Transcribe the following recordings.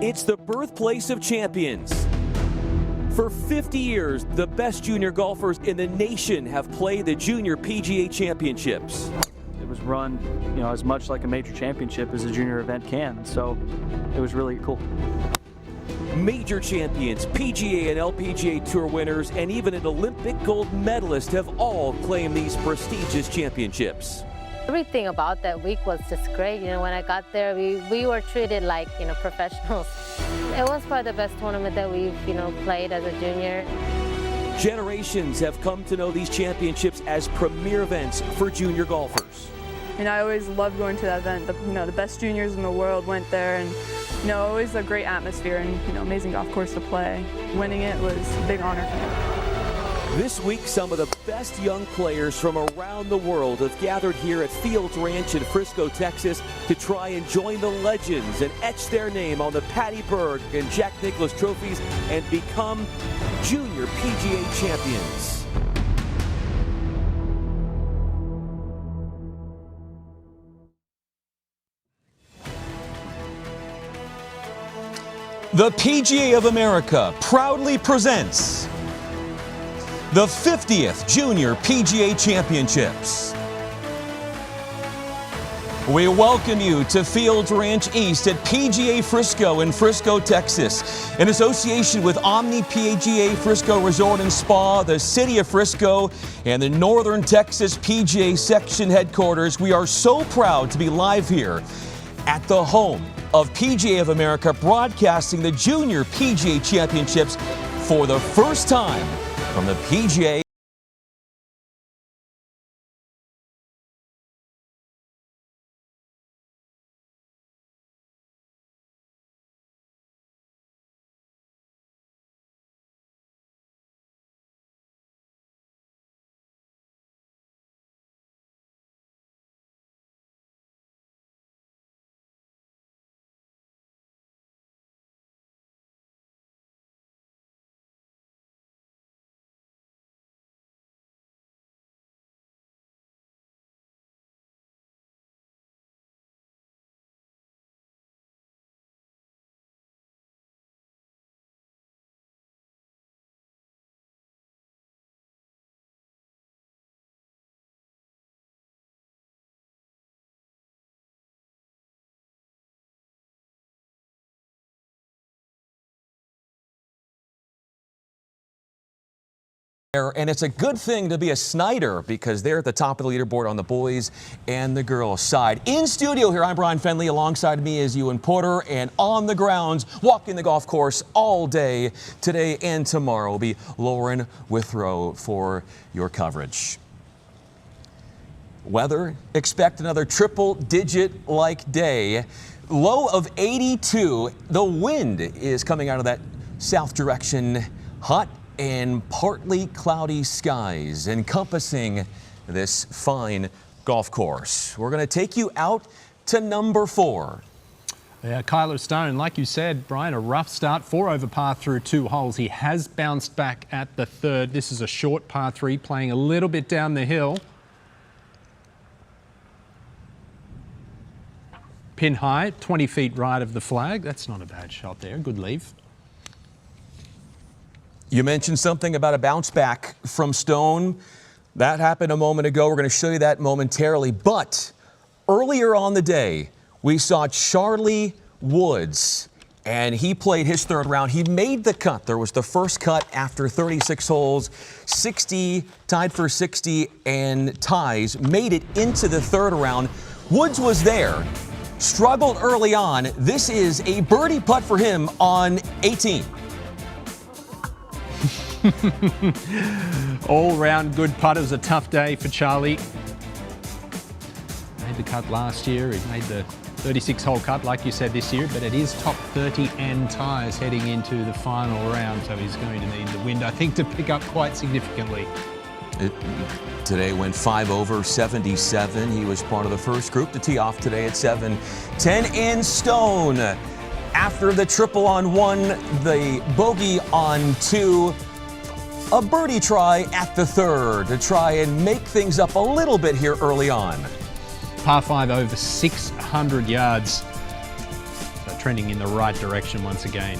It's the birthplace of champions. For 50 years, the best junior golfers in the nation have played the Junior PGA Championships. It was run, as much like a major championship as a junior event can, so it was really cool. Major champions, PGA and LPGA Tour winners, and even an Olympic gold medalist have all claimed these prestigious championships. Everything about that week was just great. When I got there, we were treated like, professionals. It was probably the best tournament that we've, played as a junior. Generations have come to know these championships as premier events for junior golfers. And I always loved going to that event. The best juniors in the world went there, and always a great atmosphere and amazing golf course to play. Winning it was a big honor for me. This week, some of the best young players from around the world have gathered here at Fields Ranch in Frisco, Texas, to try and join the legends and etch their name on the Patty Berg and Jack Nicklaus trophies and become Junior PGA champions. The PGA of America proudly presents the 50th Junior PGA Championships. We welcome you to Fields Ranch East at PGA Frisco in Frisco, Texas. In association with Omni PGA Frisco Resort and Spa, the City of Frisco, and the Northern Texas PGA Section Headquarters, we are so proud to be live here at the home of PGA of America, broadcasting the Junior PGA Championships for the first time from the PGA. And it's a good thing to be a Snyder because they're at the top of the leaderboard on the boys and the girls side. In studio here, I'm Brian Fenley. Alongside me is Ewan Porter, and on the grounds, walking the golf course all day today and tomorrow will be Lauren Withrow for your coverage. Weather, expect another triple-digit-like day. Low of 82. The wind is coming out of that south direction. Hot and partly cloudy skies encompassing this fine golf course. We're going to take you out to number 4. Yeah, Kyler Stone, like you said, Brian, a rough start, 4 over par through 2 holes. He has bounced back at the third. This is a short par 3, playing a little bit down the hill. Pin high, 20 feet right of the flag. That's not a bad shot there. Good leave. You mentioned something about a bounce back from Stone. That happened a moment ago. We're going to show you that momentarily. But earlier on the day, we saw Charlie Woods, and he played his third round. He made the cut. There was the first cut after 36 holes, 60, tied for 60 and ties, made it into the third round. Woods was there, struggled early on. This is a birdie putt for him on 18. All round good putt. It was a tough day for Charlie. Made the cut last year. He made the 36-hole cut, like you said, this year, but it is top 30 and ties heading into the final round, so he's going to need the wind, I think, to pick up quite significantly. Today went 5 over 77. He was part of the first group to tee off today at 7-10 in Stone. After the triple on 1, the bogey on 2. A birdie try at the third to try and make things up a little bit here early on. Par 5 over 600 yards. So trending in the right direction once again.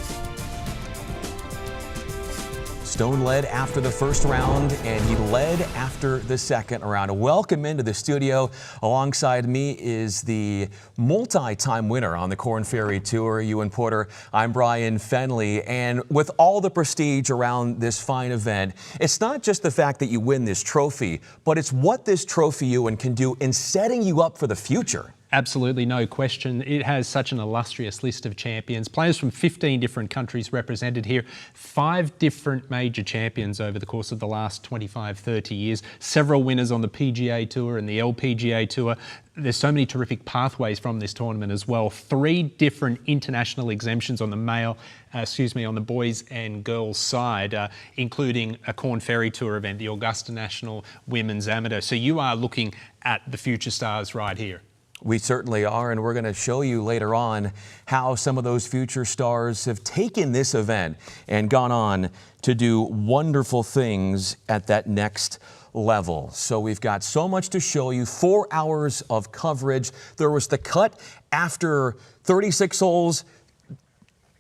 Stone led after the first round, and he led after the second round. Welcome into the studio. Alongside me is the multi-time winner on the Korn Ferry Tour, Ewan Porter. I'm Brian Fenley, and with all the prestige around this fine event, it's not just the fact that you win this trophy, but it's what this trophy, Ewan, can do in setting you up for the future. Absolutely, no question. It has such an illustrious list of champions. Players from 15 different countries represented here. 5 different major champions over the course of the last 25, 30 years. Several winners on the PGA Tour and the LPGA Tour. There's so many terrific pathways from this tournament as well. 3 different international exemptions on the on the boys and girls side, including a Korn Ferry Tour event, the Augusta National Women's Amateur. So you are looking at the future stars right here. We certainly are, and we're going to show you later on how some of those future stars have taken this event and gone on to do wonderful things at that next level. So we've got so much to show you. 4 hours of coverage. There was the cut after 36 holes,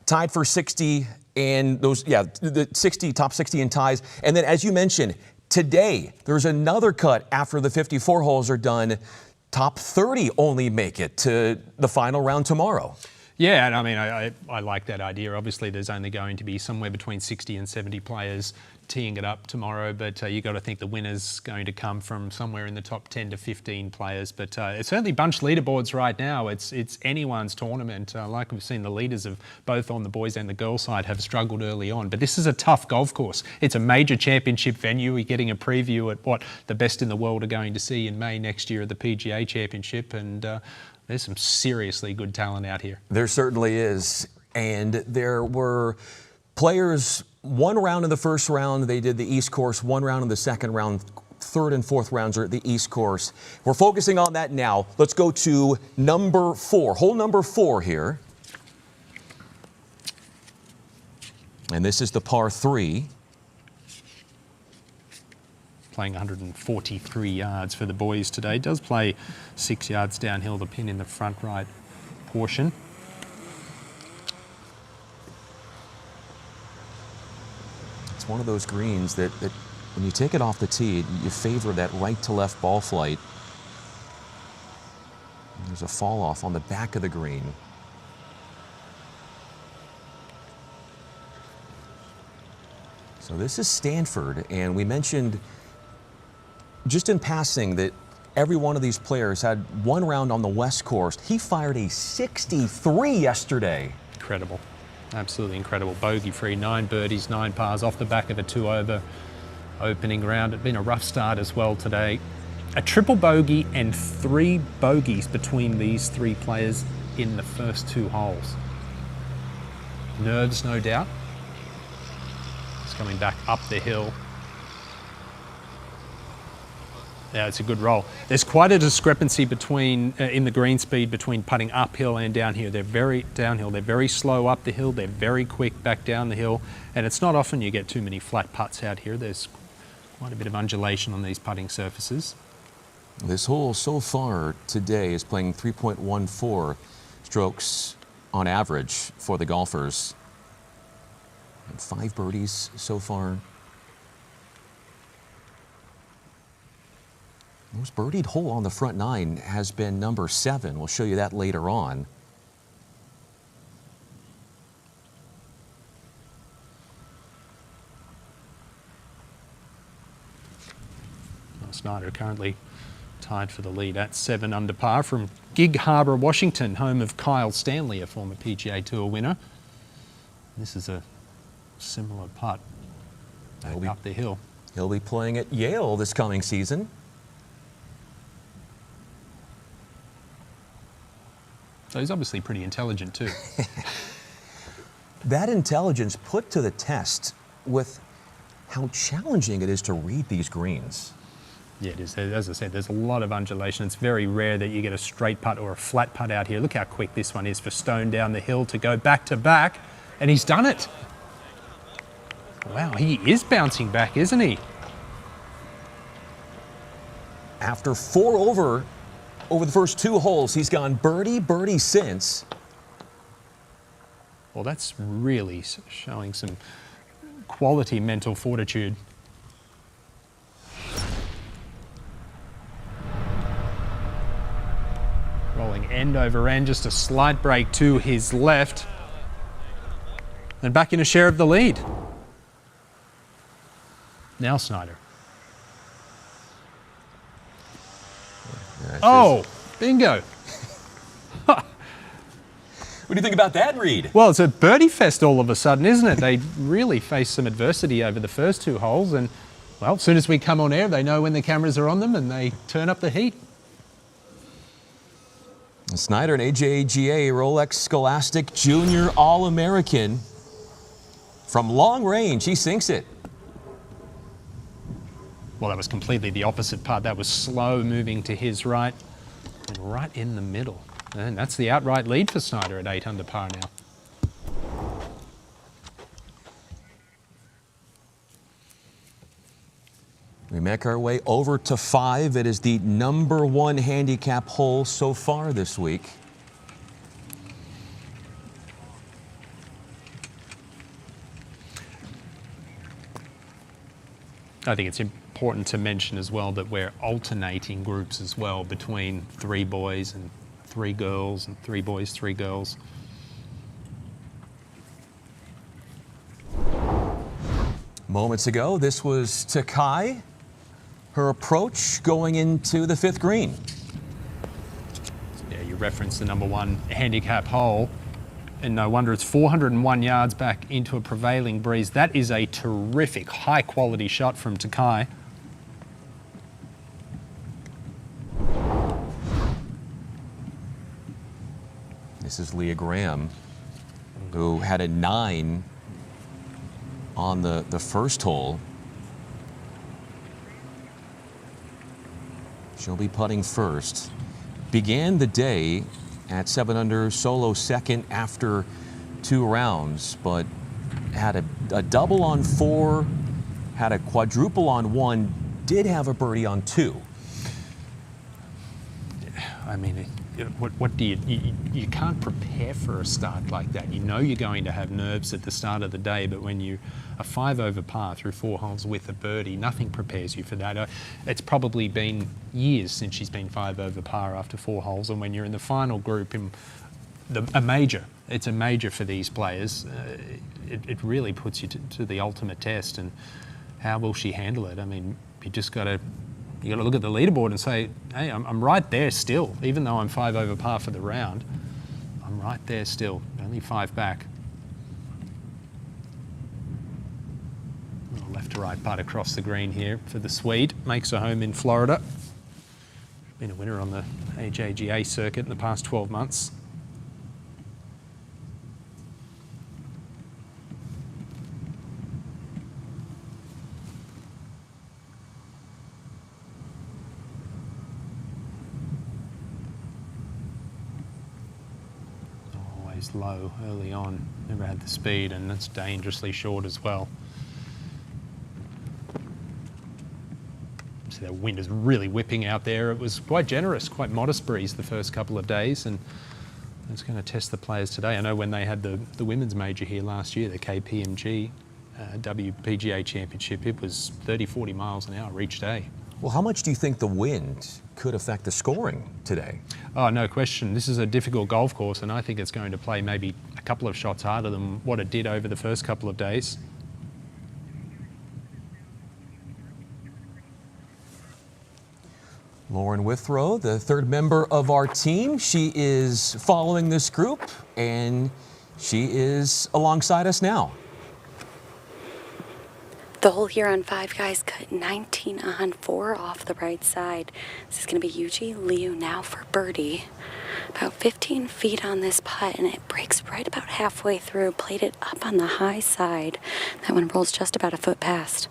tied for 60, and the top 60 in ties. And then, as you mentioned, today there's another cut after the 54 holes are done. Top 30 only make it to the final round tomorrow. Yeah, and I mean, I like that idea. Obviously, there's only going to be somewhere between 60 and 70 players teeing it up tomorrow, but you got to think the winner's going to come from somewhere in the top 10 to 15 players. But it's certainly bunched leaderboards right now. It's anyone's tournament. Like we've seen, the leaders of both on the boys and the girls side have struggled early on. But this is a tough golf course. It's a major championship venue. We're getting a preview at what the best in the world are going to see in May next year at the PGA Championship, and there's some seriously good talent out here. There certainly is. And there were players, 1 round in the first round, they did the East Course, 1 round in the second round, 3rd and 4th rounds are at the East Course. We're focusing on that now. Let's go to number 4, hole number 4 here. And this is the par 3. Playing 143 yards for the boys today. Does play 6 yards downhill, the pin in the front right portion. It's one of those greens that when you take it off the tee, you favor that right to left ball flight. And there's a fall off on the back of the green. So this is Stanford, and we mentioned just in passing that every one of these players had 1 round on the West Course. He fired a 63 yesterday. Incredible. Absolutely incredible. Bogey free, 9 birdies, 9 pars off the back of a 2-over opening round. It's been a rough start as well today. A triple bogey and 3 bogeys between these 3 players in the first 2 holes. Nerves, no doubt. He's coming back up the hill. Yeah, it's a good roll. There's quite a discrepancy between in the green speed between putting uphill and downhill. They're very downhill. They're very slow up the hill. They're very quick back down the hill. And it's not often you get too many flat putts out here. There's quite a bit of undulation on these putting surfaces. This hole so far today is playing 3.14 strokes on average for the golfers. And 5 birdies so far. Most birdied hole on the front 9 has been number 7. We'll show you that later on. Snyder currently tied for the lead at 7 under par from Gig Harbor, Washington, home of Kyle Stanley, a former PGA Tour winner. This is a similar putt up the hill. He'll be playing at Yale this coming season. So he's obviously pretty intelligent too. That intelligence put to the test with how challenging it is to read these greens. Yeah, it is. As I said, there's a lot of undulation. It's very rare that you get a straight putt or a flat putt out here. Look how quick this one is for Stone down the hill to go back to back, and he's done it. Wow, he is bouncing back, isn't he? After 4 over over the first 2 holes. He's gone birdie since. Well, that's really showing some quality mental fortitude. Rolling end over end, just a slight break to his left. And back in a share of the lead. Now Snyder. Oh, bingo. What do you think about that, Reed? Well, it's a birdie fest all of a sudden, isn't it? They really faced some adversity over the first 2 holes, and, well, as soon as we come on air, they know when the cameras are on them and they turn up the heat. Snyder, an AJGA Rolex Scholastic Junior All-American. From long range, he sinks it. Well, that was completely the opposite part. That was slow moving to his right and right in the middle. And that's the outright lead for Snyder at 8 under par now. We make our way over to 5. It is the #1 handicap hole so far this week. I think it's important to mention as well that we're alternating groups as well between 3 boys and 3 girls and 3 boys, 3 girls. Moments ago, this was Takai. Her approach going into the 5th green. Yeah, you referenced the #1 handicap hole, and no wonder it's 401 yards back into a prevailing breeze. That is a terrific, high-quality shot from Takai. This is Leah Graham, who had a 9 on the first hole. She'll be putting first. Began the day at 7 under, solo second after 2 rounds, but had a double on 4, had a quadruple on 1, did have a birdie on 2. I mean, what do you can't prepare for a start like that. You know you're going to have nerves at the start of the day, but when you are 5 over par through 4 holes with a birdie, nothing prepares you for that. It's probably been years since she's been 5 over par after 4 holes, and when you're in the final group in a major, it's a major for these players. It really puts you to the ultimate test, and how will she handle it? I mean, you got to look at the leaderboard and say, hey, I'm right there still. Even though I'm 5 over par for the round, I'm right there still, only 5 back. Left to right putt across the green here for the Swede. Makes a home in Florida. Been a winner on the AJGA circuit in the past 12 months. Always low early on. Never had the speed, and that's dangerously short as well. The wind is really whipping out there. It was quite generous, quite modest breeze the first couple of days, and it's going to test the players today. I know when they had the women's major here last year, the KPMG PGA Championship, it was 30-40 miles an hour each day. Well, how much do you think the wind could affect the scoring today? Oh, no question. This is a difficult golf course, and I think it's going to play maybe a couple of shots harder than what it did over the first couple of days. Lauren Withrow, the 3rd member of our team. She is following this group, and she is alongside us now. The hole here on 5, guys, cut 19 on 4 off the right side. This is going to be Yuji Liu now for birdie. About 15 feet on this putt, and it breaks right about halfway through. Played it up on the high side. That one rolls just about a foot past.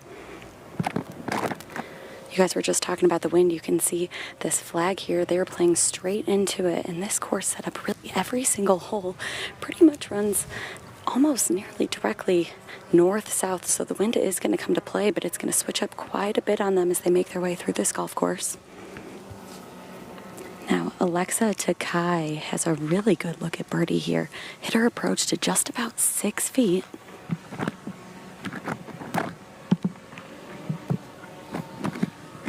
You guys were just talking about the wind. You can see this flag here. They were playing straight into it, and this course set up really every single hole pretty much runs almost nearly directly north-south, so the wind is going to come to play, but it's going to switch up quite a bit on them as they make their way through this golf course. Now, Alexa Takai has a really good look at birdie here. Hit her approach to just about 6 feet.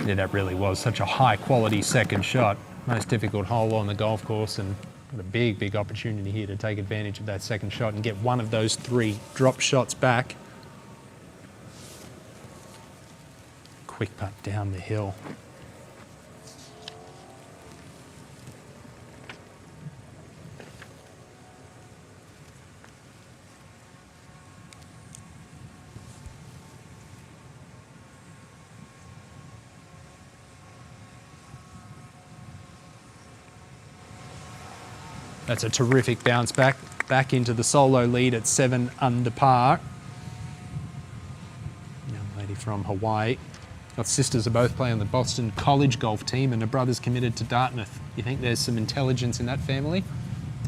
Yeah, that really was such a high-quality second shot. Most difficult hole on the golf course, and got a big, big opportunity here to take advantage of that second shot and get one of those 3 drop shots back. Quick putt down the hill. That's a terrific bounce back into the solo lead at 7 under par. Young lady from Hawaii. Her sisters are both playing on the Boston College golf team, and her brother's committed to Dartmouth. You think there's some intelligence in that family?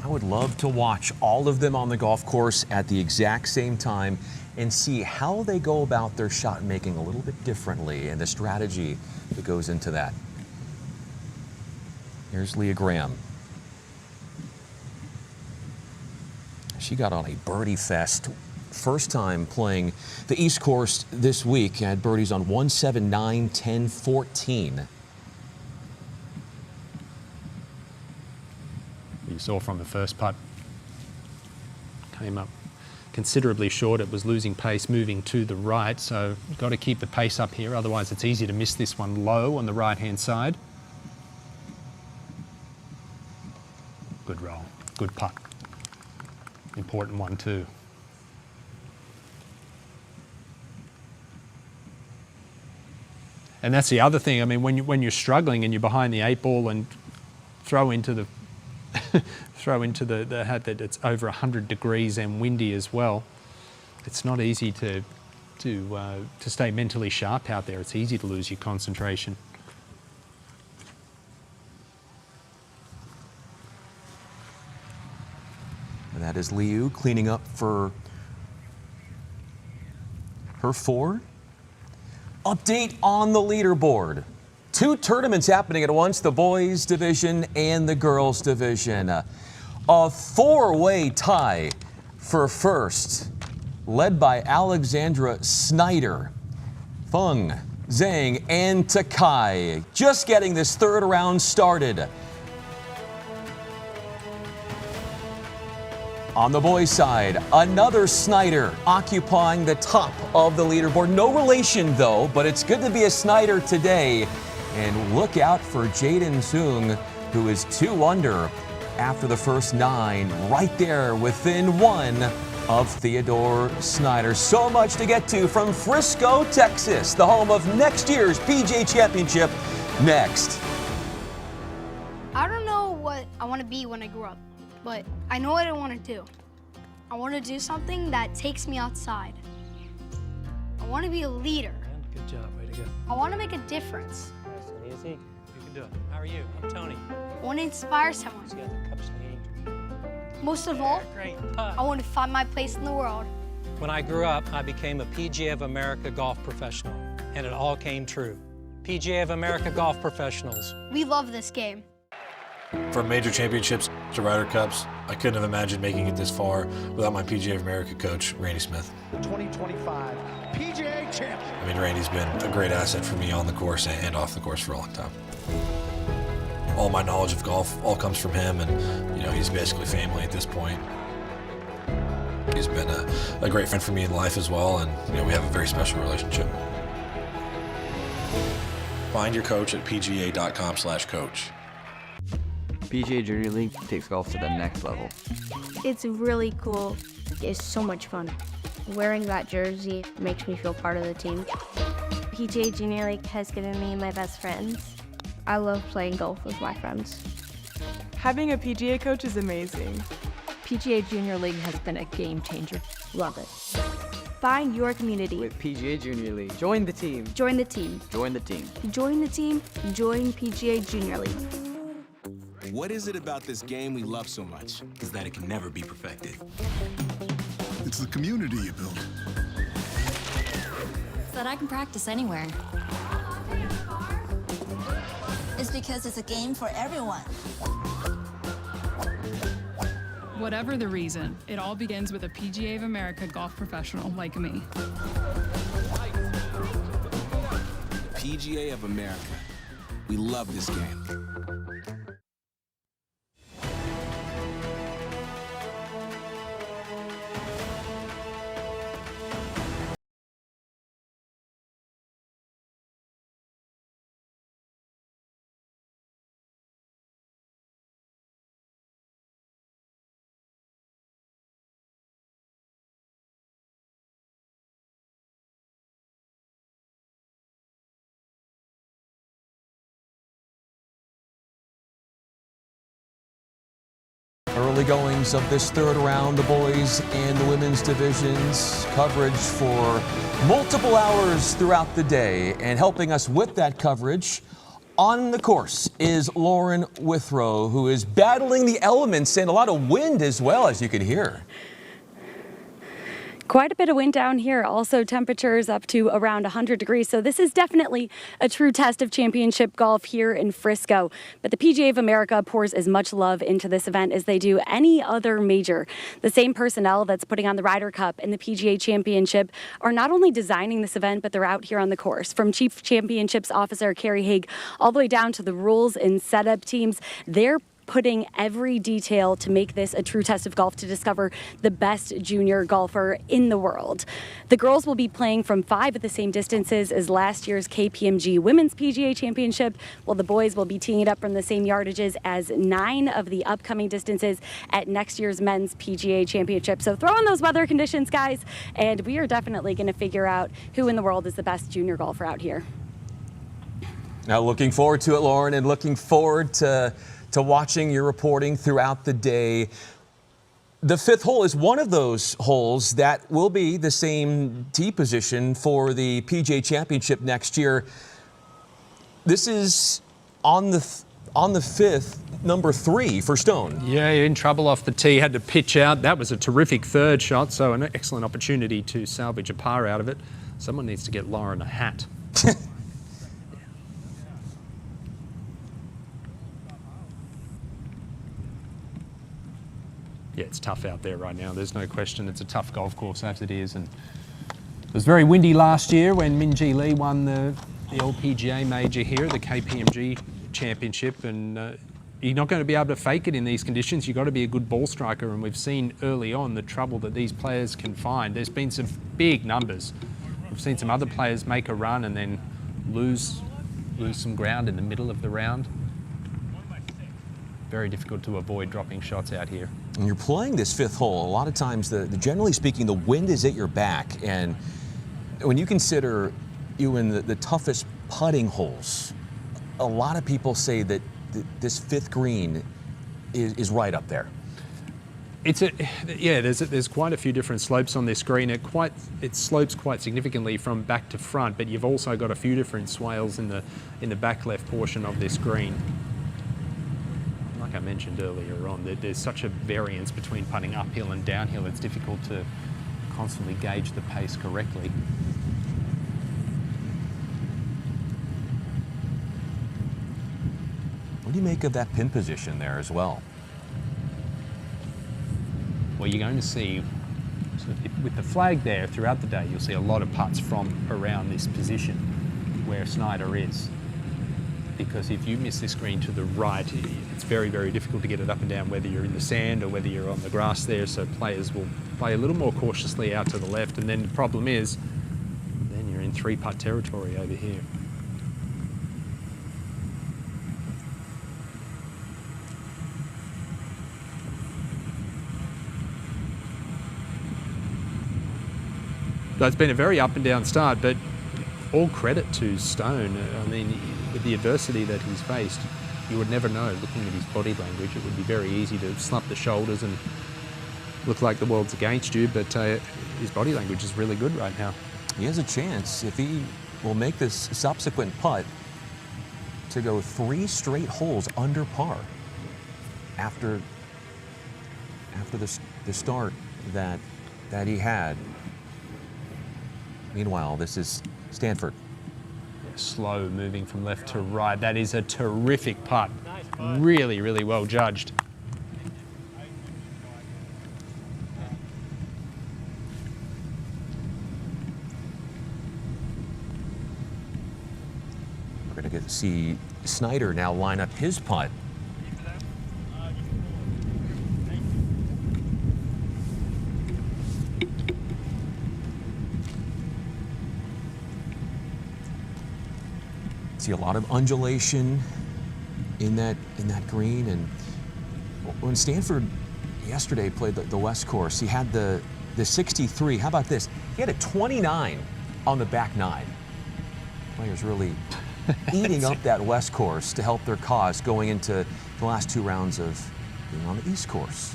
I would love to watch all of them on the golf course at the exact same time and see how they go about their shot making a little bit differently and the strategy that goes into that. Here's Leah Graham. She got on a birdie fest. First time playing the East Course this week. Had birdies on 1, 7, 9, 10, 14. You saw from the first putt, came up considerably short. It was losing pace, moving to the right, so you've got to keep the pace up here, otherwise it's easy to miss this one low on the right-hand side. Good roll, good putt. Important one too. And that's the other thing. I mean, when you're struggling and you're behind the 8 ball and throw into the the hat that it's over 100 degrees and windy as well, it's not easy to stay mentally sharp out there. It's easy to lose your concentration. And that is Liu cleaning up for her 4. Update on the leaderboard. 2 tournaments happening at once, the boys division and the girls division. A 4-way tie for first, led by Alexandra Snyder, Feng, Zhang, and Takai. Just getting this 3rd round started. On the boys' side, another Snyder occupying the top of the leaderboard. No relation, though, but it's good to be a Snyder today. And look out for Jaden Sung, who is 2 under after the first 9, right there within 1 of Theodore Snyder. So much to get to from Frisco, Texas, the home of next year's PGA Championship. Next. I don't know what I want to be when I grow up, but I know what I want to do. I want to do something that takes me outside. I want to be a leader. Good job, way to go. I want to make a difference. Nice and easy. You can do it. How are you? I'm Tony. I want to inspire someone. You got the cup swinging. Most of all, Great. I want to find my place in the world. When I grew up, I became a PGA of America golf professional, and it all came true. PGA of America golf professionals. We love this game. From major championships to Ryder Cups, I couldn't have imagined making it this far without my PGA of America coach, Randy Smith. The 2025 PGA Champion. I mean, Randy's been a great asset for me on the course and off the course for a long time. All my knowledge of golf all comes from him, and he's basically family at this point. He's been a great friend for me in life as well, and we have a very special relationship. Find your coach at pga.com/coach. PGA Junior League takes golf to the next level. It's really cool. It's so much fun. Wearing that jersey makes me feel part of the team. PGA Junior League has given me my best friends. I love playing golf with my friends. Having a PGA coach is amazing. PGA Junior League has been a game changer. Love it. Find your community with PGA Junior League. Join the team. Join the team. Join the team. Join the team. Join PGA Junior League. What is it about this game we love so much? Is that it can never be perfected. It's the community you build. It's that I can practice anywhere. It's It's because it's a game for everyone. Whatever the reason, it all begins with a PGA of America golf professional like me. PGA of America. We love this game. Early goings of this third round, the boys and the women's divisions, coverage for multiple hours throughout the day. And helping us with that coverage on the course is Lauren Withrow, who is battling the elements and a lot of wind as well, as you can hear. Quite a bit of wind down here, also temperatures up to around 100 degrees. So this is definitely a true test of championship golf here in Frisco. But the PGA of America pours as much love into this event as they do any other major. The same personnel that's putting on the Ryder Cup and the PGA Championship are not only designing this event, but they're out here on the course. From Chief Championships Officer Carrie Haig all the way down to the rules and setup teams, they're putting every detail to make this a true test of golf to discover the best junior golfer in the world. The girls will be playing from 5 at the same distances as last year's KPMG Women's PGA Championship, while the boys will be teeing it up from the same yardages as 9 of the upcoming distances at next year's Men's PGA Championship. So throw in those weather conditions, guys, and we are definitely going to figure out who in the world is the best junior golfer out here. Now, looking forward to it, Lauren, and looking forward to watching your reporting throughout the day. The 5th hole is one of those holes that will be the same tee position for the PGA Championship next year. This is on the 5th, number 3 for Stone. Yeah, you're in trouble off the tee, had to pitch out. That was a terrific third shot, so an excellent opportunity to salvage a par out of it. Someone needs to get Lauren a hat. Yeah, it's tough out there right now. There's no question. It's a tough golf course as it is. And it was very windy last year when Min-Ji Lee won the LPGA major here, the KPMG Championship. And you're not going to be able to fake it in these conditions. You've got to be a good ball striker. And we've seen early on the trouble that these players can find. There's been some big numbers. We've seen some other players make a run and then lose some ground in the middle of the round. Very difficult to avoid dropping shots out here. When you're playing this 5th hole, a lot of times, generally speaking, the wind is at your back. And when you consider you in the toughest putting holes, a lot of people say that this 5th green is right up there. There's quite a few different slopes on this green. It slopes quite significantly from back to front, but you've also got a few different swales in the back left portion of this green. Like I mentioned earlier on, there's such a variance between putting uphill and downhill, it's difficult to constantly gauge the pace correctly. What do you make of that pin position there as well? Well, you're going to see, with the flag there throughout the day, you'll see a lot of putts from around this position where Snyder is. Because if you miss this green to the right, it's very, very difficult to get it up and down, whether you're in the sand or whether you're on the grass there. So players will play a little more cautiously out to the left. And then the problem is, then you're in 3-putt territory over here. So it's been a very up and down start, but all credit to Stone. I mean, with the adversity that he's faced, you would never know looking at his body language. It would be very easy to slump the shoulders and look like the world's against you, but his body language is really good right now. He has a chance, if he will make this subsequent putt, to go 3 straight holes under par after the start that he had. Meanwhile, this is Stanford. slow, moving from left to right. That is a terrific putt. Really, really well judged. We're going to get to see Snyder now line up his putt. See a lot of undulation in that green, and when Stanford yesterday played the West Course, he had the 63. How about this? He had a 29 on the back nine. Players really eating up that West Course to help their cause going into the last 2 rounds of being on the East Course.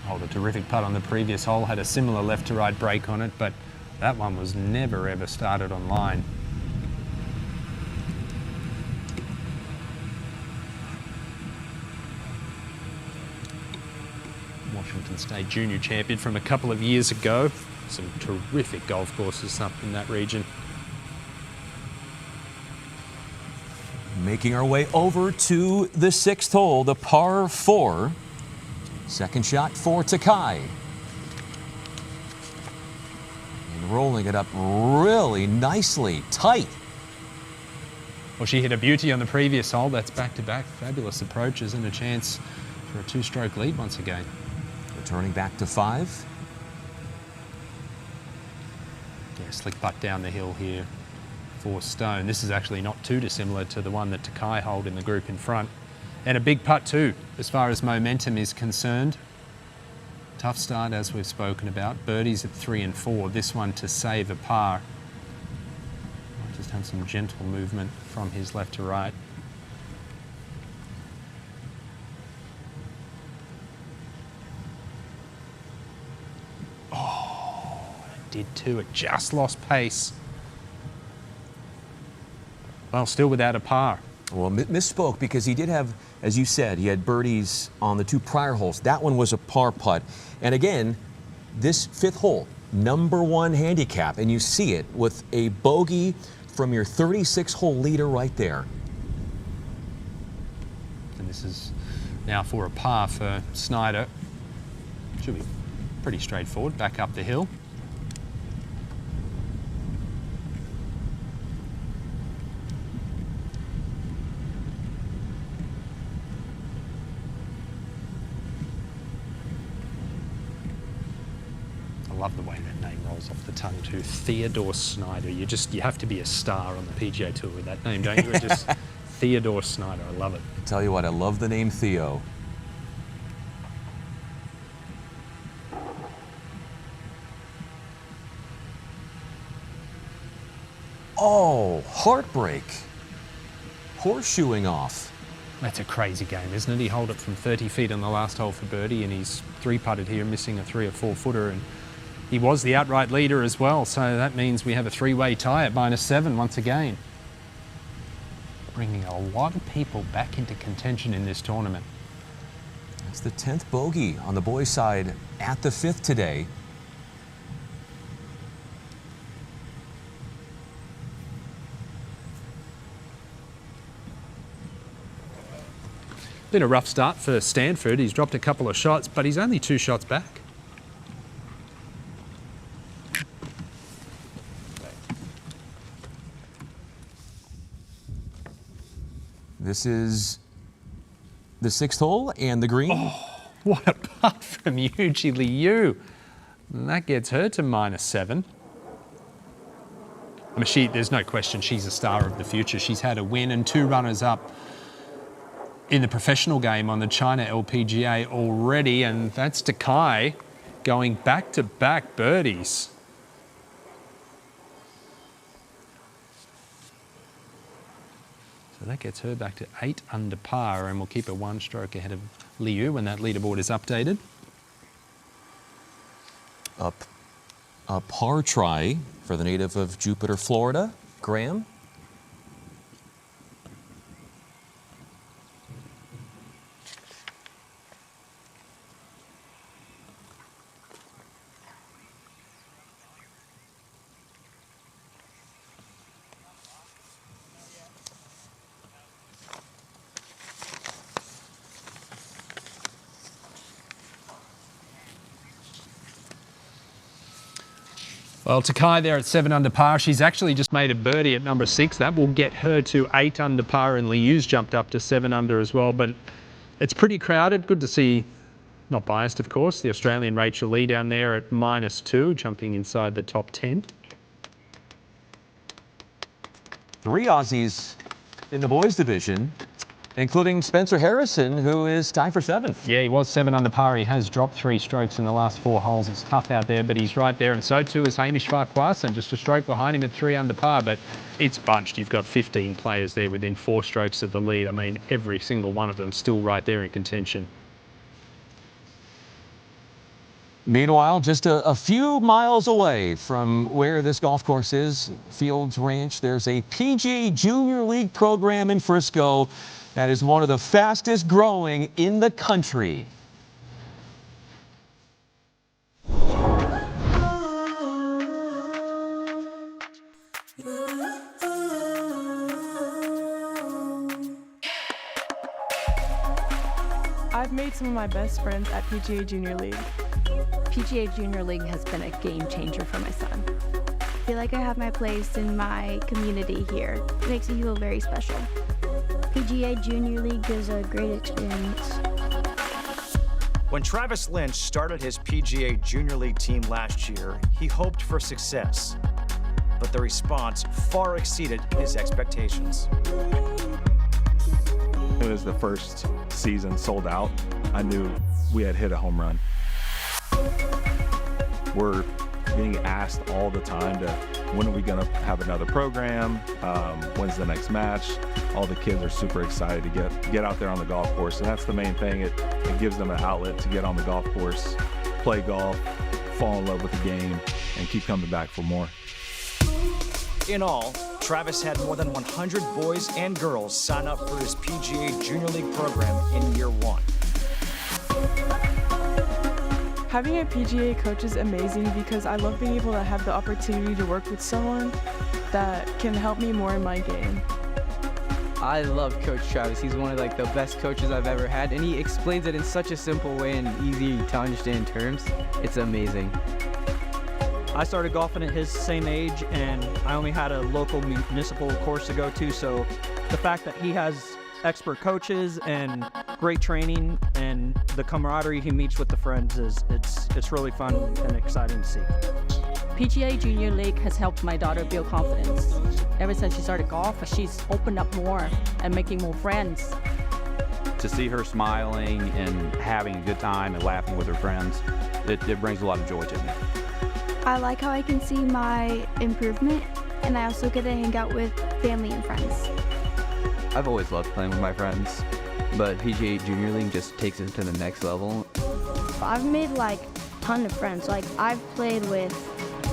Oh, the terrific putt on the previous hole had a similar left to right break on it, but that one was never ever started on line. Washington State Junior Champion from a couple of years ago. Some terrific golf courses up in that region. Making our way over to the 6th hole, the par 4. Second shot for Takai. And rolling it up really nicely, tight. Well, she hit a beauty on the previous hole. That's back-to-back fabulous approaches and a chance for a 2-stroke lead once again. Returning back to 5. Yeah, slick putt down the hill here for Stone. This is actually not too dissimilar to the one that Takai holed in the group in front. And a big putt too, as far as momentum is concerned. Tough start, as we've spoken about. Birdies at 3 and 4. This one to save a par. Just have some gentle movement from his left to right. Did too. It just lost pace. Well, still without a par. Well, misspoke because he did have, as you said, he had birdies on the 2 prior holes. That one was a par putt. And again, this 5th hole, #1 handicap, and you see it with a bogey from your 36-hole leader right there. And this is now for a par for Snyder. Should be pretty straightforward. Back up the hill. I love the way that name rolls off the tongue too. Theodore Snyder. You have to be a star on the PGA Tour with that name, don't you? It just Theodore Snyder. I love it. Tell you what, I love the name Theo. Oh, heartbreak. Horseshoeing off. That's a crazy game, isn't it? He holed it from 30 feet on the last hole for birdie, and he's 3-putted here, missing a 3 or 4 footer, and he was the outright leader as well, so that means we have a 3-way tie at -7 once again. Bringing a lot of people back into contention in this tournament. That's the 10th bogey on the boys' side at the 5th today. Been a rough start for Stanford. He's dropped a couple of shots, but he's only 2 shots back. This is the 6th hole and the green. Oh, what a putt from Yuji Liu. And that gets her to -7. I mean, there's no question she's a star of the future. She's had a win and 2 runners-up in the professional game on the China LPGA already, and that's Takai going back-to-back birdies. So that gets her back to 8 under par, and we'll keep her 1 stroke ahead of Liu when that leaderboard is updated. A par try for the native of Jupiter, Florida, Graham. Well, Takai there at 7 under par. She's actually just made a birdie at number 6. That will get her to 8 under par, and Liu's jumped up to 7 under as well. But it's pretty crowded. Good to see, not biased of course, the Australian Rachel Lee down there at -2, jumping inside the top 10. 3 Aussies in the boys division, including Spencer Harrison, who is tied for 7th. Yeah, he was 7 under par. He has dropped 3 strokes in the last 4 holes. It's tough out there, but he's right there. And so too is Hamish Farquharson, just a stroke behind him at 3 under par. But it's bunched. You've got 15 players there within 4 strokes of the lead. I mean, every single one of them still right there in contention. Meanwhile, just a few miles away from where this golf course is, Fields Ranch, there's a PGA Junior League program in Frisco that is one of the fastest growing in the country. I've made some of my best friends at PGA Junior League. PGA Junior League has been a game changer for my son. I feel like I have my place in my community here. It makes me feel very special. PGA Junior League is a great experience. When Travis Lynch started his PGA Junior League team last year, he hoped for success, but the response far exceeded his expectations. It was the first season sold out. I knew we had hit a home run. We're being asked all the time to, when are we going to have another program? When's the next match? All the kids are super excited to get out there on the golf course, and that's the main thing. It gives them an outlet to get on the golf course, play golf, fall in love with the game, and keep coming back for more. In all, Travis had more than 100 boys and girls sign up for his PGA Junior League program in year 1. Having a PGA coach is amazing because I love being able to have the opportunity to work with someone that can help me more in my game. I love Coach Travis. He's one of the best coaches I've ever had, and he explains it in such a simple way and easy to understand terms. It's amazing. I started golfing at his same age, and I only had a local municipal course to go to, so the fact that he has expert coaches and great training and the camaraderie he meets with the friends it's really fun and exciting to see. PGA Junior League has helped my daughter build confidence. Ever since she started golf, she's opened up more and making more friends. To see her smiling and having a good time and laughing with her friends, it brings a lot of joy to me. I like how I can see my improvement, and I also get to hang out with family and friends. I've always loved playing with my friends, but PGA Junior League just takes it to the next level. I've made a ton of friends. I've played with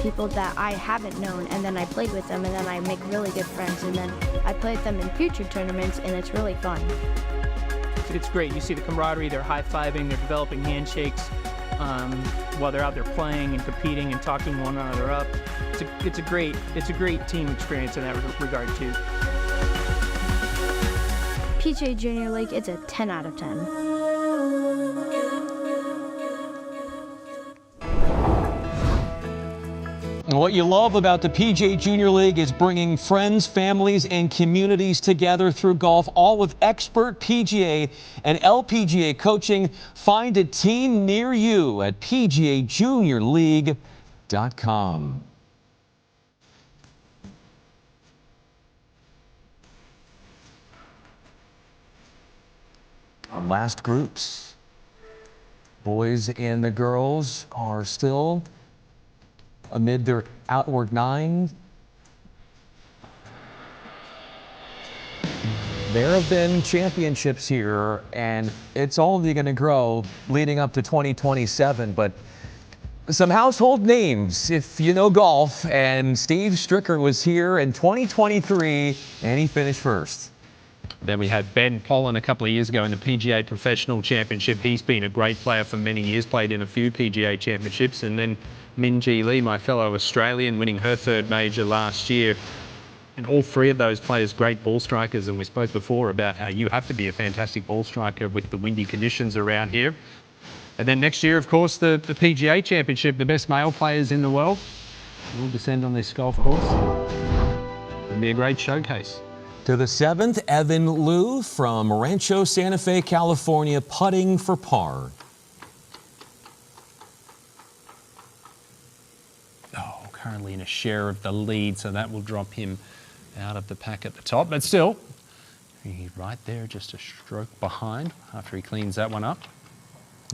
people that I haven't known, and then I played with them, and then I make really good friends, and then I play with them in future tournaments, and it's really fun. It's great. You see the camaraderie, they're high-fiving, they're developing handshakes while they're out there playing and competing and talking one another up. It's a great team experience in that regard too. PGA Junior League, it's a 10 out of 10. What you love about the PGA Junior League is bringing friends, families, and communities together through golf, all with expert PGA and LPGA coaching. Find a team near you at PGAJuniorLeague.com. Our last groups, boys and the girls, are still amid their outward 9. There have been championships here, and it's only going to grow leading up to 2027. But some household names, if you know golf, and Steve Stricker was here in 2023, and he finished first. Then we had Ben Pollan a couple of years ago in the PGA Professional Championship. He's been a great player for many years, played in a few PGA Championships. And then Min Ji Lee, my fellow Australian, winning her 3rd major last year. And all 3 of those players, great ball strikers. And we spoke before about how you have to be a fantastic ball striker with the windy conditions around here. And then next year, of course, the PGA Championship, the best male players in the world. will descend on this golf course. It'll be a great showcase. To the 7th, Evan Liu from Rancho Santa Fe, California, putting for par. Oh, currently in a share of the lead, so that will drop him out of the pack at the top. But still, he's right there, just a stroke behind after he cleans that one up.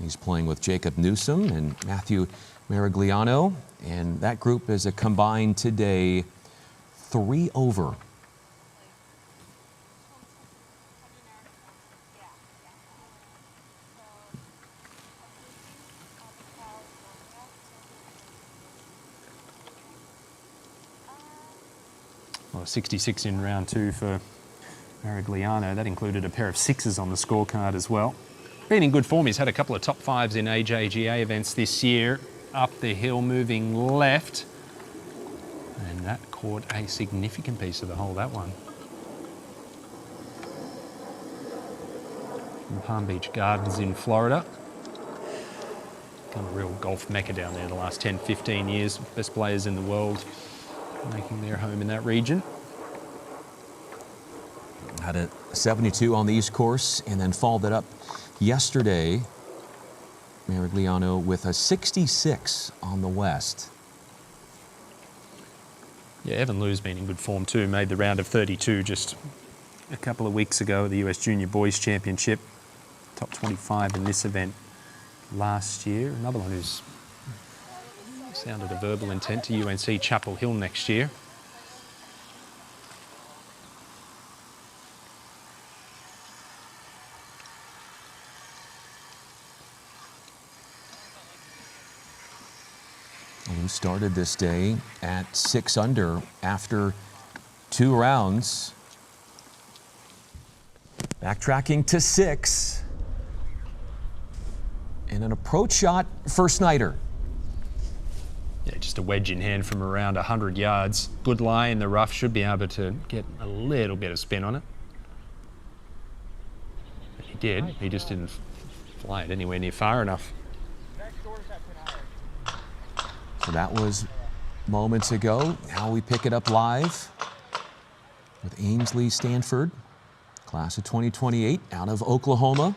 He's playing with Jacob Newsom and Matthew Marigliano, and that group is a combined today 3 over. Well, 66 in round 2 for Marigliano. That included a pair of 6s on the scorecard as well. Been in good form. He's had a couple of top 5s in AJGA events this year. Up the hill, moving left. And that caught a significant piece of the hole, that one. From Palm Beach Gardens in Florida. Become a real golf mecca down there in the last 10, 15 years. Best players in the world making their home in that region. Had a 72 on the East Course and then followed it up yesterday. Marigliano with a 66 on the West. Yeah, Evan Liu's been in good form too. Made the round of 32 just a couple of weeks ago at the US Junior Boys Championship. Top 25 in this event last year. Another one who's sounded a verbal intent to UNC Chapel Hill next year. Who started this day at 6 under after 2 rounds. Backtracking to 6. And an approach shot for Snyder. Yeah, just a wedge in hand from around 100 yards. Good lie in the rough, should be able to get a little bit of spin on it. He did, he just didn't fly it anywhere near far enough. So that was moments ago. Now we pick it up live with Ainsley Stanford, class of 2028 out of Oklahoma.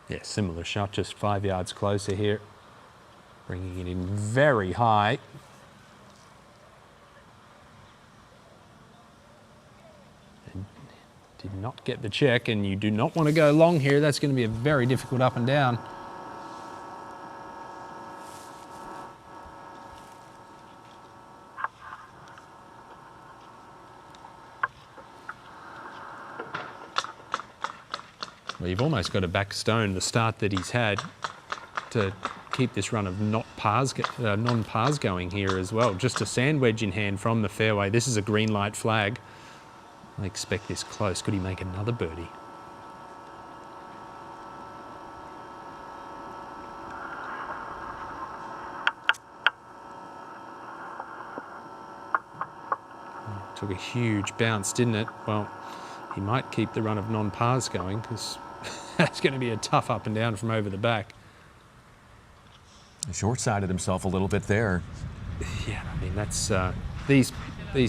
Yeah, similar shot, just 5 yards closer here. Bringing it in very high. And did not get the check, and you do not want to go long here. That's going to be a very difficult up and down. Well, you've almost got to backstone the start that he's had to keep this run of non-pars going here as well. Just a sand wedge in hand from the fairway. This is a green light flag. I expect this close. Could he make another birdie? Took a huge bounce, didn't it? Well, he might keep the run of non-pars going because that's going to be a tough up and down from over the back. Short-sided himself a little bit there. Yeah, I mean, that's these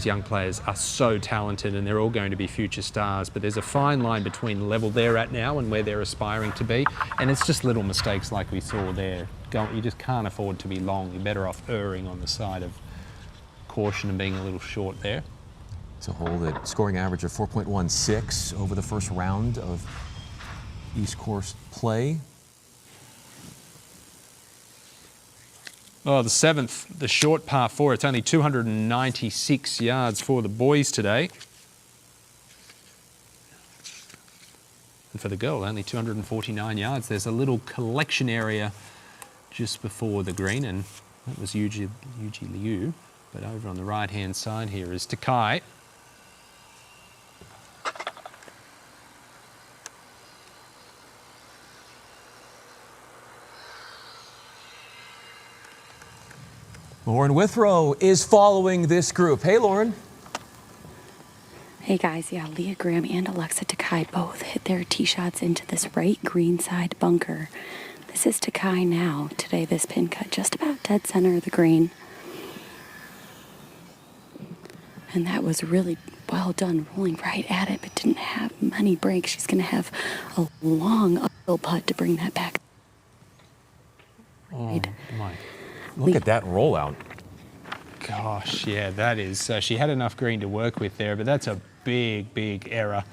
young players are so talented and they're all going to be future stars, but there's a fine line between the level they're at now and where they're aspiring to be, and it's just little mistakes like we saw there. You just can't afford to be long. You're better off erring on the side of caution and being a little short there. It's a hole that scoring average of 4.16 over the first round of East Course play. Oh, the 7th, the short par 4. It's only 296 yards for the boys today. And for the girl, only 249 yards. There's a little collection area just before the green, and that was Yuji Liu. But over on the right-hand side here is Takai. Lauren Withrow is following this group. Hey, Lauren. Hey guys, yeah, Leah Graham and Alexa Takai both hit their tee shots into this right green side bunker. This is Takai now. Today, this pin cut just about dead center of the green. And that was really well done, rolling right at it, but didn't have many breaks. She's going to have a long uphill putt to bring that back. Oh, my. Look at that rollout. Gosh, yeah, that is. She had enough green to work with there, but that's a big, big error.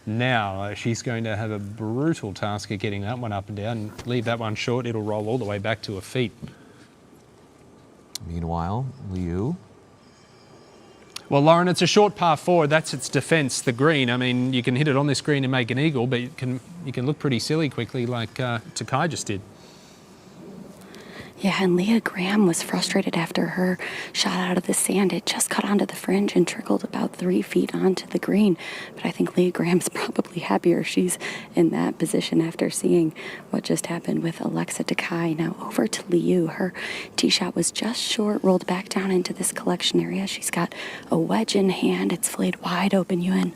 Now she's going to have a brutal task of getting that one up and down. Leave that one short, it'll roll all the way back to her feet. Meanwhile, Liu. Well, Lauren, it's a short par 4. That's its defence, the green. I mean, you can hit it on this green and make an eagle, but you can look pretty silly quickly like Takai just did. Yeah, and Leah Graham was frustrated after her shot out of the sand. It just cut onto the fringe and trickled about 3 feet onto the green. But I think Leah Graham's probably happier she's in that position after seeing what just happened with Alexa Takai. Now over to Liu. Her tee shot was just short, rolled back down into this collection area. She's got a wedge in hand. It's flayed wide open, Ewan.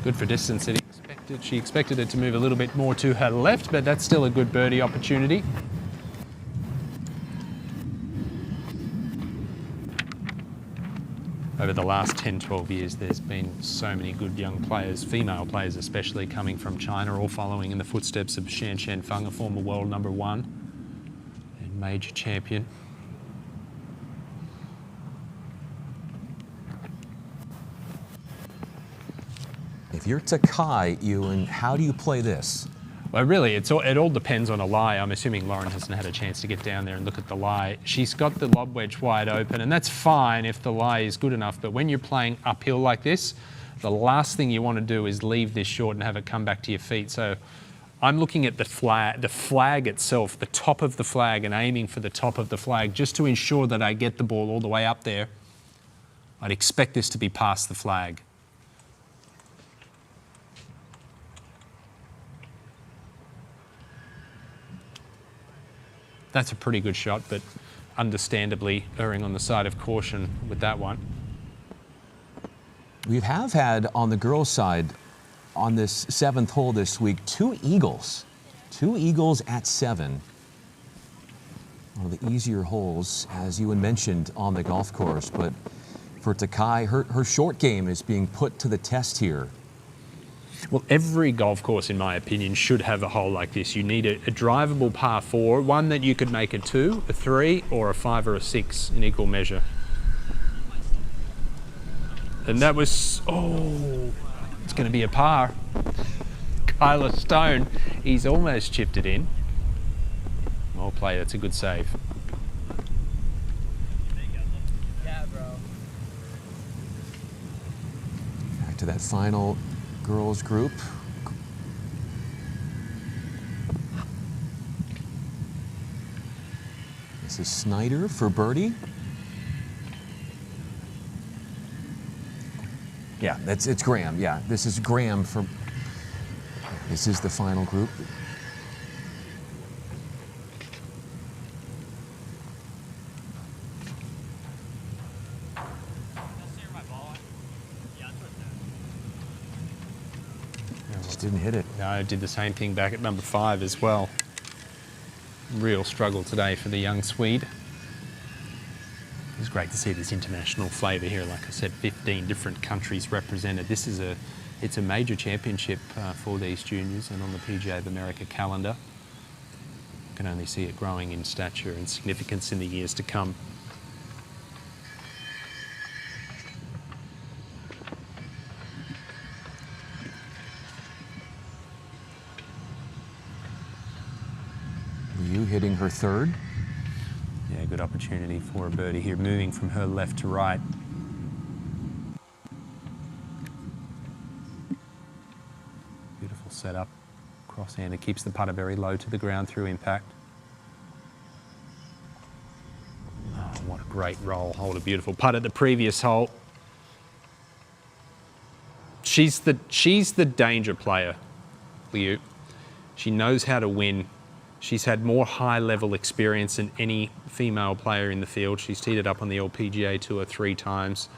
Good for distance. She expected it to move a little bit more to her left, but that's still a good birdie opportunity. Over the last 10, 12 years, there's been so many good young players, female players especially, coming from China, all following in the footsteps of Shan Shanfeng, a former world #1 and major champion. If you're Takai, Ewan, how do you play this? Well, really, it all depends on a lie. I'm assuming Lauren hasn't had a chance to get down there and look at the lie. She's got the lob wedge wide open, and that's fine if the lie is good enough. But when you're playing uphill like this, the last thing you want to do is leave this short and have it come back to your feet. So I'm looking at the flag itself, the top of the flag, and aiming for the top of the flag just to ensure that I get the ball all the way up there. I'd expect this to be past the flag. That's a pretty good shot, but understandably erring on the side of caution with that one. We have had on the girls' side on this 7th hole this week 2 eagles. 2 eagles at 7. One of the easier holes, as Ewan mentioned, on the golf course. But for Takai, her short game is being put to the test here. Well, every golf course, in my opinion, should have a hole like this. You need a drivable par 4, one that you could make a 2, a 3, or a 5 or a 6 in equal measure. And that was, oh, it's going to be a par. Kyler Stone, he's almost chipped it in. Well played, that's a good save. Back to that final girls group. This is Snyder for birdie. Yeah, it's Graham. Yeah, this is Graham for. This is the final group. Didn't hit it. No, did the same thing back at number 5 as well. Real struggle today for the young Swede. It's great to see this international flavour here. Like I said, 15 different countries represented. This is it's a major championship for these juniors, and on the PGA of America calendar. You can only see it growing in stature and significance in the years to come. Liu hitting her 3rd. Yeah, good opportunity for a birdie here, moving from her left to right. Beautiful setup. Cross-hander keeps the putter very low to the ground through impact. Oh, what a great roll. Hold a beautiful putt at the previous hole. She's the danger player, Liu. She knows how to win. She's had more high-level experience than any female player in the field. She's teed it up on the LPGA Tour 3 times.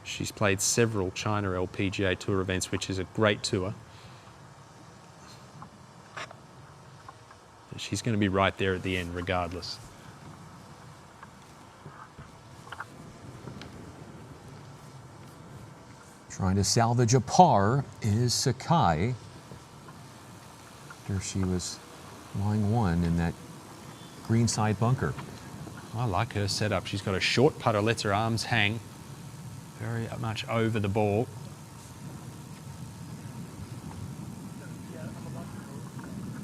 She's played several China LPGA Tour events, which is a great tour. She's going to be right there at the end regardless. Trying to salvage a par is Sakai. After she was lying one in that greenside bunker. I like her setup. She's got a short putter, lets her arms hang very much over the ball.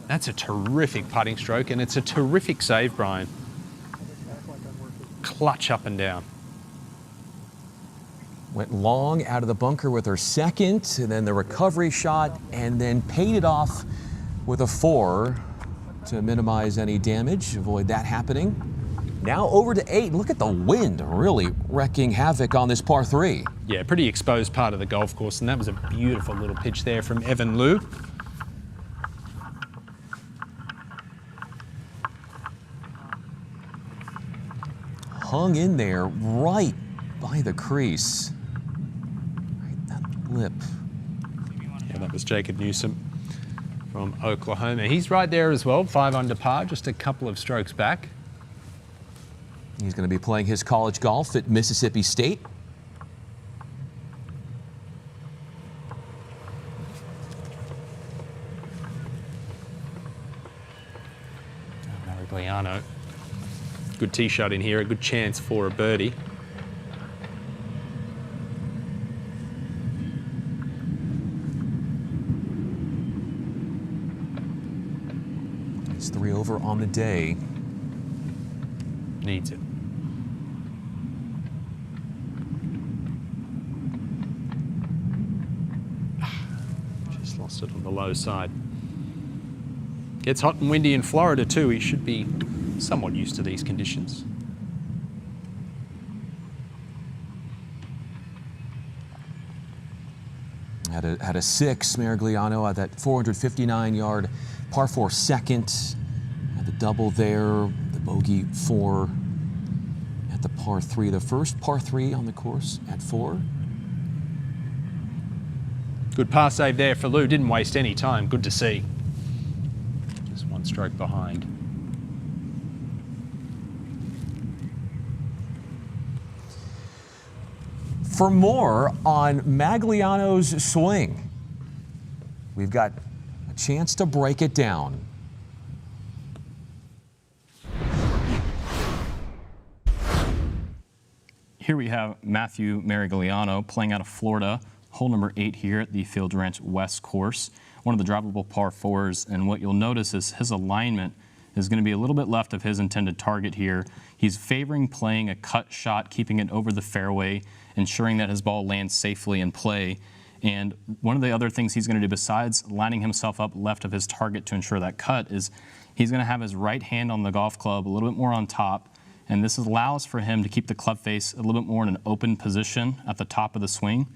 That's a terrific putting stroke, and it's a terrific save, Brian. Clutch up and down. Went long out of the bunker with her second, and then the recovery shot, and then paid it off with a 4 to minimize any damage, avoid that happening. Now over to 8. Look at the wind really wreaking havoc on this par 3. Yeah, pretty exposed part of the golf course, and that was a beautiful little pitch there from Evan Liu. Hung in there right by the crease. Right, that lip. Yeah, that was Jacob Newsom from Oklahoma. He's right there as well, 5 under par, just a couple of strokes back. He's going to be playing his college golf at Mississippi State. Marigliano. Good tee shot in here, a good chance for a birdie. It's 3 over on the day. Needs it. Just lost it on the low side. Gets hot and windy in Florida too. He should be somewhat used to these conditions. Had a 6, Marigliano at that 459-yard par 4 second. Had the double there, the bogey 4 at the par 3. The first par 3 on the course at 4. Good par save there for Liu. Didn't waste any time. Good to see. Just 1 stroke behind. For more on Magliano's swing, we've got a chance to break it down. Here we have Matthew Marigliano playing out of Florida, hole number 8 here at the Field Ranch West course, one of the drivable par 4s, and what you'll notice is his alignment is going to be a little bit left of his intended target here. He's favoring playing a cut shot, keeping it over the fairway, ensuring that his ball lands safely in play. And one of the other things he's going to do besides lining himself up left of his target to ensure that cut is he's going to have his right hand on the golf club a little bit more on top, and this allows for him to keep the club face a little bit more in an open position at the top of the swing.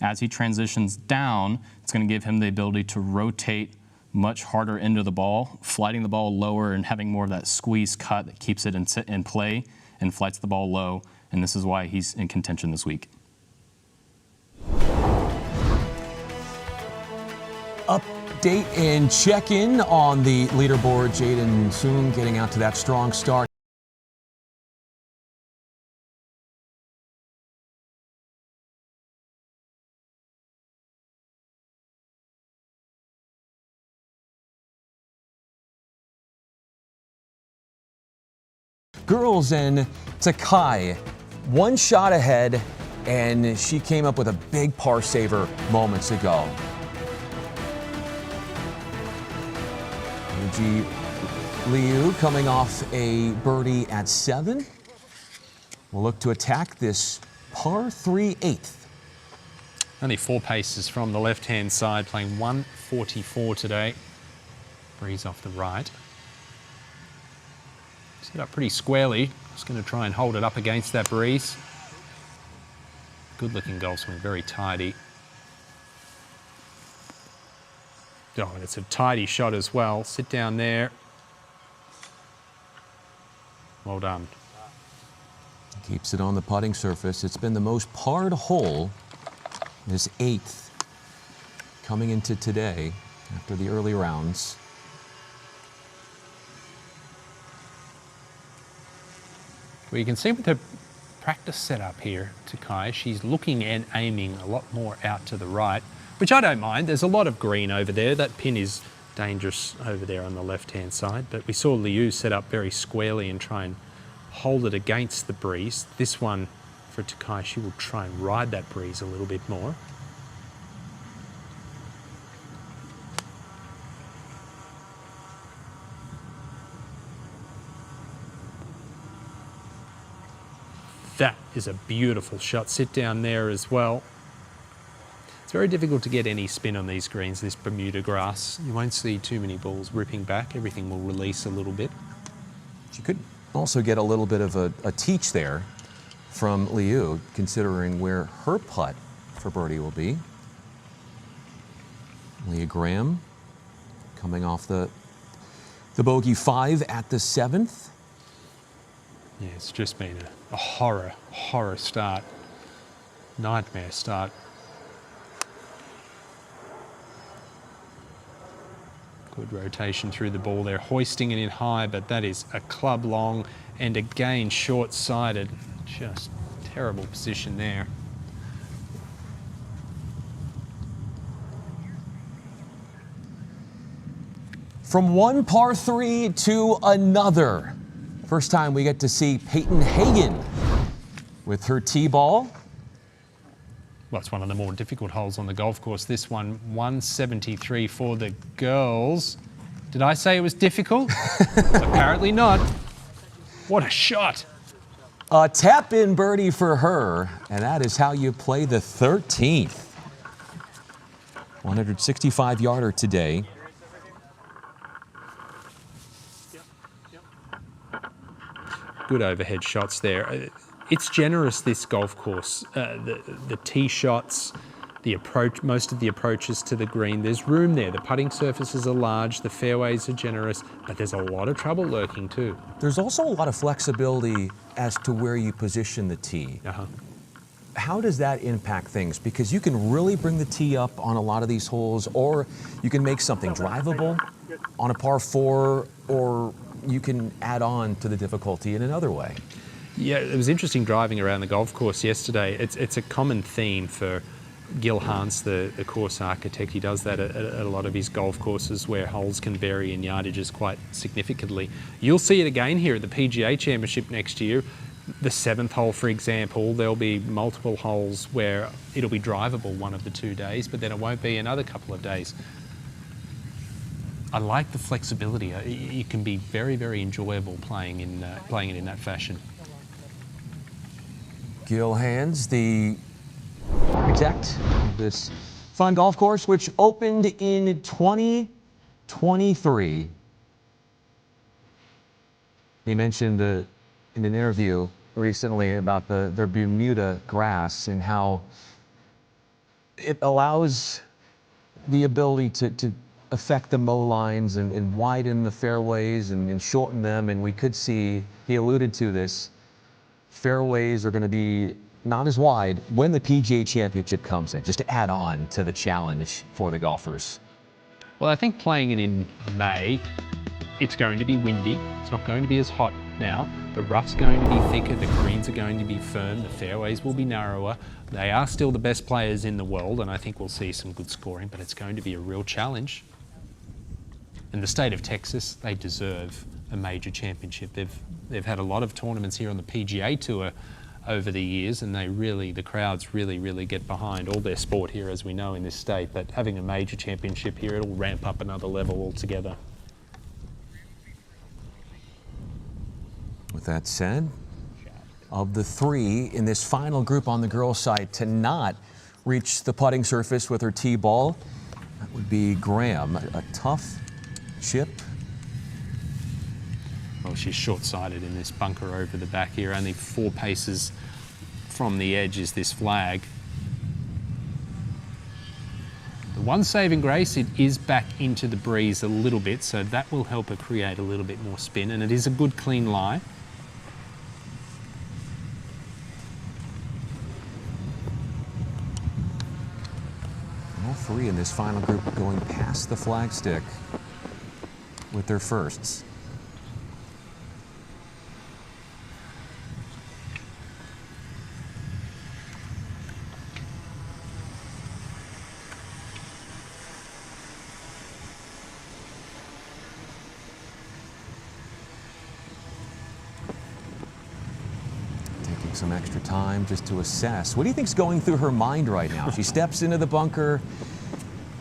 As he transitions down, it's going to give him the ability to rotate much harder into the ball, flighting the ball lower and having more of that squeeze cut that keeps it in play and flights the ball low. And this is why he's in contention this week. Update and check-in on the leaderboard. Jaden soon getting out to that strong start. Girls in Takai, 1 shot ahead, and she came up with a big par saver moments ago. Yuji Liu coming off a birdie at 7. Will look to attack this par 3 8th. Only 4 paces from the left-hand side, playing 144 today. Breeze off the right. Set up pretty squarely. Just going to try and hold it up against that breeze. Good looking golf swing, very tidy. Oh, and it's a tidy shot as well. Sit down there. Well done. Keeps it on the putting surface. It's been the most parred hole, this 8th, coming into today after the early rounds. Well, you can see with her practice setup here, Takai, she's looking and aiming a lot more out to the right, which I don't mind. There's a lot of green over there. That pin is dangerous over there on the left-hand side, but we saw Liu set up very squarely and try and hold it against the breeze. This one, for Takai, she will try and ride that breeze a little bit more. That is a beautiful shot. Sit down there as well. It's very difficult to get any spin on these greens, this Bermuda grass. You won't see too many balls ripping back. Everything will release a little bit. She could also get a little bit of a teach there from Liu, considering where her putt for birdie will be. Leah Graham coming off the bogey 5 at the 7th. Yeah, it's just been a horror start. Nightmare start. Good rotation through the ball there, hoisting it in high, but that is a club long and again short-sided. Just terrible position there. From one par 3 to another. First time we get to see Peyton Hagen with her tee ball. Well, it's one of the more difficult holes on the golf course. This one, 173 for the girls. Did I say it was difficult? Apparently not. What a shot. A tap-in birdie for her, and that is how you play the 13th. 165-yarder today. Good overhead shots there. It's generous, this golf course. The tee shots, the approach, most of the approaches to the green, there's room there. The putting surfaces are large, the fairways are generous, but there's a lot of trouble lurking too. There's also a lot of flexibility as to where you position the tee. How does that impact things? Because you can really bring the tee up on a lot of these holes, or you can make something drivable on a par 4, or you can add on to the difficulty in another way. Yeah, it was interesting driving around the golf course yesterday. It's a common theme for Gil Hans, the course architect. He does that at a lot of his golf courses where holes can vary in yardages quite significantly. You'll see it again here at the PGA Championship next year. The 7th hole, for example, there'll be multiple holes where it'll be drivable one of the 2 days, but then it won't be another couple of days. I like the flexibility. It can be very, very enjoyable playing it in that fashion. Gil Hans, the architect of this fun golf course, which opened in 2023. He mentioned in an interview recently about their Bermuda grass and how it allows the ability to affect the mow lines and widen the fairways and shorten them. And we could see, he alluded to this, fairways are going to be not as wide when the PGA Championship comes in, just to add on to the challenge for the golfers. Well, I think playing it in May, it's going to be windy. It's not going to be as hot now. The rough's going to be thicker, the greens are going to be firm, the fairways will be narrower. They are still the best players in the world, and I think we'll see some good scoring, but it's going to be a real challenge. And the state of Texas, they deserve a major championship. They've had a lot of tournaments here on the PGA Tour over the years, and the crowds really get behind all their sport here, as we know in this state. But having a major championship here, it'll ramp up another level altogether. With that said, of the 3 in this final group on the girls' side to not reach the putting surface with her tee ball, that would be Graham. A tough chip. Well, she's short-sighted in this bunker over the back here. Only 4 paces from the edge is this flag. The one saving grace, it is back into the breeze a little bit, so that will help her create a little bit more spin, and it is a good clean lie. 3 in this final group going past the flagstick with their firsts. Some extra time just to assess. What do you think's going through her mind right now? She steps into the bunker,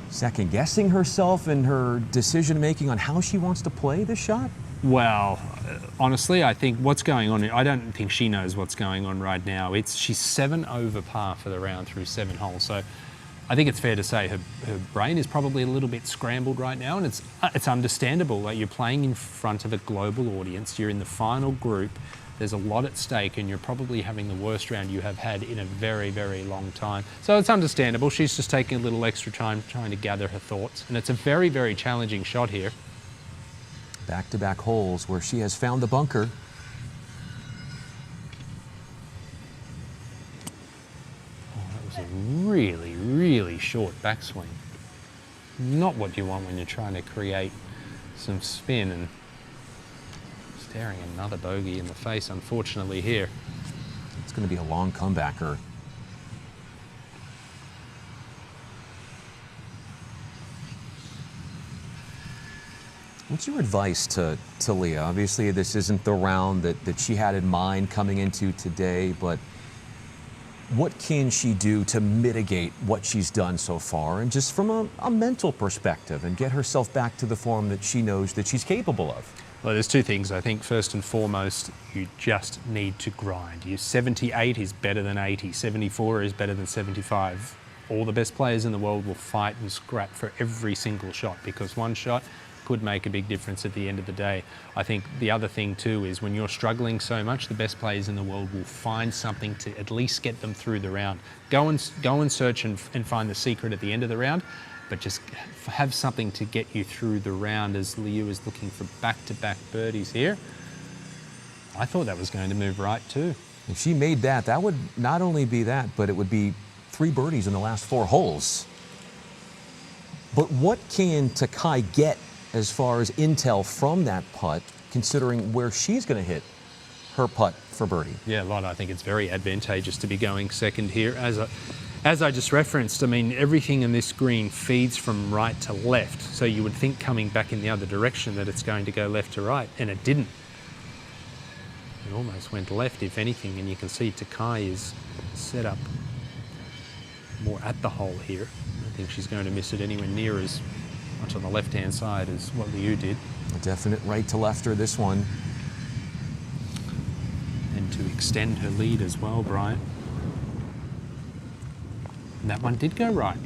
second guessing herself and her decision making on how she wants to play this shot? Well, honestly, I think what's going on, I don't think she knows what's going on right now. She's 7 over par for the round through 7 holes. So I think it's fair to say her brain is probably a little bit scrambled right now, and it's understandable. Like, you're playing in front of a global audience, you're in the final group, there's a lot at stake, and you're probably having the worst round you have had in a very, very long time. So it's understandable. She's just taking a little extra time trying to gather her thoughts. And it's a very, very challenging shot here. Back-to-back holes where she has found the bunker. Oh, that was a really, really short backswing. Not what you want when you're trying to create some spin, and staring another bogey in the face, unfortunately, here. It's going to be a long comebacker. What's your advice to Leah? Obviously, this isn't the round that she had in mind coming into today, but what can she do to mitigate what she's done so far, and just from a mental perspective, and get herself back to the form that she knows that she's capable of? Well, there's two things. I think first and foremost, you just need to grind. 78 is better than 80. 74 is better than 75. All the best players in the world will fight and scrap for every single shot, because one shot could make a big difference at the end of the day. I think the other thing too is, when you're struggling so much, the best players in the world will find something to at least get them through the round. Go and search and find the secret at the end of the round, but just have something to get you through the round, as Liu is looking for back-to-back birdies here. I thought that was going to move right too. If she made that, that would not only be that, but it would be 3 birdies in the last 4 holes. But what can Takai get as far as intel from that putt, considering where she's going to hit her putt for birdie? Yeah, a lot. I think it's very advantageous to be going second here. As I just referenced, I mean, everything in this green feeds from right to left. So you would think coming back in the other direction that it's going to go left to right, and it didn't. It almost went left, if anything, and you can see Takai is set up more at the hole here. I don't think she's going to miss it anywhere near as much on the left-hand side as what Liu did. A definite right to lefter, this one. And to extend her lead as well, Brian. And that one did go right.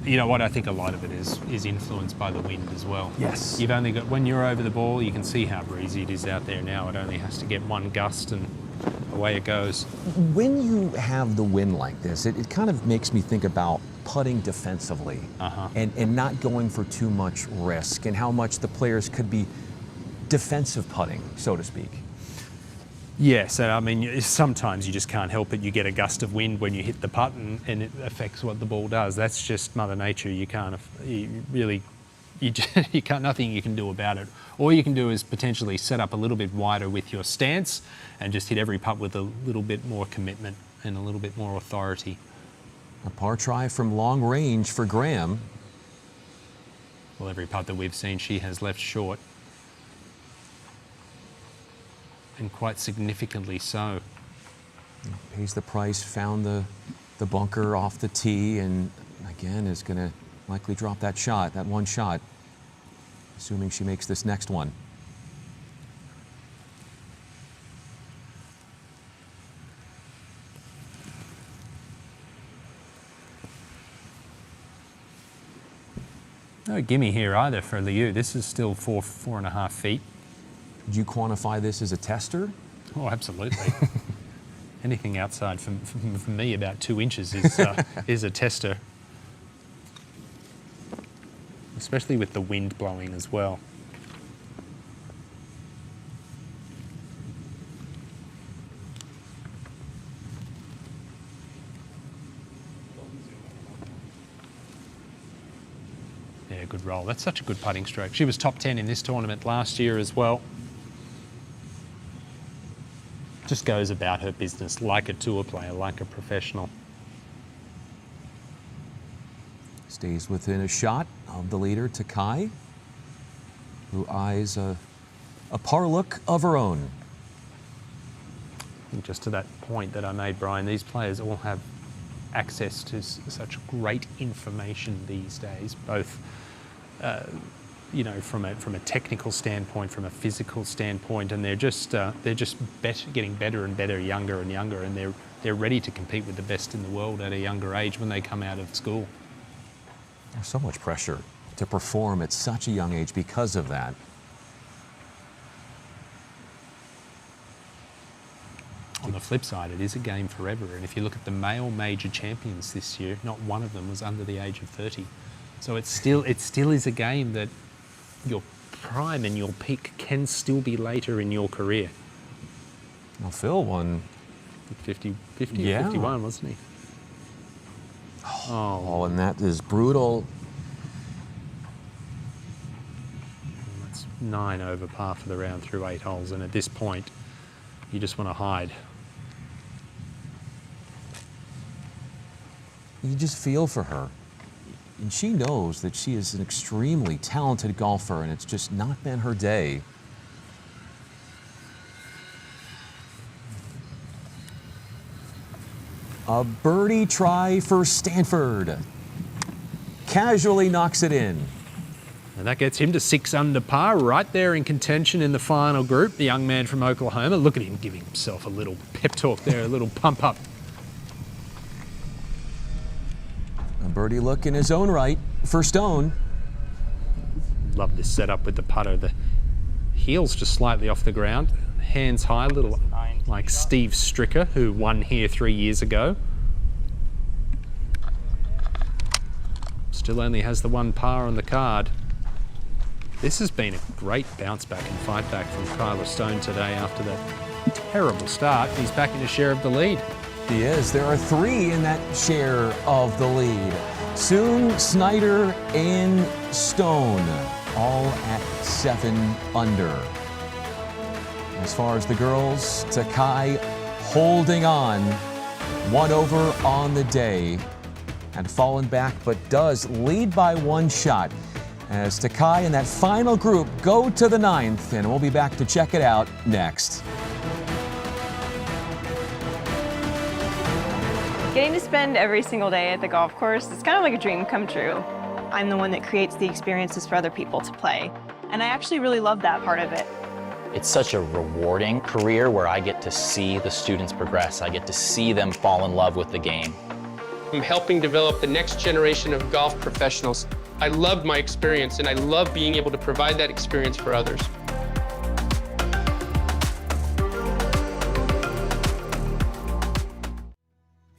You know what, I think a lot of it is influenced by the wind as well. Yes. You've only got, when you're over the ball, you can see how breezy it is out there now. It only has to get one gust and away it goes. When you have the wind like this, it kind of makes me think about putting defensively and not going for too much risk, and how much the players could be defensive putting, so to speak. Yes, I mean, sometimes you just can't help it. You get a gust of wind when you hit the putt, and it affects what the ball does. That's just Mother Nature. You can't, nothing you can do about it. All you can do is potentially set up a little bit wider with your stance and just hit every putt with a little bit more commitment and a little bit more authority. A par try from long range for Graham. Well, every putt that we've seen, she has left short. And quite significantly so. Pays the price, found the bunker off the tee, and again is going to likely drop that shot, that one shot, assuming she makes this next one. No gimme here either for Liu. This is still 4.5 feet. Would you quantify this as a tester? Oh, absolutely. Anything outside for me about 2 inches is a tester. Especially with the wind blowing as well. a good roll. That's such a good putting stroke. She was top 10 in this tournament last year as well. Just goes about her business like a tour player, like a professional. Stays within a shot of the leader, Takai, who eyes a par look of her own. I think just to that point that I made, Brian, these players all have access to such great information these days, both you know, from a technical standpoint, from a physical standpoint, and they're just getting better and better, younger and younger, and they're ready to compete with the best in the world at a younger age when they come out of school. There's so much pressure to perform at such a young age because of that. On the flip side, it is a game forever, and if you look at the male major champions this year, not one of them was under the age of 30. So it still is a game that your prime and your peak can still be later in your career. Well, Phil won 50 yeah. 51, wasn't he? Oh, and that is brutal. That's 9 over par for the round through 8 holes, and at this point, you just want to hide. You just feel for her. And she knows that she is an extremely talented golfer, and it's just not been her day. A birdie try for Stanford. Casually knocks it in. And that gets him to 6 under par, right there in contention in the final group. The young man from Oklahoma. Look at him giving himself a little pep talk there, a little pump up. A birdie look in his own right for Stone. Love this setup with the putter. The heels just slightly off the ground. Hands high, a little like Steve Stricker, who won here 3 years ago. Still only has the 1 par on the card. This has been a great bounce back and fight back from Kyler Stone today after that terrible start. He's back in a share of the lead. He is. There are 3 in that share of the lead. Soon, Snyder and Stone, all at 7 under. As far as the girls, Takai holding on, 1 over on the day, and fallen back, but does lead by 1 shot. As Takai and that final group go to the 9th, and we'll be back to check it out next. Getting to spend every single day at the golf course is kind of like a dream come true. I'm the one that creates the experiences for other people to play, and I actually really love that part of it. It's such a rewarding career where I get to see the students progress. I get to see them fall in love with the game. I'm helping develop the next generation of golf professionals. I loved my experience, and I love being able to provide that experience for others.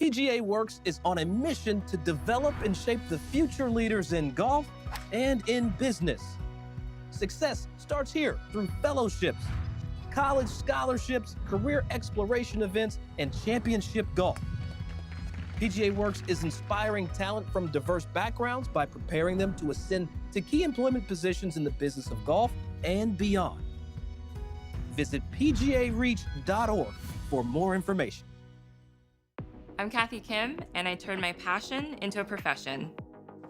PGA Works is on a mission to develop and shape the future leaders in golf and in business. Success starts here through fellowships, college scholarships, career exploration events, and championship golf. PGA Works is inspiring talent from diverse backgrounds by preparing them to ascend to key employment positions in the business of golf and beyond. Visit pgareach.org for more information. I'm Kathy Kim, and I turned my passion into a profession.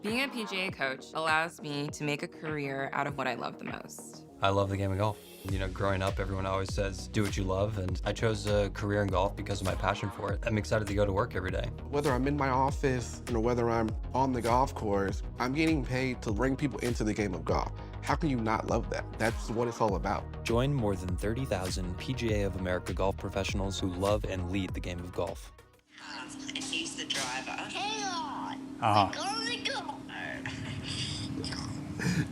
Being a PGA coach allows me to make a career out of what I love the most. I love the game of golf. You know, growing up, everyone always says, do what you love, and I chose a career in golf because of my passion for it. I'm excited to go to work every day. Whether I'm in my office, whether I'm on the golf course, I'm getting paid to bring people into the game of golf. How can you not love that? That's what it's all about. Join more than 30,000 PGA of America golf professionals who love and lead the game of golf. And he's the driver. Hang on.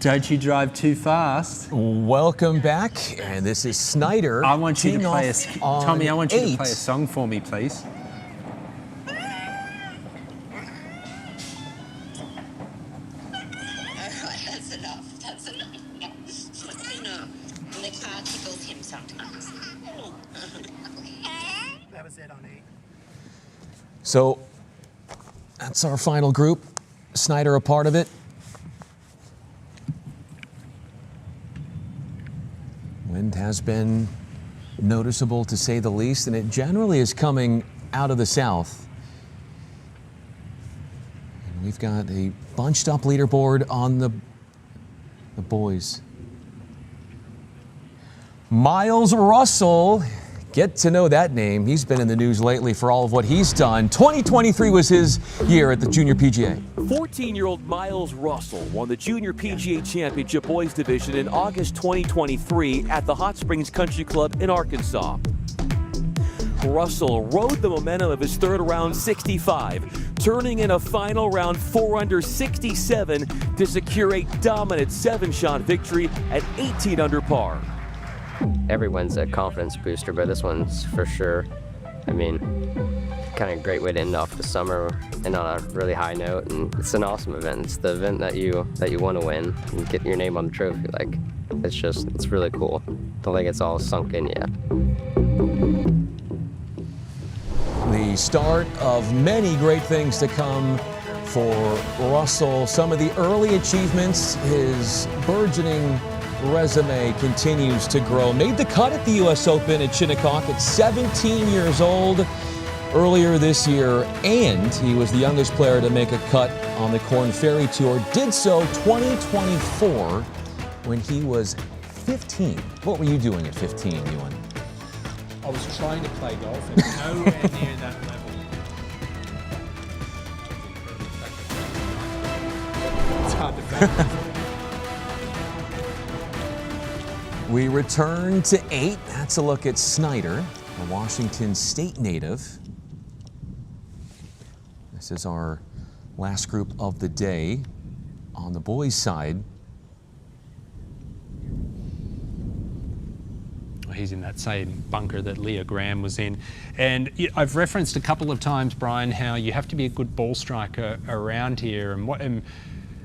Don't you drive too fast. Welcome back, and this is Snyder. I want you to play Tommy, I want you to play a song for me, please. That's enough. That's enough. And the car tickles him sometimes. That was it on 8. So that's our final group. Snyder a part of it. wind has been noticeable, to say the least, and it generally is coming out of the south. And we've got a bunched up leaderboard on the boys. Miles Russell, get to know that name. He's been in the news lately for all of what he's done. 2023 was his year at the Junior PGA. 14-year-old Miles Russell won the Junior PGA Championship Boys Division in August 2023 at the Hot Springs Country Club in Arkansas. Russell rode the momentum of his third round 65, turning in a final round 4 under 67 to secure a dominant 7-shot victory at 18 under par. Every win's a confidence booster, but this one's for sure. I mean, kind of great way to end off the summer and on a really high note, and it's an awesome event. It's the event that you want to win and get your name on the trophy. Like, it's really cool. Don't think it's all sunk in yet. The start of many great things to come for Russell. Some of the early achievements, his burgeoning resume continues to grow. Made the cut at the U.S. Open at Shinnecock at 17 years old earlier this year, and he was the youngest player to make a cut on the Korn Ferry Tour. Did so 2024 when he was 15. What were you doing at 15, Ewan? I was trying to play golf and nowhere near that level. It's hard to fathom. We return to 8. That's a look at Snyder, a Washington State native. This is our last group of the day on the boys' side. He's in that same bunker that Leo Graham was in. And I've referenced a couple of times, Brian, how you have to be a good ball striker around here. And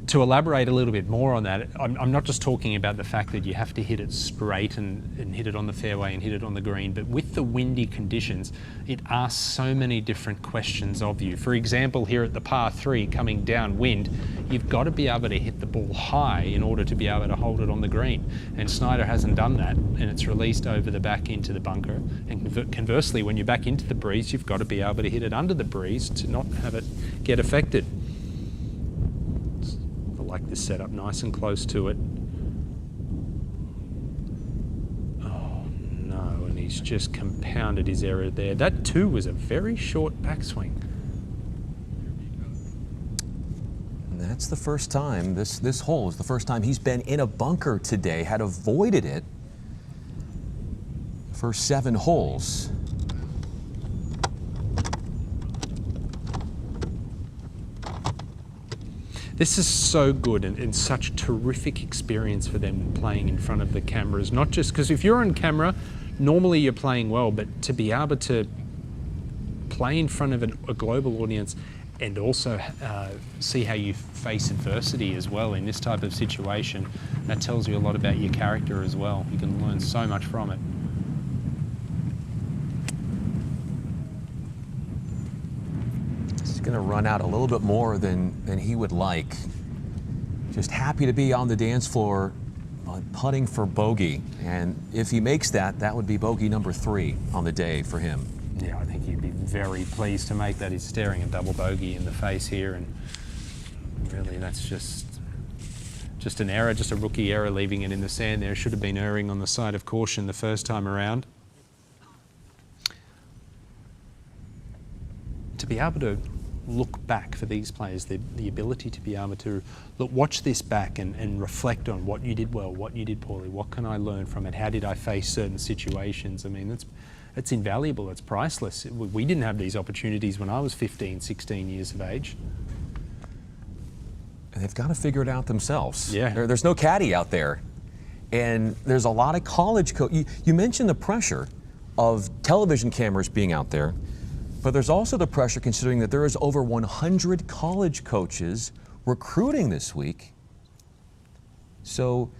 to elaborate a little bit more on that, I'm not just talking about the fact that you have to hit it straight and hit it on the fairway and hit it on the green, but with the windy conditions, it asks so many different questions of you. For example, here at the par 3 coming downwind, you've got to be able to hit the ball high in order to be able to hold it on the green. And Snyder hasn't done that, and it's released over the back into the bunker. And conversely, when you're back into the breeze, you've got to be able to hit it under the breeze to not have it get affected. Like this setup, nice and close to it. Oh no, and he's just compounded his error there. That too was a very short backswing. And that's the first time, this hole is the first time he's been in a bunker today, had avoided it the first 7 holes. This is so good and such a terrific experience for them playing in front of the cameras. Not just because if you're on camera, normally you're playing well, but to be able to play in front of a global audience and also see how you face adversity as well in this type of situation, that tells you a lot about your character as well. You can learn so much from it. Going to run out a little bit more than he would like. Just happy to be on the dance floor, putting for bogey. And if he makes that, that would be bogey number 3 on the day for him. Yeah, I think he'd be very pleased to make that. He's staring a double bogey in the face here, and really that's just an error, just a rookie error, leaving it in the sand there. Should have been erring on the side of caution the first time around. To be able to look back for these players, the ability to be able to watch this back and reflect on what you did well, what you did poorly, what can I learn from it, how did I face certain situations. I mean, it's invaluable, it's priceless. We didn't have these opportunities when I was 15, 16 years of age. And they've got to figure it out themselves. Yeah. There's no caddy out there. And there's a lot of college you mentioned the pressure of television cameras being out there. But there's also the pressure considering that there is over 100 college coaches recruiting this week. So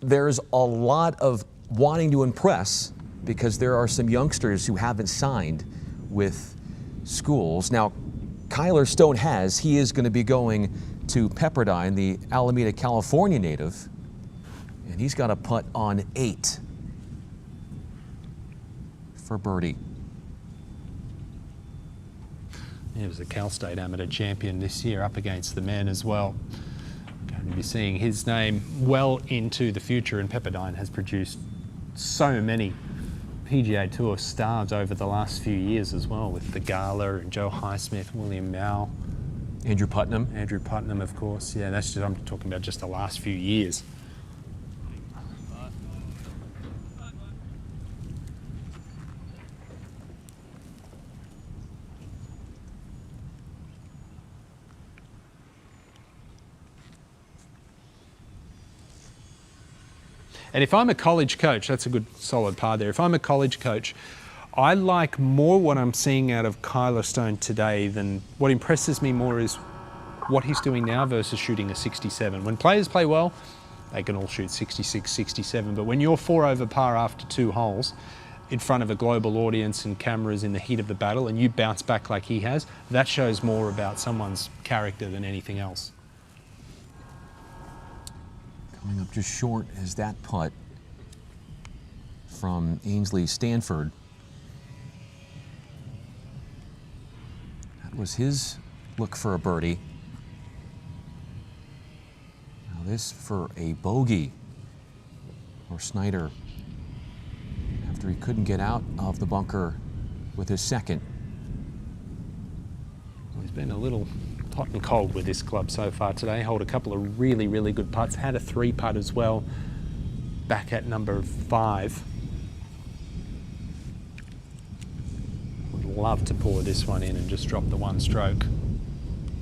there's a lot of wanting to impress because there are some youngsters who haven't signed with schools. Now, Kyler Stone he is going to be going to Pepperdine, the Alameda, California native, and he's got a putt on 8 for birdie. He was the Cal State Amateur Champion this year, up against the men as well. Going to be seeing his name well into the future, and Pepperdine has produced so many PGA Tour stars over the last few years as well, with the Gala and Joe Highsmith, William Mao. Andrew Putnam. Andrew Putnam, of course. Yeah, that's just, I'm talking about just the last few years. And if I'm a college coach, that's a good solid par there. If I'm a college coach, I like more what I'm seeing out of Kyler Stone today than what impresses me more is what he's doing now versus shooting a 67. When players play well, they can all shoot 66, 67. But when you're 4 over par after 2 holes in front of a global audience and cameras in the heat of the battle, and you bounce back like he has, that shows more about someone's character than anything else. Coming up just short is that putt from Ainsley Stanford. That was his look for a birdie. Now this for a bogey for Snyder after he couldn't get out of the bunker with his second. Well, he's been a little hot and cold with this club so far today. Hold a couple of really, really good putts. Had a 3-putt as well back at number 5. Would love to pour this one in and just drop the 1 stroke.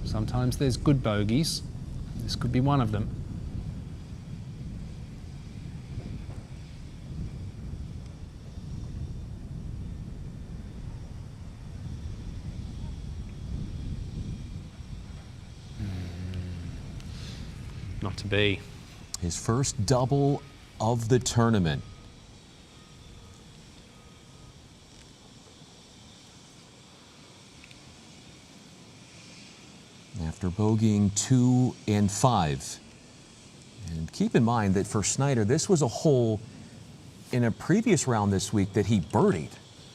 Sometimes there's good bogeys. This could be one of them. Not to be. His first double of the tournament. After bogeying 2 and 5. And keep in mind that for Snyder, this was a hole in a previous round this week that he birdied.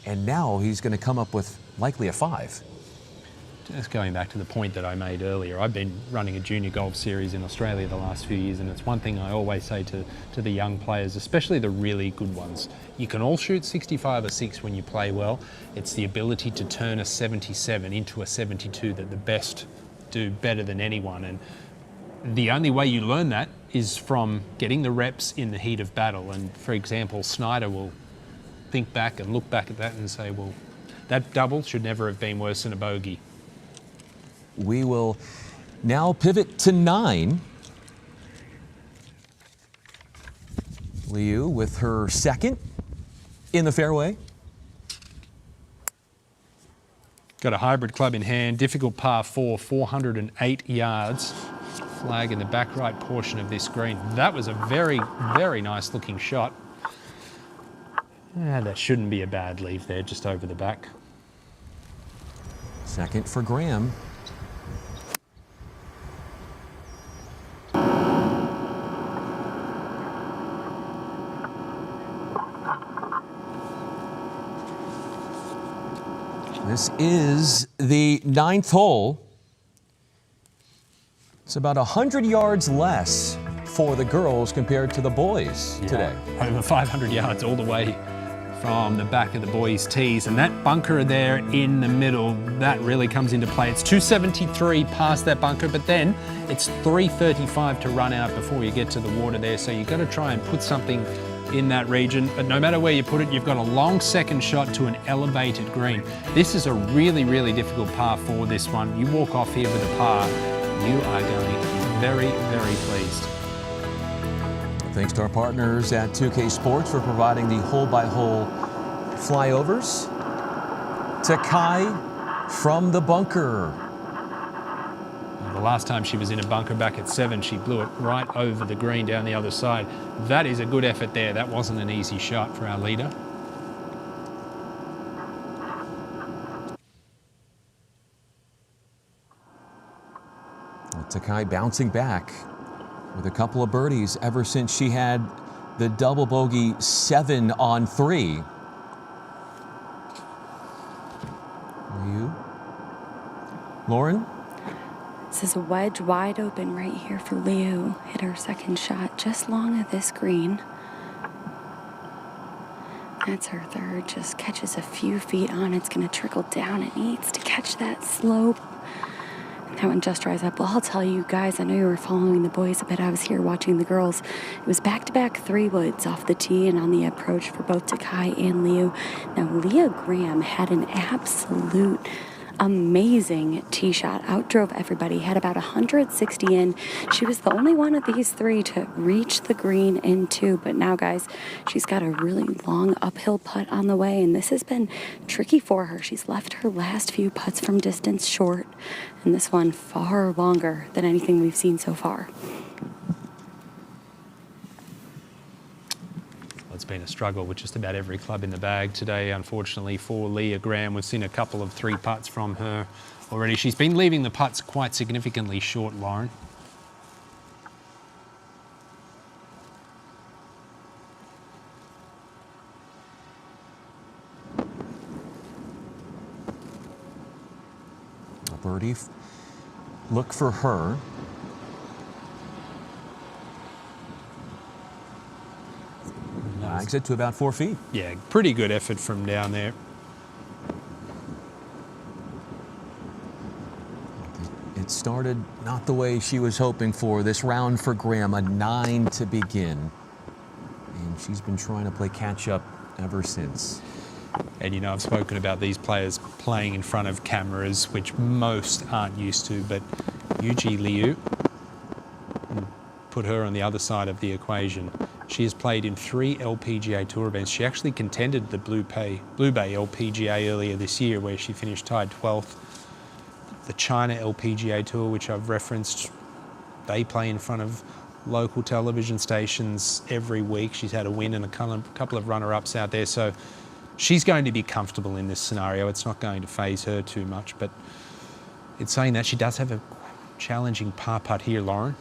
And now he's going to come up with likely a 5. Just going back to the point that I made earlier, I've been running a junior golf series in Australia the last few years, and it's one thing I always say to the young players, especially the really good ones. You can all shoot 65 or 6 when you play well. It's the ability to turn a 77 into a 72 that the best do better than anyone. And the only way you learn that is from getting the reps in the heat of battle. And for example, Snyder will think back and look back at that and say, well, that double should never have been worse than a bogey. We will now pivot to 9. Liu with her second in the fairway. Got a hybrid club in hand, difficult par 4, 408 yards. Flag in the back right portion of this green. That was a very, very nice looking shot. That shouldn't be a bad leave there, just over the back. Second for Graham. This is the 9th hole. It's about 100 yards less for the girls compared to the boys today. Over 500 yards all the way from the back of the boys' tees. And that bunker there in the middle, that really comes into play. It's 273 past that bunker, but then it's 335 to run out before you get to the water there. So you've got to try and put something in that region, but no matter where you put it, you've got a long second shot to an elevated green. This is a really, really difficult par 4, this one. You walk off here with a par, you are going to be very, very pleased. Thanks to our partners at 2K Sports for providing the hole-by-hole flyovers. Takai from the bunker. The last time she was in a bunker back at 7, she blew it right over the green down the other side. That is a good effort there. That wasn't an easy shot for our leader. Takai bouncing back with a couple of birdies ever since she had the double bogey 7 on 3. You, Lauren? This is a wedge wide open right here for Liu. Hit her second shot just long of this green. That's her third. Just catches a few feet on. It's going to trickle down. It needs to catch that slope. And that one just dries up. Well, I'll tell you guys, I know you were following the boys a bit. I was here watching the girls. It was back-to-back 3 woods off the tee and on the approach for both Takai and Liu. Now, Leah Graham had an absolute amazing tee shot, outdrove everybody, had about 160 in. She was the only one of these 3 to reach the green in 2, but now, guys, she's got a really long uphill putt on the way, and this has been tricky for her. She's left her last few putts from distance short, and this one far longer than anything we've seen so far. It's been a struggle with just about every club in the bag today, unfortunately, for Leah Graham. We've seen a couple of 3 putts from her already. She's been leaving the putts quite significantly short, Lauren. A birdie look for her. Exit to about 4 feet. Yeah, pretty good effort from down there. It started not the way she was hoping for. This round for Graham, a 9 to begin. And she's been trying to play catch up ever since. And, you know, I've spoken about these players playing in front of cameras, which most aren't used to, but Yuji Liu, put her on the other side of the equation. She has played in 3 LPGA Tour events. She actually contended the Blue Bay LPGA earlier this year, where she finished tied 12th. The China LPGA Tour, which I've referenced, they play in front of local television stations every week. She's had a win and a couple of runner-ups out there, so she's going to be comfortable in this scenario. It's not going to faze her too much, but it's saying that she does have a challenging par putt here, Lauren.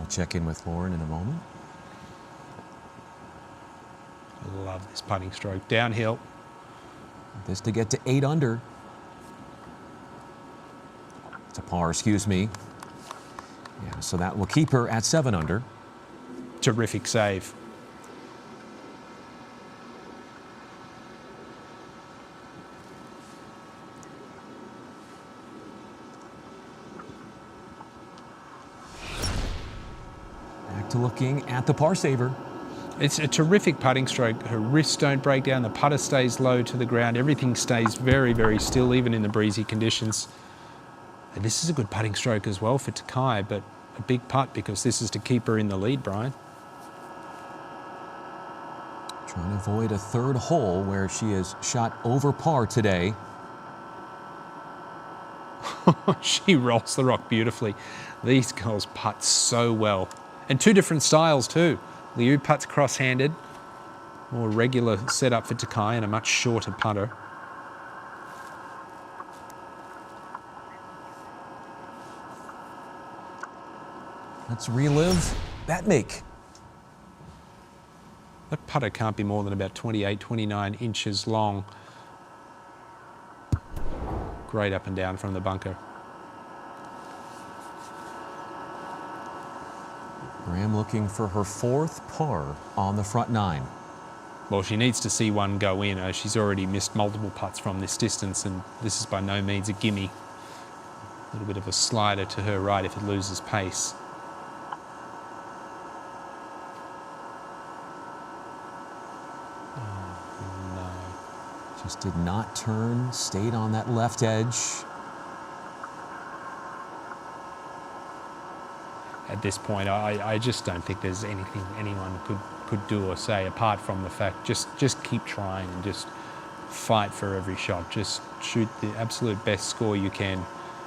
Check in with Lauren in a moment. I love this putting stroke. Downhill. This to get to 8 under. It's a par, excuse me. Yeah, so that will keep her at 7 under. Terrific save. To looking at the par saver. It's a terrific putting stroke. Her wrists don't break down. The putter stays low to the ground. Everything stays very, very still, even in the breezy conditions. And this is a good putting stroke as well for Takai, but a big putt because this is to keep her in the lead, Brian. Trying to avoid a 3rd hole where she has shot over par today. She rolls the rock beautifully. These girls putt so well. And 2 different styles too. Liu putts cross-handed, more regular setup for Takai, and a much shorter putter. Let's relive that make. That putter can't be more than about 28, 29 inches long. Great up and down from the bunker. Graham looking for her 4th par on the front 9. Well, she needs to see one go in. She's already missed multiple putts from this distance, and this is by no means a gimme. A little bit of a slider to her right if it loses pace. Oh, no. Just did not turn, stayed on that left edge. At this point, I just don't think there's anything anyone could do or say apart from the fact just keep trying and just fight for every shot. Just shoot the absolute best score you can,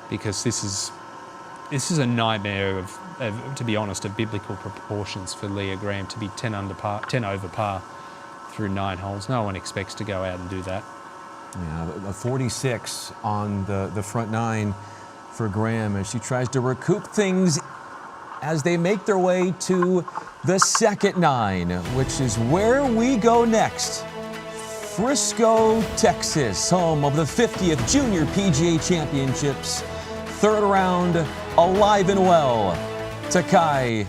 because this is a nightmare of, to be honest, of biblical proportions for Leah Graham to be 10 over par through 9 holes. No one expects to go out and do that. Yeah, a 46 on the front 9 for Graham as she tries to recoup things as they make their way to the second 9, which is where we go next. Frisco, Texas, home of the 50th Junior PGA Championships. Third round, alive and well. Takai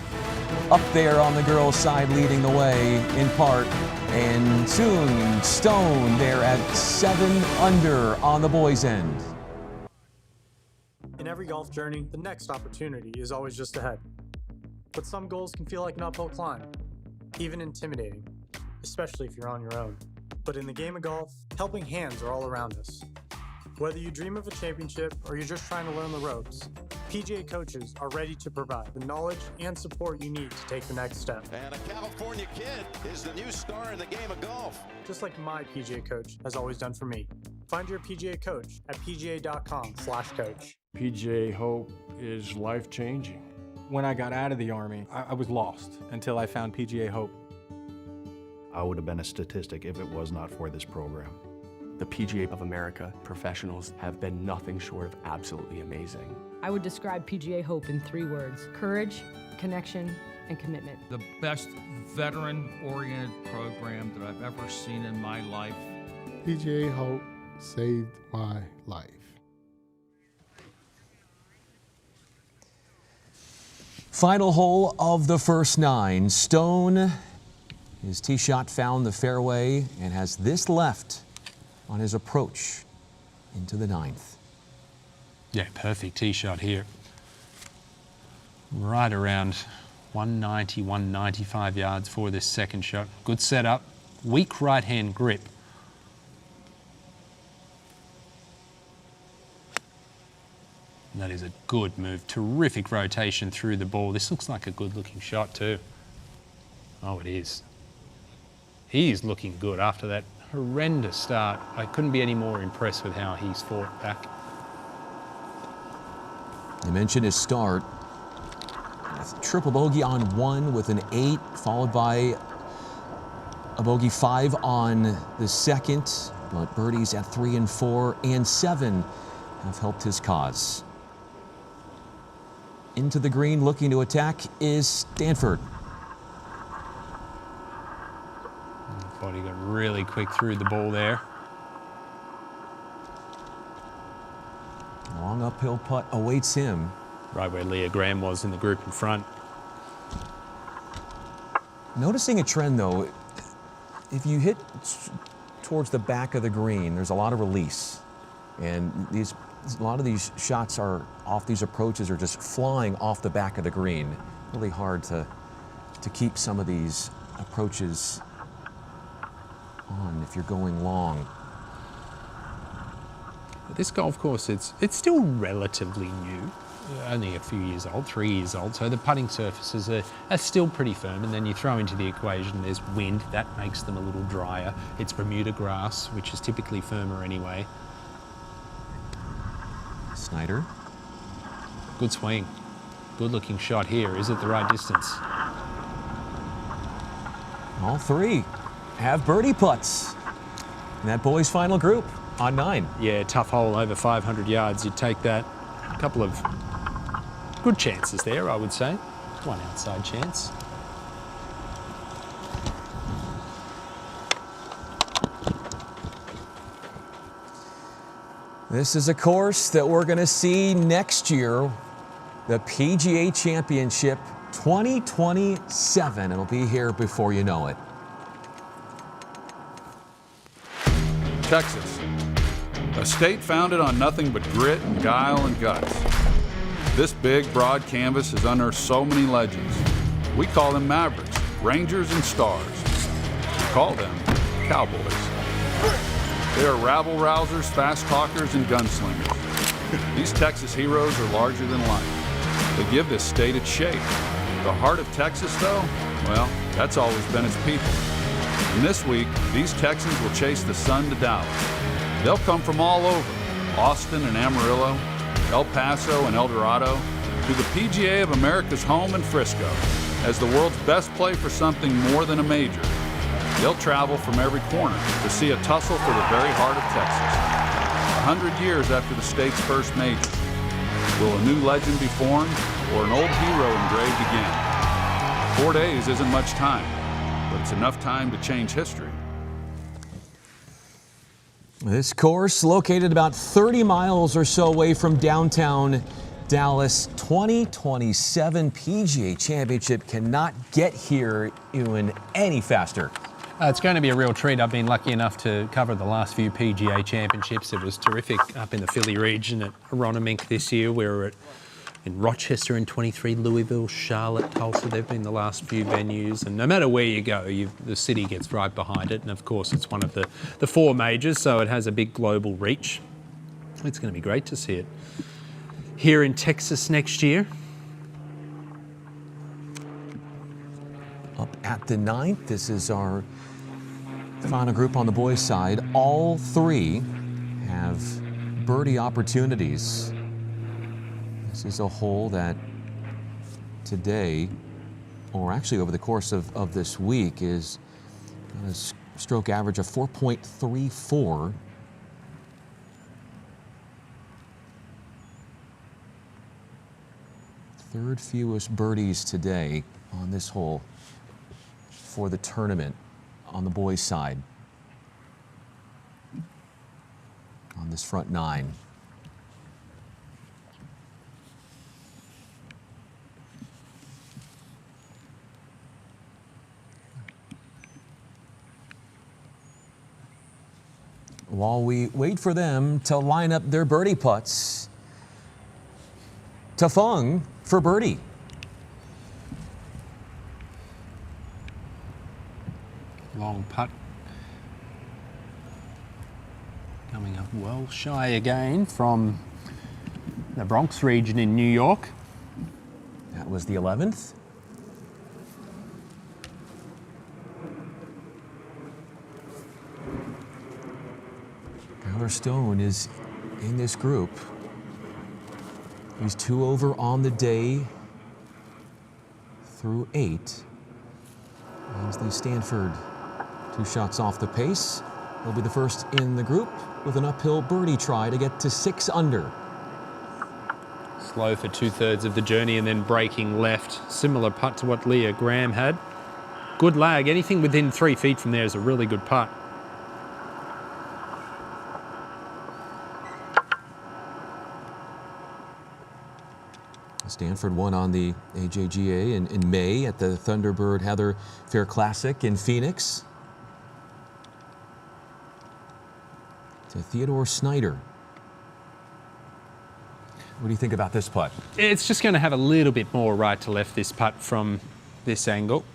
up there on the girls' side leading the way in part. And soon Stone there at 7 under on the boys' end. In every golf journey, the next opportunity is always just ahead. But some goals can feel like an uphill climb, even intimidating, especially if you're on your own. But in the game of golf, helping hands are all around us. Whether you dream of a championship or you're just trying to learn the ropes, PGA coaches are ready to provide the knowledge and support you need to take the next step. And a California kid is the new star in the game of golf. Just like my PGA coach has always done for me. Find your PGA coach at pga.com/coach. PGA Hope is life-changing. When I got out of the Army, I was lost until I found PGA Hope. I would have been a statistic if it was not for this program. The PGA of America professionals have been nothing short of absolutely amazing. I would describe PGA Hope in 3 words: courage, connection, and commitment. The best veteran-oriented program that I've ever seen in my life. PGA Hope saved my life. Final hole of the first 9. Stone, his tee shot found the fairway and has this left on his approach into the 9th. Yeah, perfect tee shot here. Right around 190, 195 yards for this second shot. Good setup, weak right-hand grip. And that is a good move, terrific rotation through the ball. This looks like a good-looking shot too. Oh, it is. He is looking good after that horrendous start. I couldn't be any more impressed with how he's fought back. You mentioned his start. Triple bogey on 1 with an 8, followed by a bogey 5 on the second. But birdies at 3 and 4 and 7 have helped his cause. Into the green, looking to attack, is Stanford. Thought he got really quick through the ball there. Long uphill putt awaits him. Right where Leah Graham was in the group in front. Noticing a trend though, if you hit towards the back of the green, there's a lot of release. And a lot of these shots are off, these approaches are just flying off the back of the green. Really hard to keep some of these approaches on if you're going long. This golf course, it's still relatively new, only a few years old, 3 years old, so the putting surfaces are still pretty firm, and then you throw into the equation there's wind, that makes them a little drier. It's Bermuda grass, which is typically firmer anyway. Snyder. Good swing. Good looking shot here. Is it the right distance? All 3 have birdie putts in that boys' final group on 9. Yeah, tough hole over 500 yards. You'd take that. A couple of good chances there, I would say. One outside chance. This is a course that we're going to see next year, the PGA Championship 2027. It'll be here before you know it. Texas, a state founded on nothing but grit and guile and guts. This big, broad canvas has unearthed so many legends. We call them Mavericks, Rangers, and Stars. We call them Cowboys. They are rabble-rousers, fast-talkers, and gunslingers. These Texas heroes are larger than life. They give this state its shape. The heart of Texas, though, well, that's always been its people. And this week, these Texans will chase the sun to Dallas. They'll come from all over, Austin and Amarillo, El Paso and El Dorado, to the PGA of America's home in Frisco, as the world's best play for something more than a major. They'll travel from every corner to see a tussle for the very heart of Texas. 100 years after the state's first major. Will a new legend be formed or an old hero engraved again? 4 days isn't much time, but it's enough time to change history. This course, located about 30 miles or so away from downtown Dallas, 2027 PGA Championship cannot get here even any faster. It's going to be a real treat. I've been lucky enough to cover the last few PGA Championships. It was terrific up in the Philly region at Aronimink this year. We were in Rochester in 23, Louisville, Charlotte, Tulsa. They've been the last few venues. And no matter where you go, the city gets right behind it. And of course, it's one of the 4 majors, so it has a big global reach. It's going to be great to see it here in Texas next year. Up at the 9th, this is our final group on the boys' side. All 3 have birdie opportunities. This is a hole that today, or actually over the course of this week, is a stroke average of 4.34. Third fewest birdies today on this hole for the tournament on the boys' side. On this front 9. While we wait for them to line up their birdie putts, Tafung for birdie. Long putt. Coming up well shy again from the Bronx region in New York. That was the 11th. Tyler Stone is in this group. He's 2 over on the day through 8. Ainsley Stanford 2 shots off the pace. He'll be the first in the group with an uphill birdie try to get to 6 under. Slow for 2/3 of the journey and then breaking left. Similar putt to what Leah Graham had. Good lag. Anything within 3 feet from there is a really good putt. Stanford won on the AJGA in May at the Thunderbird Heather Fair Classic in Phoenix. To Theodore Snyder. What do you think about this putt? It's just going to have a little bit more right to left, this putt from this angle.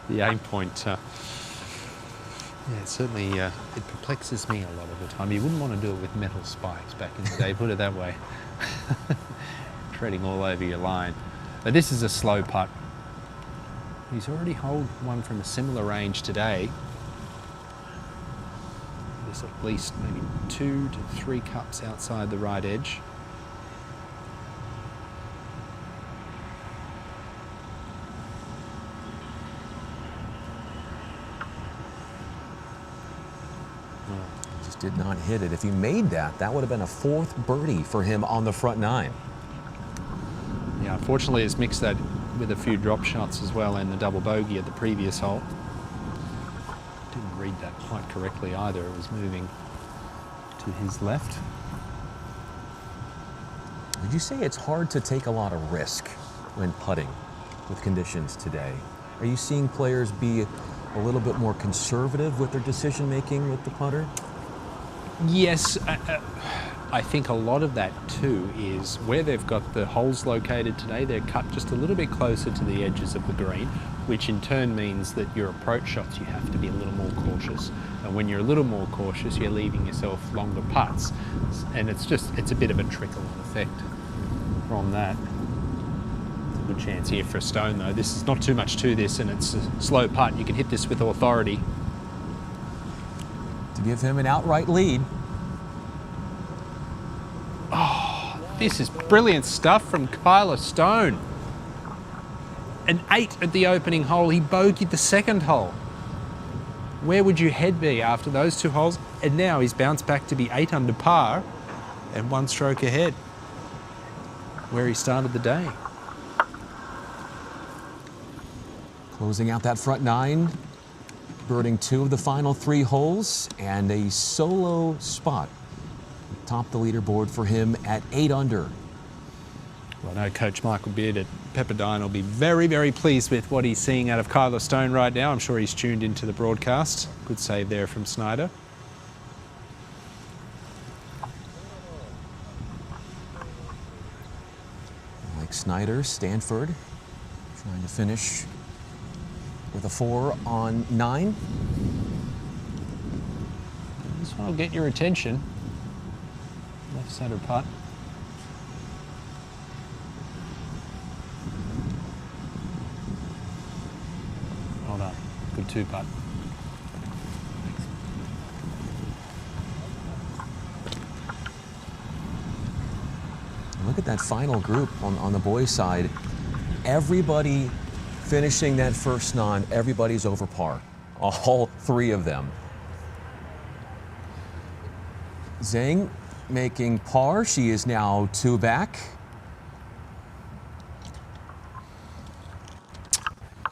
The aim point, yeah, certainly it perplexes me a lot of the time. You wouldn't want to do it with metal spikes back in the day, put it that way. Treading all over your line. But this is a slow putt. He's already holed one from a similar range today. There's at least maybe 2 to 3 cups outside the right edge. Did not hit it. If he made that, that would have been a 4th birdie for him on the front 9. Yeah, unfortunately, it's mixed that with a few drop shots as well and the double bogey at the previous hole. Didn't read that quite correctly either. It was moving to his left. Would you say it's hard to take a lot of risk when putting with conditions today? Are you seeing players be a little bit more conservative with their decision making with the putter? Yes, I think a lot of that too is where they've got the holes located today, they're cut just a little bit closer to the edges of the green, which in turn means that your approach shots, you have to be a little more cautious. And when you're a little more cautious, you're leaving yourself longer putts. And it's a bit of a trickle-on effect from that. It's a good chance here for a Stone though. This is not too much to this and it's a slow putt. You can hit this with authority. To give him an outright lead. Oh, this is brilliant stuff from Kyler Stone. an 8 at the opening hole. He bogeyed the second hole. Where would your head be after those 2 holes? And now he's bounced back to be 8 under par and 1 stroke ahead where he started the day. Closing out that front 9, birding 2 of the final 3 holes, and a solo spot top the leaderboard for him at 8 under. Well, I know Coach Michael Beard at Pepperdine will be very, very pleased with what he's seeing out of Kyler Stone right now. I'm sure he's tuned into the broadcast. Good save there from Snyder. Like Snyder, Stanford trying to finish with a 4 on 9. This one will get your attention. Left center putt. Hold on. Good 2 putt. Look at that final group on the boys' side. Everybody finishing that first 9, everybody's over par. All 3 of them. Zhang making par. She is now 2 back.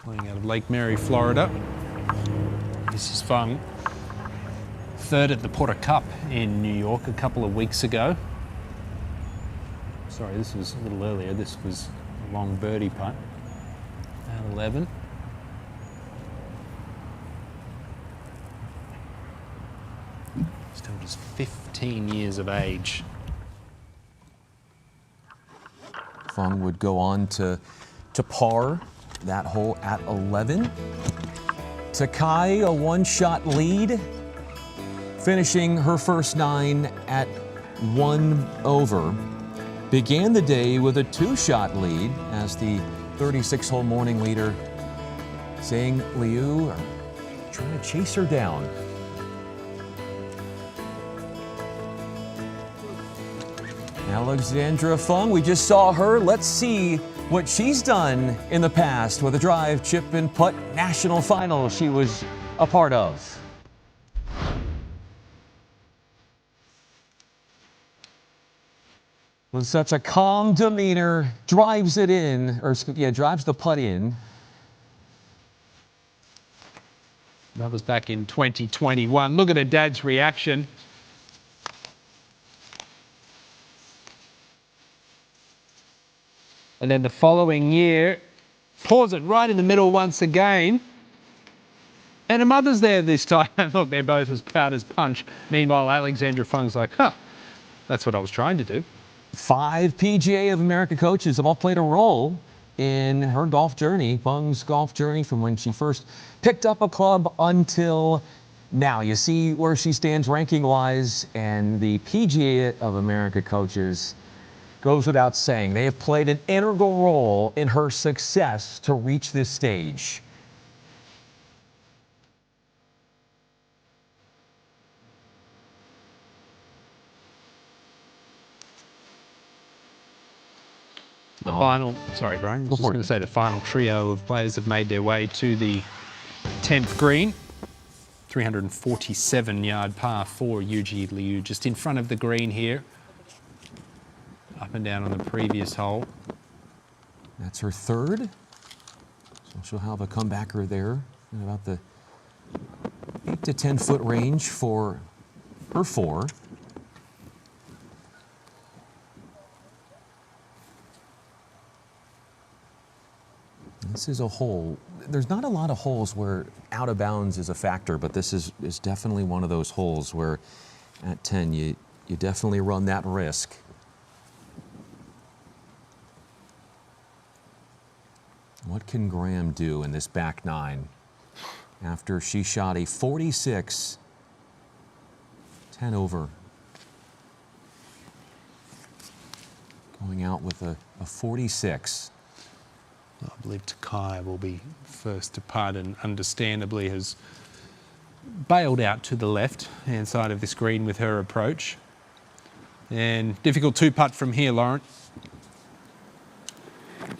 Playing out of Lake Mary, Florida. This is Fung. 3rd at the Porter Cup in New York a couple of weeks ago. Sorry, this was a little earlier. This was a long birdie putt at 11. Still just 15 years of age. Fung would go on to par that hole at 11. Takai, a 1-shot lead, finishing her first 9 at 1 over. Began the day with a 2-shot lead as the 36-hole morning leader, Zhang Liu, are trying to chase her down. Alexandra Fung, we just saw her. Let's see what she's done in the past with a drive, chip, and putt national final she was a part of. With such a calm demeanor, drives it in, or yeah, drives the putt in. That was back in 2021. Look at her dad's reaction. And then the following year, pours it right in the middle once again. And her mother's there this time. Look, they're both as proud as punch. Meanwhile, Alexandra Fung's like, huh, that's what I was trying to do. 5 PGA of America coaches have all played a role in her golf journey, Fung's golf journey, from when she first picked up a club until now. You see where she stands ranking-wise, and the PGA of America coaches, goes without saying, they have played an integral role in her success to reach this stage. The final, sorry, Brian, I was just going to say the final trio of players have made their way to the 10th green. 347-yard par for Yuji Liu, just in front of the green here. Up and down on the previous hole. That's her 3rd. So she'll have a comebacker there in about the 8 to 10 foot range for her 4. This is a hole. There's not a lot of holes where out of bounds is a factor, but this is definitely one of those holes where at 10 you definitely run that risk. What can Graham do in this back 9 after she shot a 46, 10 over? Going out with a 46. I believe Takai will be first to putt, and understandably has bailed out to the left-hand side of this green with her approach. And difficult 2-putt from here, Lauren.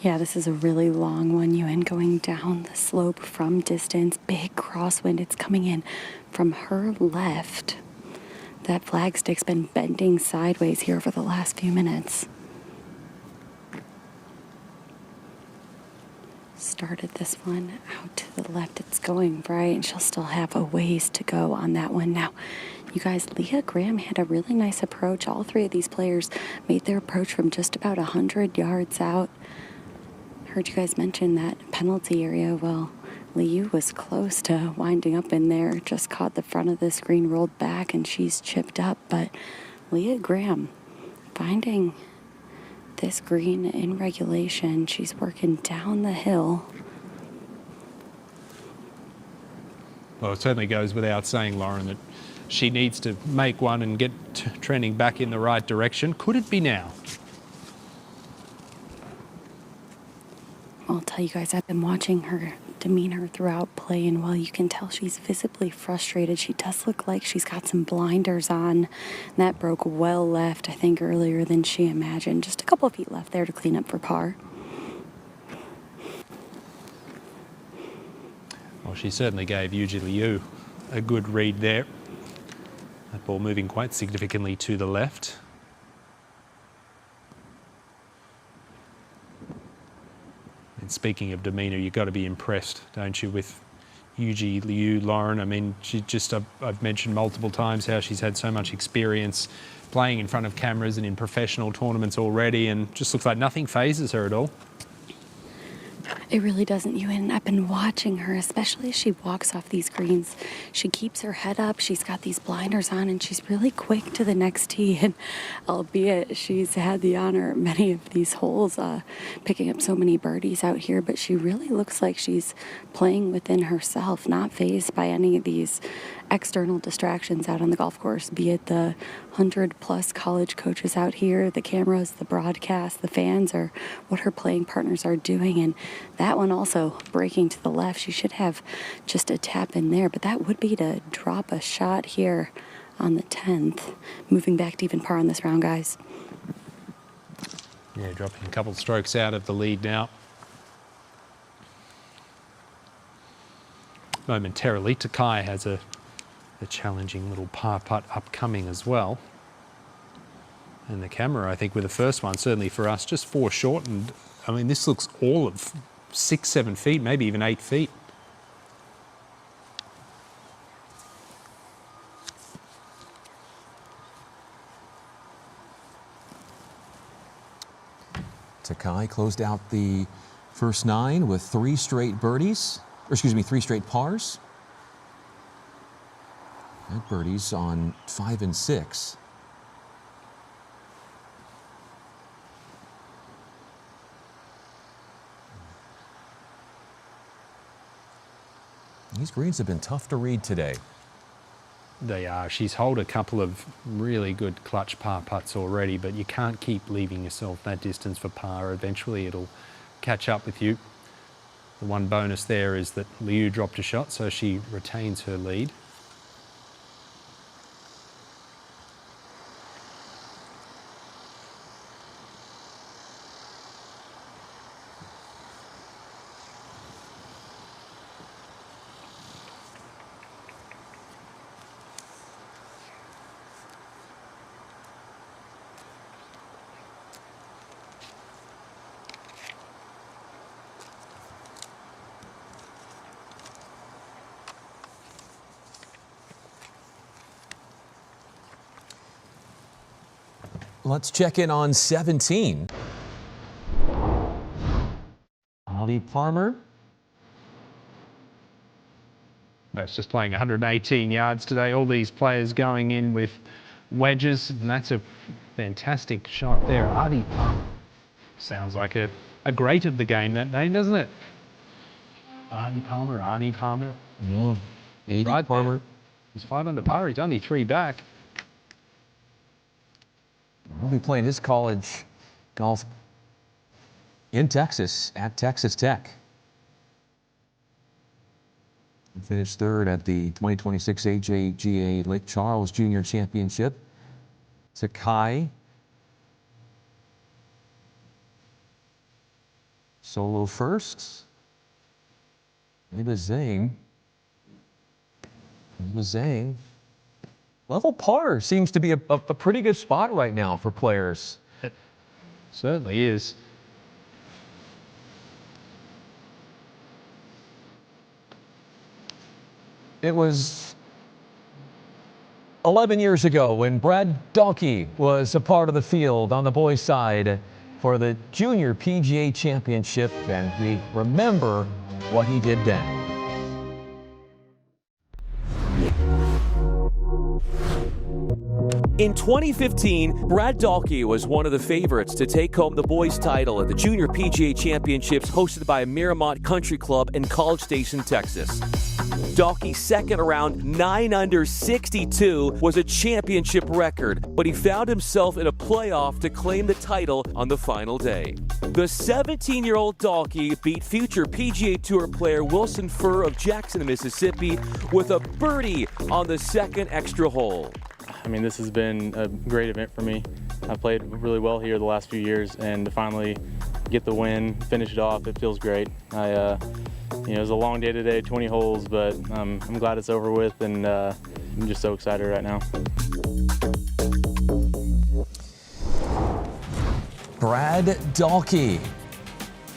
Yeah, this is a really long one, Ewan, going down the slope from distance. Big crosswind. It's coming in from her left. That flagstick's been bending sideways here for the last few minutes. Started this one out to the left. It's going right, and she'll still have a ways to go on that one. Now, you guys, Leah Graham had a really nice approach. All three of these players made their approach from just about 100 yards out. Heard you guys mention that penalty area. Well, Liu was close to winding up in there. Just caught the front of the screen, rolled back, and she's chipped up. But Leah Graham finding this green in regulation. She's working down the hill. Well, it certainly goes without saying, Lauren, that she needs to make one and get trending back in the right direction. Could it be now? I'll tell you guys, I've been watching her demeanor throughout play, and while you can tell she's visibly frustrated, she does look like she's got some blinders on. And that broke well left, I think, earlier than she imagined. Just a couple of feet left there to clean up for par. Well, she certainly gave Yuji Liu a good read there. That ball moving quite significantly to the left. And speaking of demeanour, you've got to be impressed, don't you, with Yuji Liu, Lauren? I mean, I've mentioned multiple times how she's had so much experience playing in front of cameras and in professional tournaments already, and just looks like nothing phases her at all. It really doesn't, Ewan. I've been watching her, especially as she walks off these greens. She keeps her head up. She's got these blinders on, and she's really quick to the next tee. And albeit she's had the honor many of these holes, picking up so many birdies out here, but she really looks like she's playing within herself, not fazed by any of these external distractions out on the golf course, be it the 100+ college coaches out here, the cameras, the broadcast, the fans, or what her playing partners are doing. And that one also breaking to the left. She should have just a tap in there, but that would be to drop a shot here on the 10th. Moving back to even par on this round, guys. Yeah, dropping a couple of strokes out of the lead now. Momentarily, Takai has a challenging little par putt upcoming as well. And the camera, I think, with the first one, certainly for us, just foreshortened. I mean, this looks all of 6-7 feet, maybe even 8 feet. Takai closed out the first 9 with 3 straight birdies, or excuse me, 3 straight pars. And birdies on 5 and 6. These greens have been tough to read today. They are. She's holed a couple of really good clutch par putts already, but you can't keep leaving yourself that distance for par. Eventually it'll catch up with you. The one bonus there is that Liu dropped a shot, so she retains her lead. Let's check in on 17. Ollie Palmer. That's just playing 118 yards today. All these players going in with wedges, and that's a fantastic shot there. Arnie Palmer. Sounds like a great of the game, that name, doesn't it? Arnie Palmer. Yeah. 80 right Palmer. There. He's 5 under par. He's only 3 back. He'll be playing his college golf in Texas at Texas Tech. He finished 3rd at the 2026 AJGA Lake Charles Junior Championship. Takai Solo first. Zhang. Level par seems to be a pretty good spot right now for players. It certainly is. It was 11 years ago when Brad Dahlke was a part of the field on the boys' side for the Junior PGA Championship, and we remember what he did then. In 2015, Brad Dahlke was one of the favorites to take home the boys' title at the Junior PGA Championships hosted by Miramont Country Club in College Station, Texas. Dahlke's second around 9 under 62 was a championship record, but he found himself in a playoff to claim the title on the final day. The 17-year-old Dahlke beat future PGA Tour player Wilson Furr of Jackson, Mississippi with a birdie on the second extra hole. I mean, this has been a great event for me. I've played really well here the last few years, and to finally get the win, finish it off, it feels great. It was a long day today, 20 holes, but I'm glad it's over with, and I'm just so excited right now. Brad Dahlke.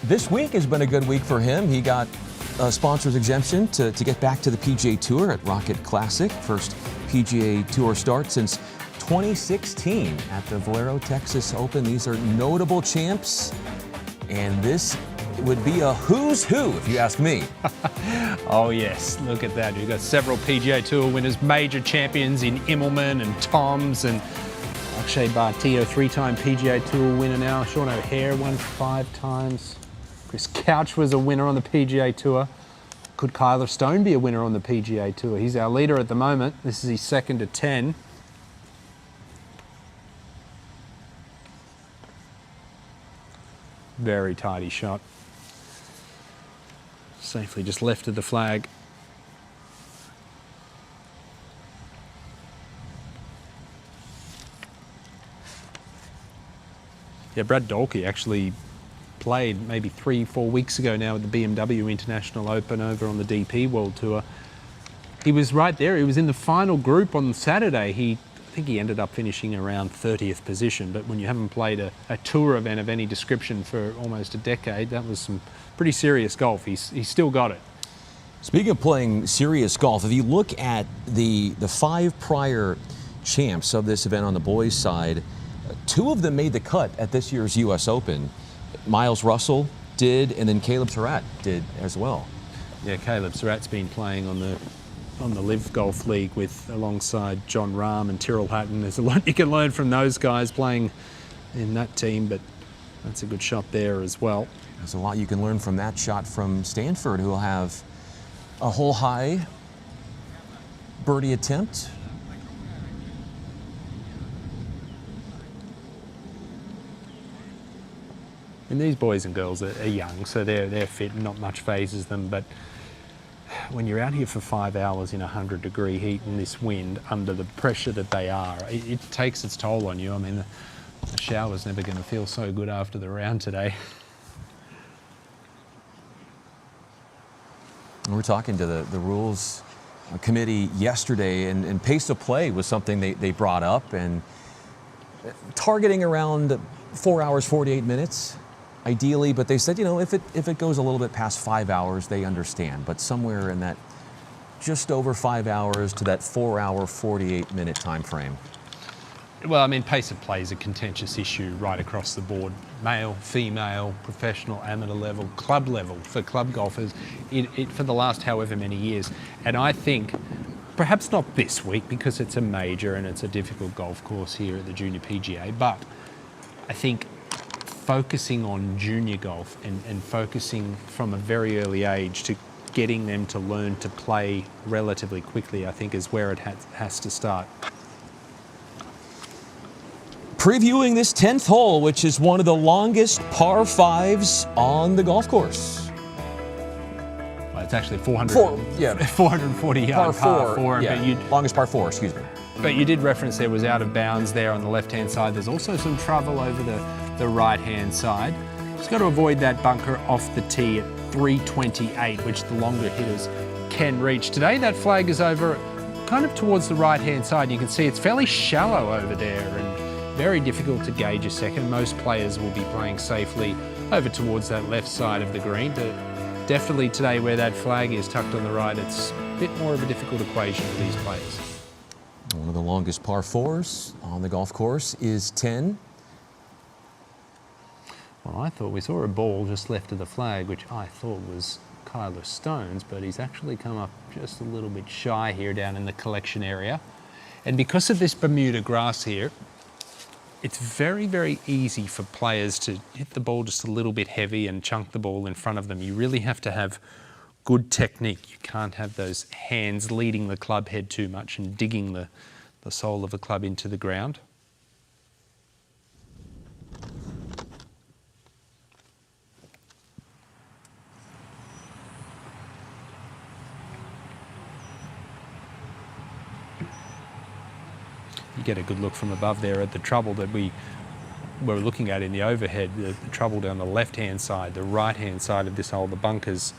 This week has been a good week for him. He got a sponsor's exemption to get back to the PGA Tour at Rocket Classic. First PGA Tour start since 2016 at the Valero Texas Open. These are notable champs, and this would be a who's who, if you ask me. Oh yes, look at that. You've got several PGA Tour winners, major champions in Immelman and Toms, and Akshay Bhatia, 3-time PGA Tour winner now. Sean O'Hare won 5 times. Chris Couch was a winner on the PGA Tour. Could Kyler Stone be a winner on the PGA Tour? He's our leader at the moment. This is his second to 10. Very tidy shot. Safely just left of the flag. Yeah, Brad Dahlke actually played maybe 3-4 weeks ago now at the BMW International Open over on the DP World Tour. He was right there. He was in the final group on Saturday. I think he ended up finishing around 30th position, but when you haven't played a tour event of any description for almost a decade, that was some pretty serious golf. He's still got it. Speaking of playing serious golf, if you look at the 5 prior champs of this event on the boys' side, 2 of them made the cut at this year's U.S. Open. Miles Russell did, and then Caleb Surratt did as well. Yeah, Caleb Surratt's been playing on the Live Golf League alongside John Rahm and Tyrrell Hatton. There's a lot you can learn from those guys playing in that team, but that's a good shot there as well. There's a lot you can learn from that shot from Stanford, who will have a hole high birdie attempt. And these boys and girls are young, so they're fit and not much phases them, but when you're out here for 5 hours in 100-degree heat in this wind, under the pressure that they are, it takes its toll on you. I mean, the shower's never going to feel so good after the round today. We were talking to the rules committee yesterday, and pace of play was something they brought up, and targeting around 4 hours, 48 minutes. Ideally, but they said, if it goes a little bit past 5 hours, they understand. But somewhere in that just over 5 hours to that 4 hour, 48 minute time frame. Well, I mean, pace of play is a contentious issue right across the board. Male, female, professional, amateur level, club level for club golfers for the last however many years. And I think, perhaps not this week because it's a major and it's a difficult golf course here at the Junior PGA, but I think focusing on junior golf and focusing from a very early age to getting them to learn to play relatively quickly, I think is where it has to start. Previewing this 10th hole, which is one of the longest par 5s on the golf course. Well, it's actually 440 yard par 4. Yeah, longest par 4, excuse me. But you did reference there was out of bounds there on the left-hand side. There's also some trouble over the right-hand side. He's got to avoid that bunker off the tee at 328, which the longer hitters can reach. Today that flag is over kind of towards the right-hand side. You can see it's fairly shallow over there and very difficult to gauge a second. Most players will be playing safely over towards that left side of the green, but definitely today where that flag is tucked on the right, it's a bit more of a difficult equation for these players. One of the longest par fours on the golf course is 10. Well, I thought we saw a ball just left of the flag, which I thought was Kyler Stone's, but he's actually come up just a little bit shy here down in the collection area. And because of this Bermuda grass here, it's very, very easy for players to hit the ball just a little bit heavy and chunk the ball in front of them. You really have to have good technique. You can't have those hands leading the club head too much and digging the sole of the club into the ground. You get a good look from above there at the trouble that we were looking at in the overhead, the trouble down the left-hand side, the right-hand side of this hole, the bunkers.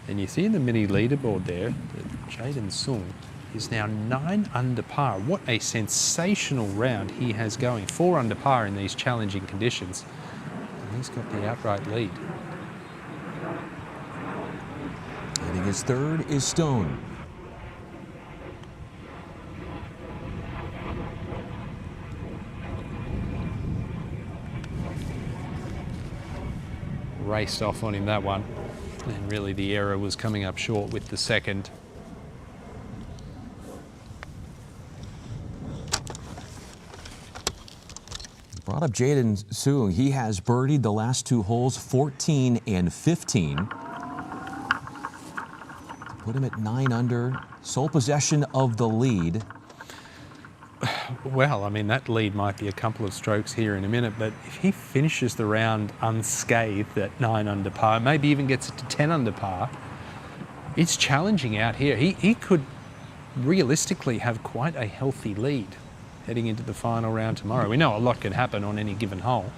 And you see in the mini leaderboard there that Jaden Sung is now 9 under par. What a sensational round he has going. 4 under par in these challenging conditions. And he's got the outright lead. Hitting his third is Stone. Raced off on him that one. And really the error was coming up short with the second. Brought up Jaden Sung. He has birdied the last 2 holes, 14 and 15. Put him at 9 under, sole possession of the lead. Well, I mean, that lead might be a couple of strokes here in a minute, but if he finishes the round unscathed at 9 under par, maybe even gets it to 10 under par, it's challenging out here. He could realistically have quite a healthy lead heading into the final round tomorrow. We know a lot can happen on any given hole,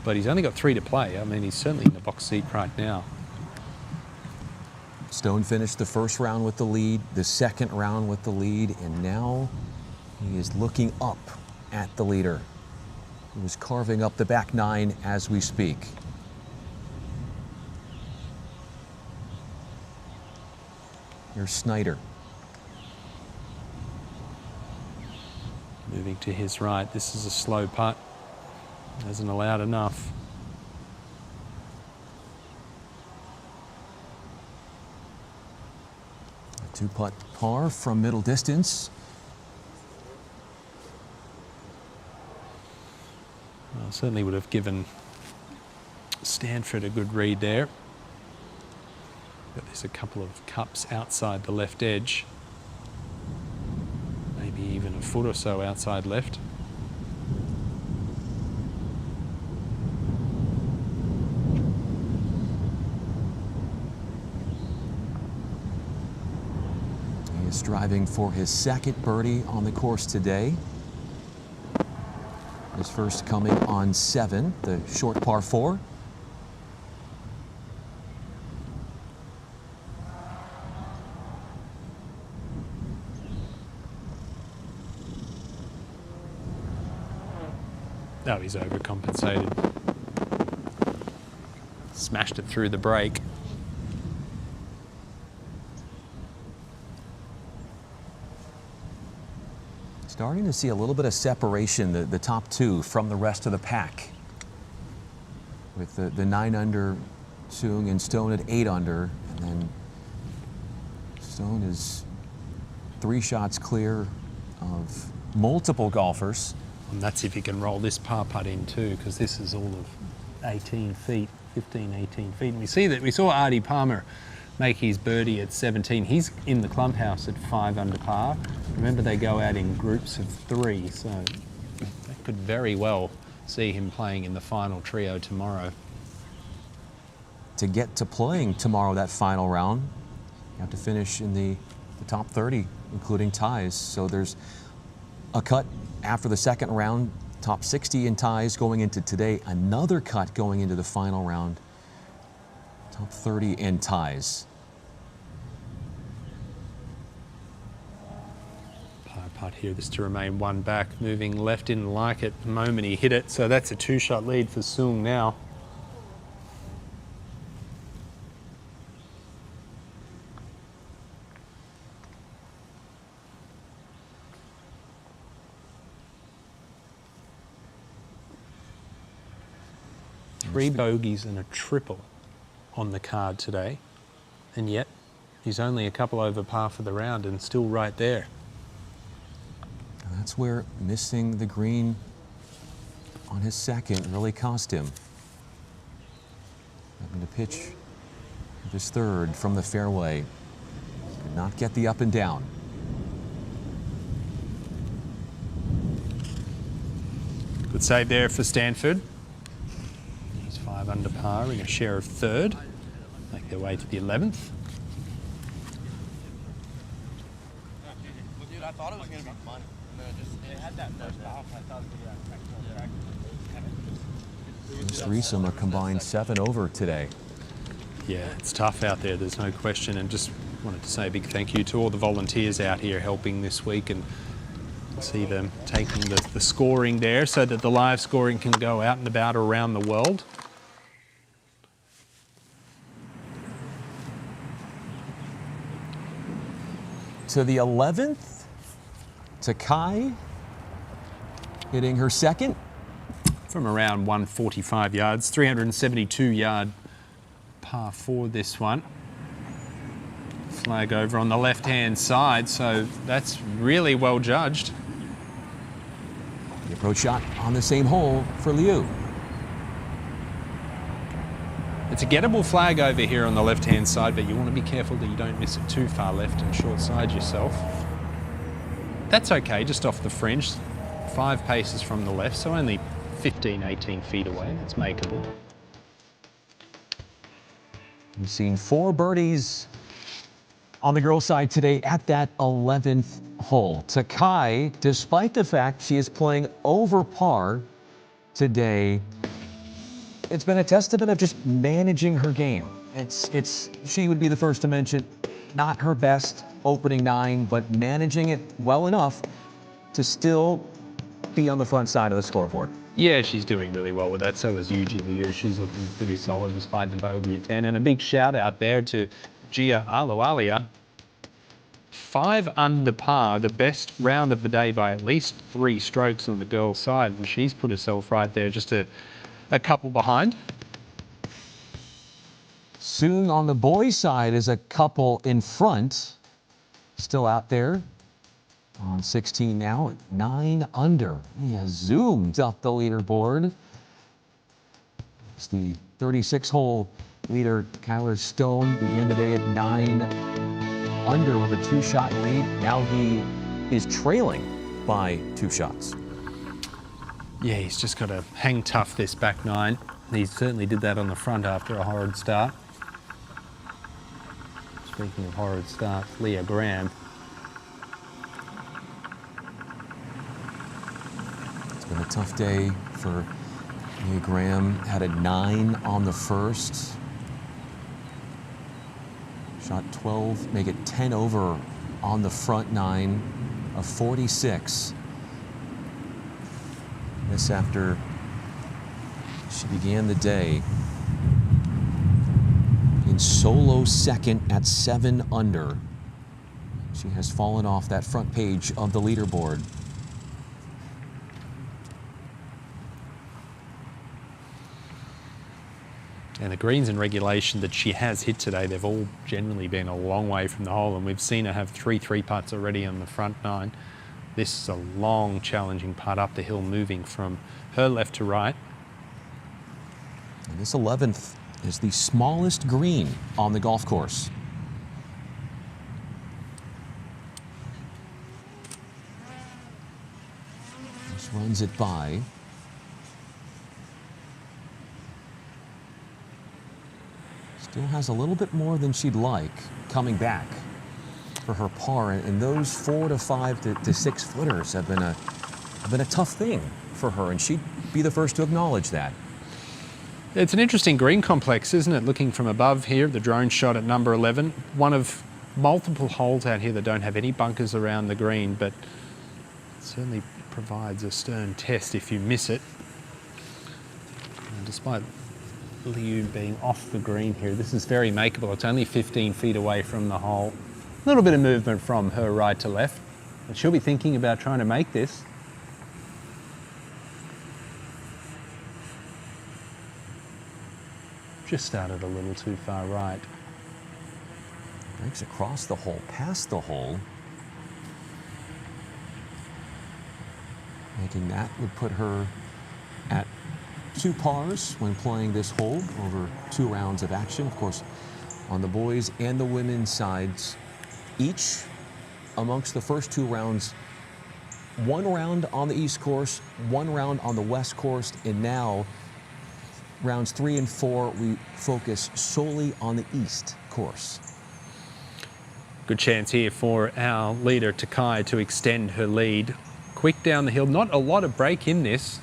but he's only got 3 to play. I mean, he's certainly in the box seat right now. Stone finished the first round with the lead, the second round with the lead, and now he is looking up at the leader, who is carving up the back 9 as we speak. Here's Snyder. Moving to his right. This is a slow putt. Hasn't allowed enough. A 2-putt par from middle distance. Well, certainly would have given Stanford a good read there. But there's a couple of cups outside the left edge. Maybe even a foot or so outside left. He is striving for his second birdie on the course today. His first coming on 7, the short par 4. Oh, he's overcompensated. Smashed it through the break. Starting to see a little bit of separation, the top 2 from the rest of the pack. With the 9 under Sung and Stone at 8 under, and then Stone is 3 shots clear of multiple golfers. And that's if he can roll this par putt in too, because this is all of 18 feet, 15, 18 feet. And we see that we saw Artie Palmer make his birdie at 17. He's in the clubhouse at 5 under par. Remember, they go out in groups of 3, so that could very well see him playing in the final trio tomorrow. To get to playing tomorrow, that final round, you have to finish in the the top 30, including ties. So there's a cut after the second round, top 60 in ties going into today, another cut going into the final round, top 30 in ties. Putt here, this to remain one back, moving left, didn't like it the moment he hit it, so that's a 2-shot lead for Soong now. Three bogeys and a triple on the card today, and yet he's only a couple over par for the round and still right there. That's where missing the green on his second really cost him. Having to pitch his third from the fairway. Did not get the up and down. Good save there for Stanford. He's 5 under par in a share of third. Make their way to the 11th. Dude, I thought it was going to be fun. It had that first off. I thought it was These threesome are combined 7 over today. Yeah, it's tough out there, there's no question, and just wanted to say a big thank you to all the volunteers out here helping this week, and see them taking the scoring there so that the live scoring can go out and about around the world. To the 11th, to Kai, hitting her second. From around 145 yards, 372-yard par 4 this one. Flag over on the left-hand side, so that's really well judged. The approach shot on the same hole for Liu. It's a gettable flag over here on the left-hand side, but you want to be careful that you don't miss it too far left and short side yourself. That's okay, just off the fringe. 5 paces from the left, so only 15, 18 feet away. That's makeable. We've seen 4 birdies on the girls' side today at that 11th hole. Takai, despite the fact she is playing over par today, it's been a testament of just managing her game. She would be the first to mention, not her best opening 9, but managing it well enough to still be on the front side of the scoreboard. Yeah, she's doing really well with that. So is Yuji Liu. She's looking pretty solid despite the bogey at 10. And a big shout out there to Gia Aloalia. 5 under par, the best round of the day by at least 3 strokes on the girls' side. And she's put herself right there, just a couple behind. Soong on the boys' side is a couple in front. Still out there on 16 now, 9 under. He has zoomed up the leaderboard. It's the 36-hole leader, Kyler Stone, began the day at 9 under with a 2-shot lead. Now he is trailing by 2 shots. Yeah, he's just got to hang tough this back 9. He certainly did that on the front after a horrid start. Speaking of horrid starts, Leah Graham. It's been a tough day for Leah Graham. Had a 9 on the first. Shot 12, make it 10 over on the front 9 of 46. This after she began the day in solo second at 7 under. She has fallen off that front page of the leaderboard. And the greens in regulation that she has hit today, they've all generally been a long way from the hole, and we've seen her have 3 3-putts already on the front 9. This is a long, challenging putt up the hill, moving from her left to right. And this 11th is the smallest green on the golf course. Just runs it by. Still has a little bit more than she'd like coming back. for her par, and those 4 to 5 to 6 footers have been a tough thing for her, and she'd be the first to acknowledge that. It's an interesting green complex, isn't it? Looking from above here, the drone shot at number 11. One of multiple holes out here that don't have any bunkers around the green, but it certainly provides a stern test if you miss it. And despite Liu being off the green here, this is very makeable. It's only 15 feet away from the hole. A little bit of movement from her right to left, but she'll be thinking about trying to make this. Just started a little too far right. Breaks across the hole, past the hole. Making that would put her at 2 pars when playing this hole over 2 rounds of action. Of course, on the boys and the women's sides, each amongst the first 2 rounds, 1 round on the East course, 1 round on the West course, and now rounds 3 and 4, we focus solely on the East course. Good chance here for our leader, Takai, to extend her lead. Quick down the hill, not a lot of break in this.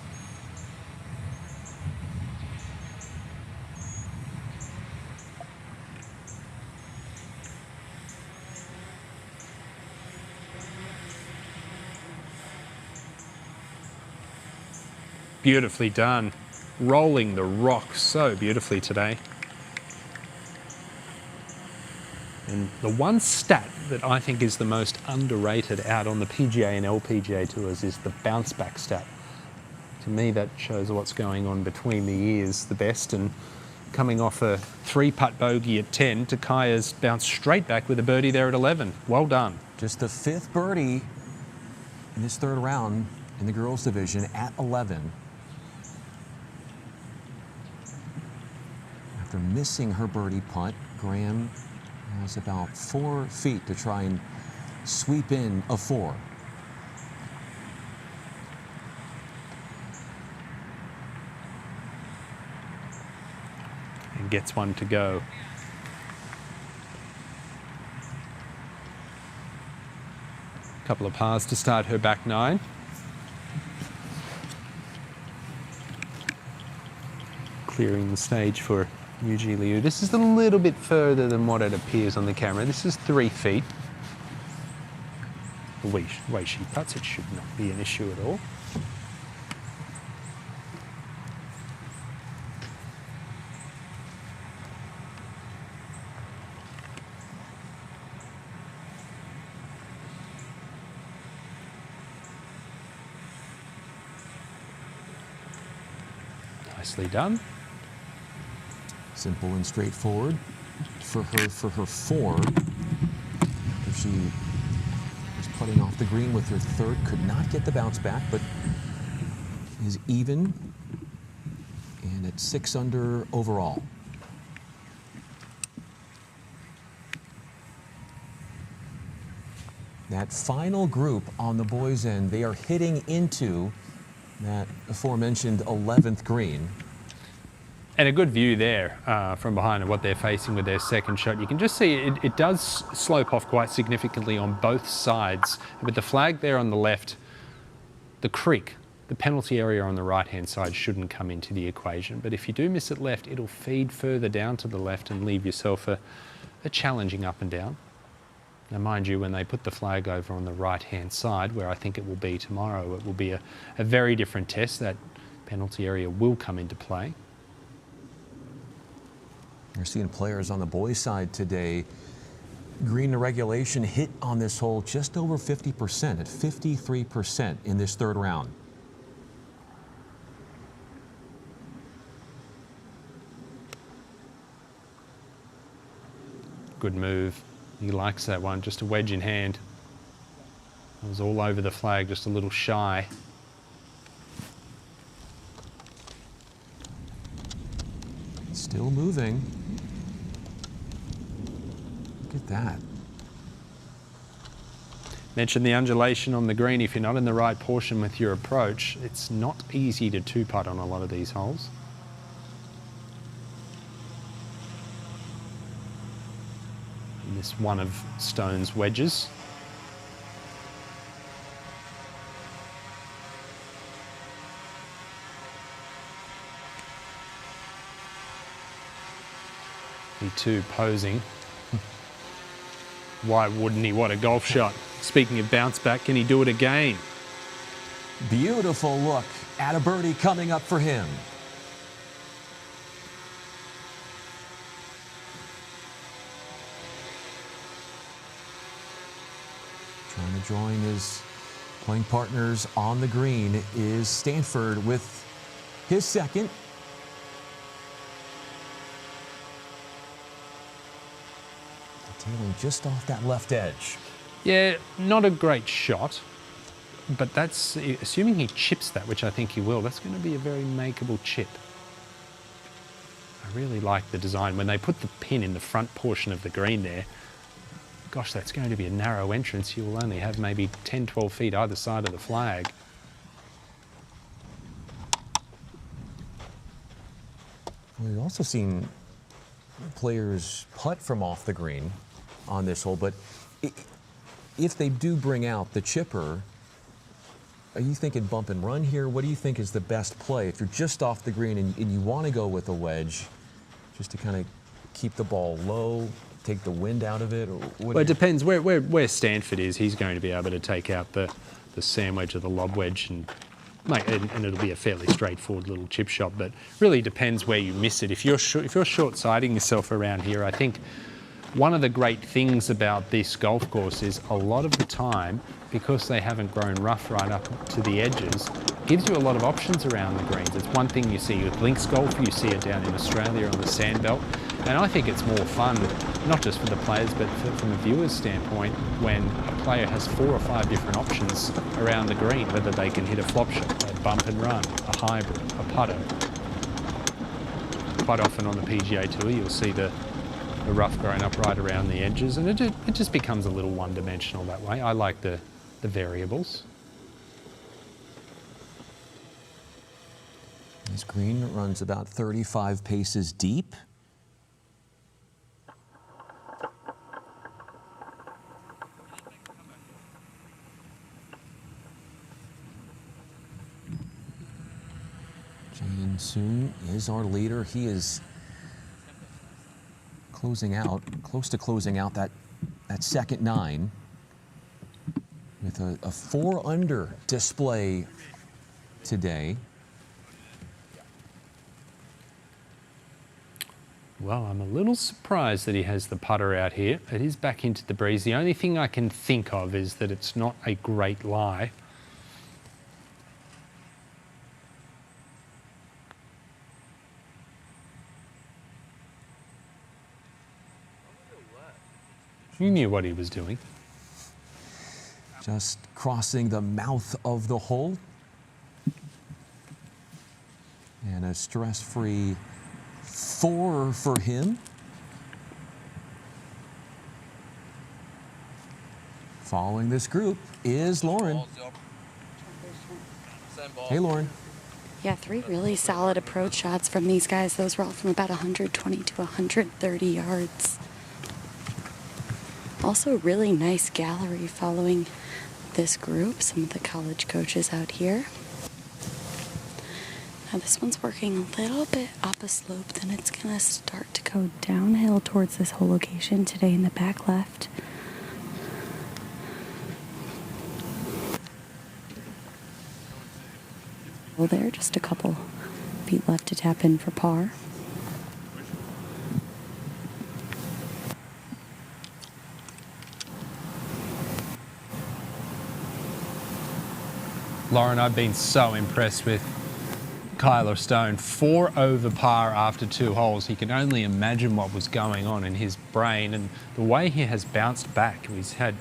Beautifully done. Rolling the rock so beautifully today. And the one stat that I think is the most underrated out on the PGA and LPGA tours is the bounce back stat. To me, that shows what's going on between the ears the best. And coming off a 3-putt bogey at 10, Takaya's bounced straight back with a birdie there at 11. Well done. Just the 5th birdie in this 3rd round in the girls division at 11. After missing her birdie putt, Graham has about 4 feet to try and sweep in a 4. And gets one to go. A couple of pars to start her back 9. Clearing the stage for Yuji Liu. This is a little bit further than what it appears on the camera. This is 3 feet. The way she putts it should not be an issue at all. Nicely done. Simple and straightforward for her 4. She was putting off the green with her 3rd, could not get the bounce back, but is even and at 6 under overall. That final group on the boys' end, they are hitting into that aforementioned 11th green. And a good view there from behind of what they're facing with their second shot. You can just see it does slope off quite significantly on both sides. With the flag there on the left, the creek, the penalty area on the right-hand side shouldn't come into the equation. But if you do miss it left, it'll feed further down to the left and leave yourself a challenging up and down. Now, mind you, when they put the flag over on the right-hand side, where I think it will be tomorrow, it will be a very different test. That penalty area will come into play. You're seeing players on the boys' side today. Green to regulation hit on this hole just over 50%, at 53% in this 3rd round. Good move. He likes that one, just a wedge in hand. It was all over the flag, just a little shy. Still moving. Look at that. Mentioned the undulation on the green. If you're not in the right portion with your approach, it's not easy to 2-putt on a lot of these holes. This one of Stone's wedges. He too posing. Why wouldn't he? What a golf shot. Speaking of bounce back, can he do it again? Beautiful look at a birdie coming up for him. Trying to join his playing partners on the green is Stanford with his second. Tailing just off that left edge. Yeah, not a great shot, but that's, assuming he chips that, which I think he will, that's going to be a very makeable chip. I really like the design. When they put the pin in the front portion of the green there, gosh, that's going to be a narrow entrance. You will only have maybe 10, 12 feet either side of the flag. We've also seen players putt from off the green on this hole, but if they do bring out the chipper, are you thinking bump and run here? What do you think is the best play? If you're just off the green and you want to go with a wedge, just to kind of keep the ball low, take the wind out of it? Or well, it depends where Stanford is. He's going to be able to take out the sand wedge or the lob wedge, and it'll be a fairly straightforward little chip shot, but really depends where you miss it. If you're short-siding yourself around here, I think one of the great things about this golf course is a lot of the time, because they haven't grown rough right up to the edges, gives you a lot of options around the greens. It's one thing you see with links golf, you see it down in Australia on the sandbelt, and I think it's more fun, not just for the players, but from a viewer's standpoint, when a player has 4 or 5 different options around the green, whether they can hit a flop shot, a bump and run, a hybrid, a putter. Quite often on the PGA Tour, you'll see the rough growing up right around the edges, and it just becomes a little one-dimensional that way. I like the variables. This green runs about 35 paces deep. Jae Soon is our leader. He is close to closing out that second 9 with a 4 under display today. Well, I'm a little surprised that he has the putter out here. It is back into the breeze. The only thing I can think of is that it's not a great lie. You knew what he was doing. Just crossing the mouth of the hole. And a stress-free 4 for him. Following this group is Lauren. Hey, Lauren. Yeah, 3 really solid approach shots from these guys. Those were all from about 120 to 130 yards. Also, really nice gallery following this group. Some of the college coaches out here. Now this one's working a little bit up a slope, then it's going to start to go downhill towards this whole location today in the back left. Well, there, just a couple feet left to tap in for par. Lauren, I've been so impressed with Kyler Stone. 4 over par after 2 holes. He can only imagine what was going on in his brain, and the way he has bounced back. He's had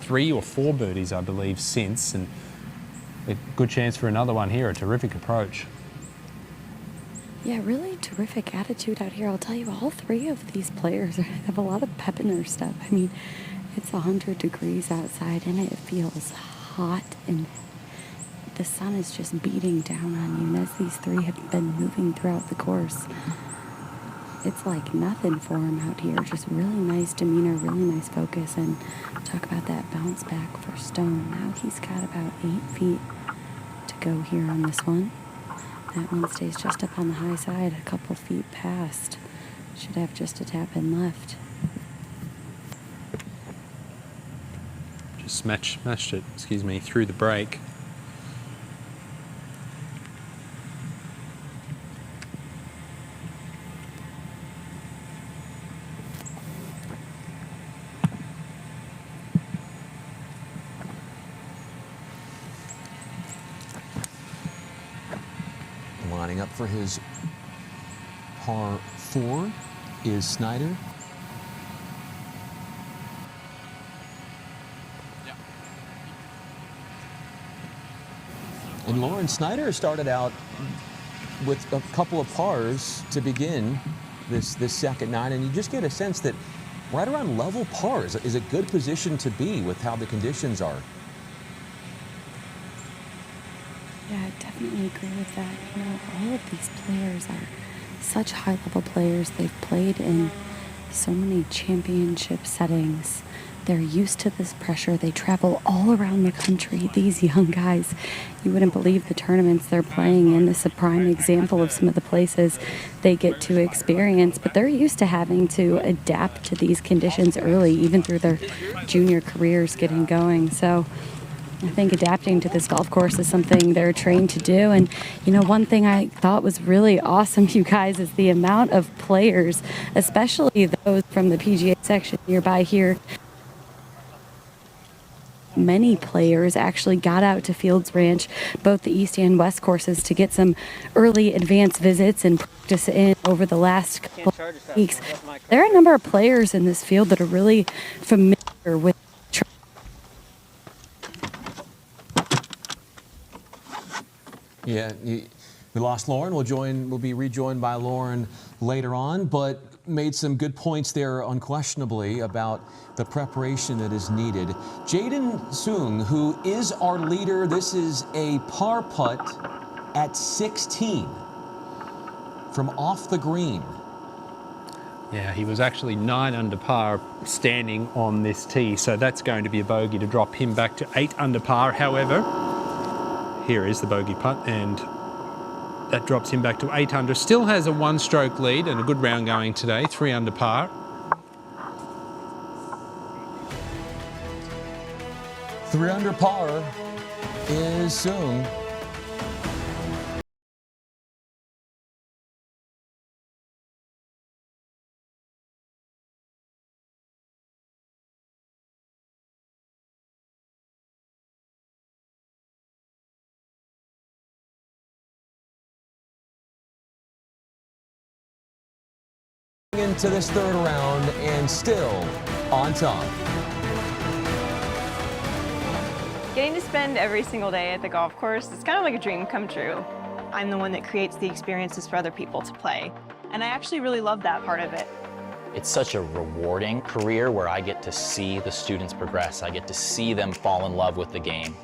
3 or 4 birdies, I believe, since, and a good chance for another one here. A terrific approach. Yeah, really terrific attitude out here. I'll tell you, all 3 of these players have a lot of pep in their step. I mean, it's 100 degrees outside, and it feels hot, and the sun is just beating down on you. And as these 3 have been moving throughout the course, it's like nothing for him out here. Just really nice demeanor, really nice focus, and talk about that bounce back for Stone. Now he's got about 8 feet to go here on this one. That one stays just up on the high side, a couple feet past. Should have just a tap in left. Just smashed it, through the break. Lining up for his par 4 is Snyder. And Lauren Snyder started out with a couple of pars to begin this second night, and you just get a sense that right around level pars is a good position to be with how the conditions are. Yeah, I definitely agree with that. You know, all of these players are such high-level players. They've played in so many championship settings. They're used to this pressure. They travel all around the country. These young guys, you wouldn't believe the tournaments they're playing in. This is a prime example of some of the places they get to experience, but they're used to having to adapt to these conditions early, even through their junior careers getting going. So I think adapting to this golf course is something they're trained to do. And, you know, one thing I thought was really awesome, you guys, is the amount of players, especially those from the PGA section nearby here. Many players actually got out to Fields Ranch, both the East and West courses, to get some early advance visits and practice in over the last couple of weeks. There are a number of players in this field that are really familiar with. Yeah, we lost Lauren. We'll be rejoined by Lauren later on, but made some good points there unquestionably about the preparation that is needed. Jaden Sung, who is our leader, this is a par putt at 16 from off the green. Yeah, he was actually 9 under par standing on this tee, so that's going to be a bogey to drop him back to 8 under par. However, here is the bogey putt, and that drops him back to 8 under. Still has a 1-stroke lead and a good round going today, 3 under par. Three under par is Sung. Into this third round and still on top. Getting to spend every single day at the golf course is kind of like a dream come true. I'm the one that creates the experiences for other people to play, and I actually really love that part of it. It's such a rewarding career where I get to see the students progress. I get to see them fall in love with the game.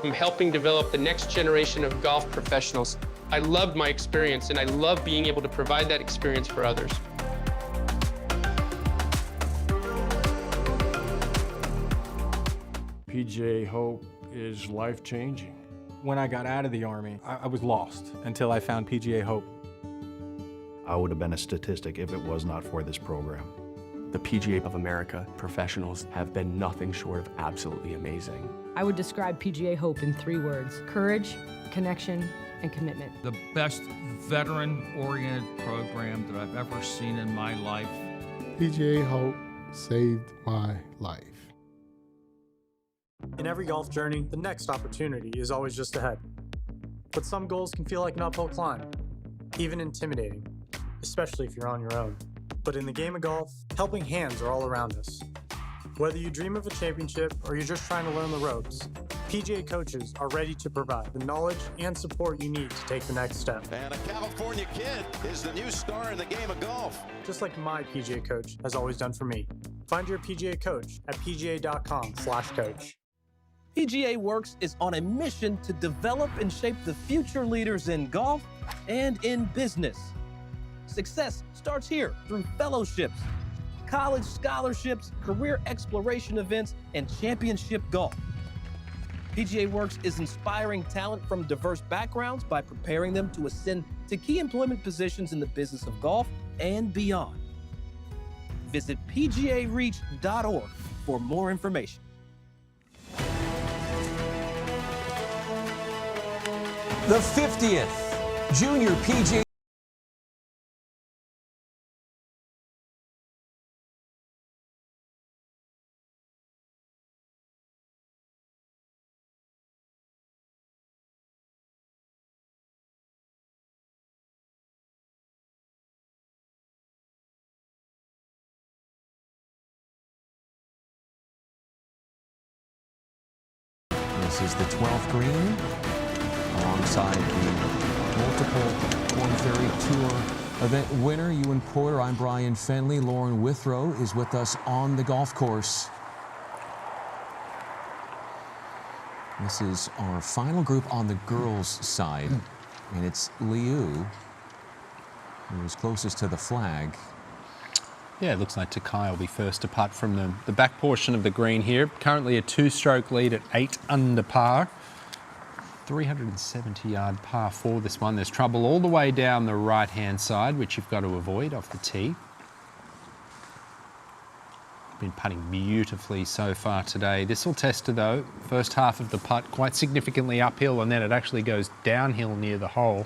I'm helping develop the next generation of golf professionals. I loved my experience, and I love being able to provide that experience for others. PGA Hope is life-changing. When I got out of the Army, I was lost until I found PGA Hope. I would have been a statistic if it was not for this program. The PGA of America professionals have been nothing short of absolutely amazing. I would describe PGA Hope in 3 words: courage, connection, and commitment. The best veteran-oriented program that I've ever seen in my life. PGA Hope saved my life. In every golf journey, the next opportunity is always just ahead. But some goals can feel like an uphill climb, even intimidating, especially if you're on your own. But in the game of golf, helping hands are all around us. Whether you dream of a championship or you're just trying to learn the ropes, PGA coaches are ready to provide the knowledge and support you need to take the next step. And a California kid is the new star in the game of golf. Just like my PGA coach has always done for me. Find your PGA coach at pga.com/coach. PGA Works is on a mission to develop and shape the future leaders in golf and in business. Success starts here through fellowships, college scholarships, career exploration events, and championship golf. PGA Works is inspiring talent from diverse backgrounds by preparing them to ascend to key employment positions in the business of golf and beyond. Visit pgareach.org for more information. The 50th Junior PGA This is the 12th green alongside the multiple Korn Ferry Tour event winner, Ewan Porter. I'm Brian Fenley. Lauren Withrow is with us on the golf course. This is our final group on the girls' side, and it's Liu who is closest to the flag. Yeah, it looks like Takai will be first to putt from the back portion of the green here. Currently a 2-stroke lead at 8 under par. 370-yard par 4 this one. There's trouble all the way down the right-hand side, which you've got to avoid off the tee. Been putting beautifully so far today. This will test her though. First half of the putt quite significantly uphill, and then it actually goes downhill near the hole.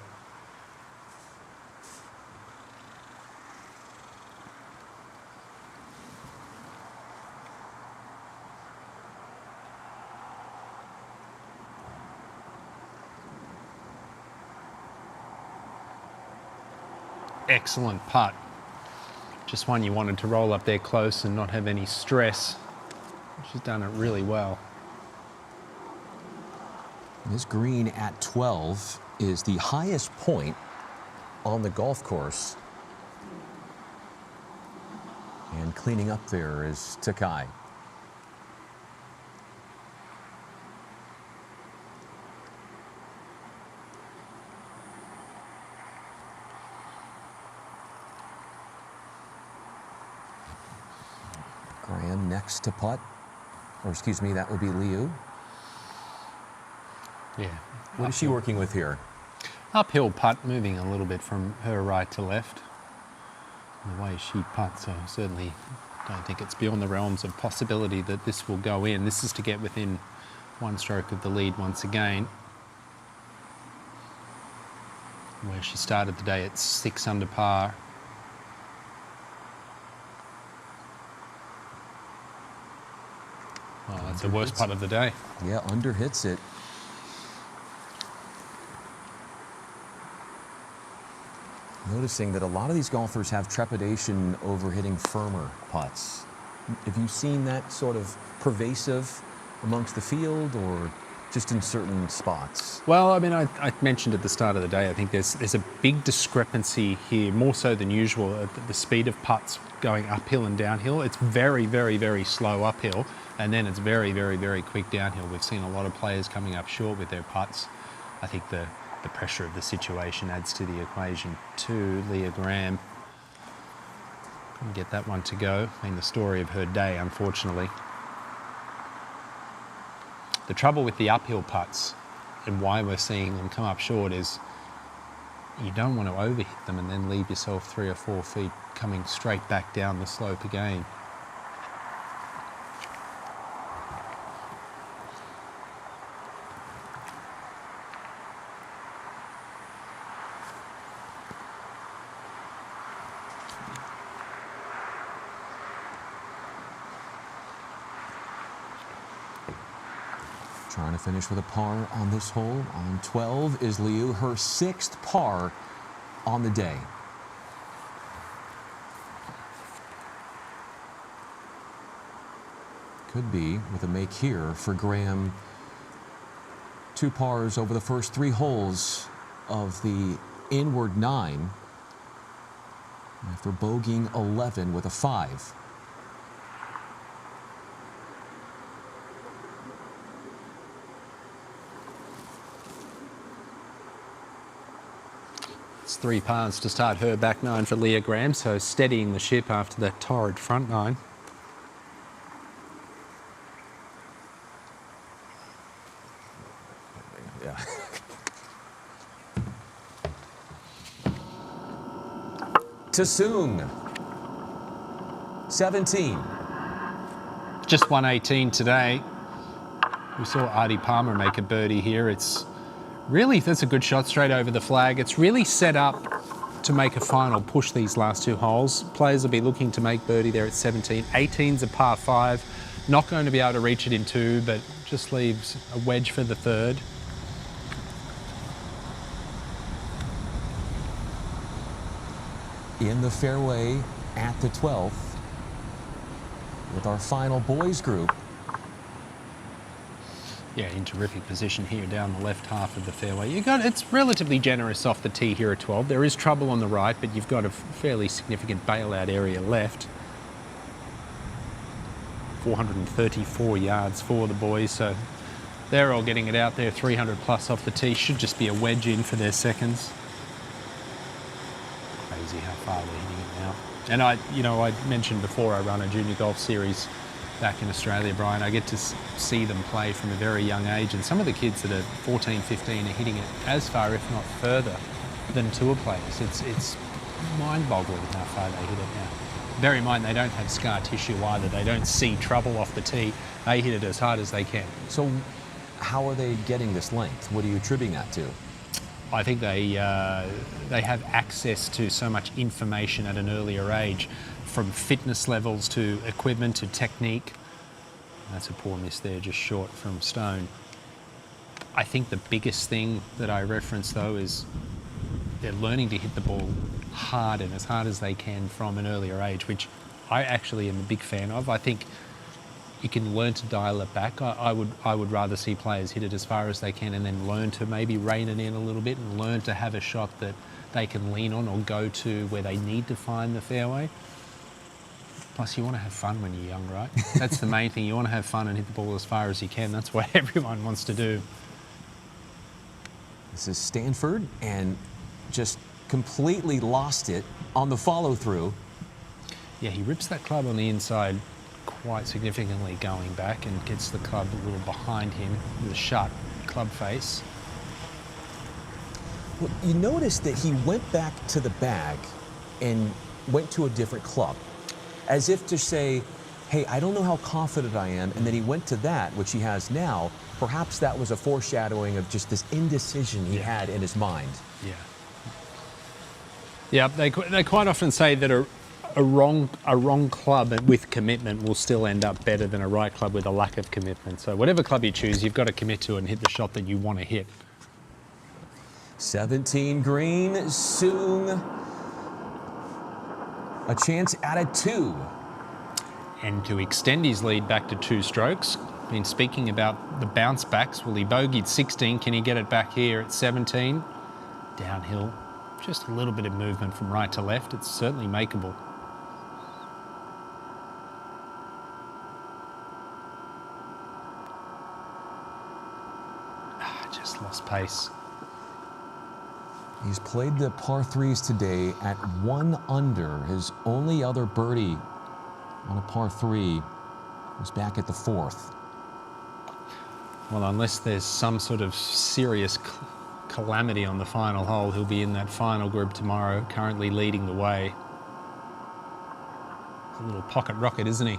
Excellent putt. Just one you wanted to roll up there close and not have any stress. She's done it really well. This green at 12 is the highest point on the golf course. And cleaning up there is Takai. Graham next to putt, or excuse me, that would be Liu. Yeah. What is she working with here? Uphill putt, moving a little bit from her right to left. And the way she putts, I certainly don't think it's beyond the realms of possibility that this will go in. This is to get within 1 stroke of the lead once again. Where she started the day at 6 under par. Well, that's the worst putt of the day. Yeah, under hits it. Noticing that a lot of these golfers have trepidation over hitting firmer putts. Have you seen that sort of pervasive amongst the field, or just in certain spots? Well, I mean, I mentioned at the start of the day, I think there's a big discrepancy here, more so than usual, at the speed of putts going uphill and downhill. It's very, very, very slow uphill, and then it's very, very, very quick downhill. We've seen a lot of players coming up short with their putts. I think the pressure of the situation adds to the equation too. Leah Graham couldn't get that one to go. I mean, the story of her day, unfortunately. The trouble with the uphill putts and why we're seeing them come up short is you don't want to overhit them and then leave yourself 3 or 4 feet coming straight back down the slope again. Trying to finish with a par on this hole. On 12 is Liu, her 6th par on the day. Could be with a make here for Graham. 2 pars over the first 3 holes of the inward 9 after bogeying 11 with a 5. last 3 pars to start her back nine for Leah Graham, so steadying the ship after that torrid front nine. Yeah. Tassoon, 17. Just 118 today. We saw Artie Palmer make a birdie here. It's really, that's a good shot straight over the flag. It's really set up to make a final push these last 2 holes. Players will be looking to make birdie there at 17. 18's a par 5. Not going to be able to reach it in 2, but just leaves a wedge for the 3rd. In the fairway at the 12th with our final boys group. Yeah, in terrific position here down the left half of the fairway. It's relatively generous off the tee here at 12. There is trouble on the right, but you've got a fairly significant bailout area left. 434 yards for the boys, so they're all getting it out there. 300 plus off the tee. Should just be a wedge in for their seconds. Crazy how far they're hitting it now. And I mentioned before I run a junior golf series back in Australia, Brian. I get to see them play from a very young age, and some of the kids that are 14, 15 are hitting it as far, if not further, than tour players. It's mind-boggling how far they hit it now. Bear in mind, they don't have scar tissue either. They don't see trouble off the tee. They hit it as hard as they can. So how are they getting this length? What are you attributing that to? I think they have access to so much information at an earlier age, from fitness levels to equipment to technique. That's a poor miss there, just short from stone. I think the biggest thing that I reference though is they're learning to hit the ball hard and as hard as they can from an earlier age, which I actually am a big fan of. I think you can learn to dial it back. I would rather see players hit it as far as they can and then learn to maybe rein it in a little bit and learn to have a shot that they can lean on or go to where they need to find the fairway. Plus, you want to have fun when you're young, right? That's the main thing. You want to have fun and hit the ball as far as you can. That's what everyone wants to do. This is Stanford, and just completely lost it on the follow-through. Yeah, he rips that club on the inside quite significantly going back and gets the club a little behind him with a shut club face. Well, you notice that he went back to the bag and went to a different club, as if to say, hey, I don't know how confident I am, and then he went to that, which he has now. Perhaps that was a foreshadowing of just this indecision he had in his mind. Yeah. Yeah, they quite often say that a wrong club with commitment will still end up better than a right club with a lack of commitment. So whatever club you choose, you've got to commit to it and hit the shot that you want to hit. 17 green, Soong. A chance at a 2. And to extend his lead back to 2 strokes, been speaking about the bounce backs. Well, he bogeyed 16. Can he get it back here at 17? Downhill. Just a little bit of movement from right to left. It's certainly makeable. Just lost pace. He's played the par 3s today at 1 under. His only other birdie on a par 3 was back at the 4th. Well, unless there's some sort of serious calamity on the final hole, he'll be in that final group tomorrow, currently leading the way. He's a little pocket rocket, isn't he?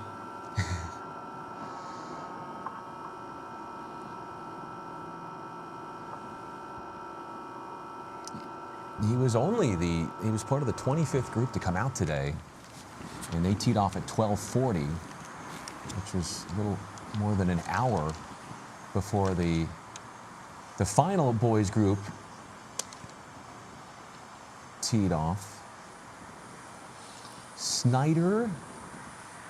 He was part of the 25th group to come out today, and they teed off at 12:40, which was a little more than an hour before the final boys group teed off. Snyder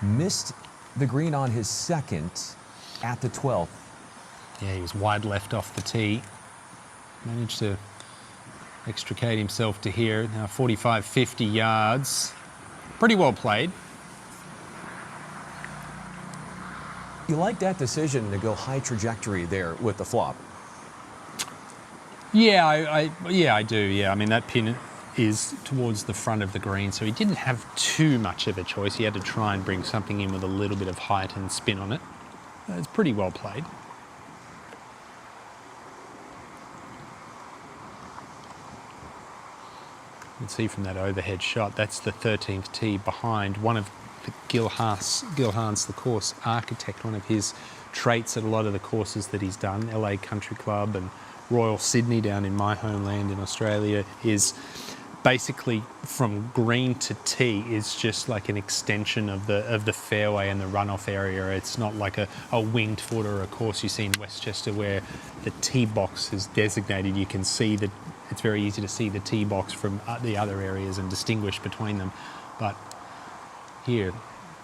missed the green on his second at the 12th. Yeah, he was wide left off the tee. Managed to extricate himself to here. Now 45, 50 yards. Pretty well played. You like that decision to go high trajectory there with the flop? Yeah, I do. Yeah, I mean that pin is towards the front of the green, so he didn't have too much of a choice. He had to try and bring something in with a little bit of height and spin on it. It's pretty well played. You can see from that overhead shot, that's the 13th tee behind one of Gil Haas, the course architect. One of his traits at a lot of the courses that he's done, LA Country Club and Royal Sydney down in my homeland in Australia, is basically from green to tee is just like an extension of the fairway and the runoff area. It's not like a winged foot or a course you see in Westchester where the tee box is designated. You can see that it's very easy to see the tee box from the other areas and distinguish between them. But here,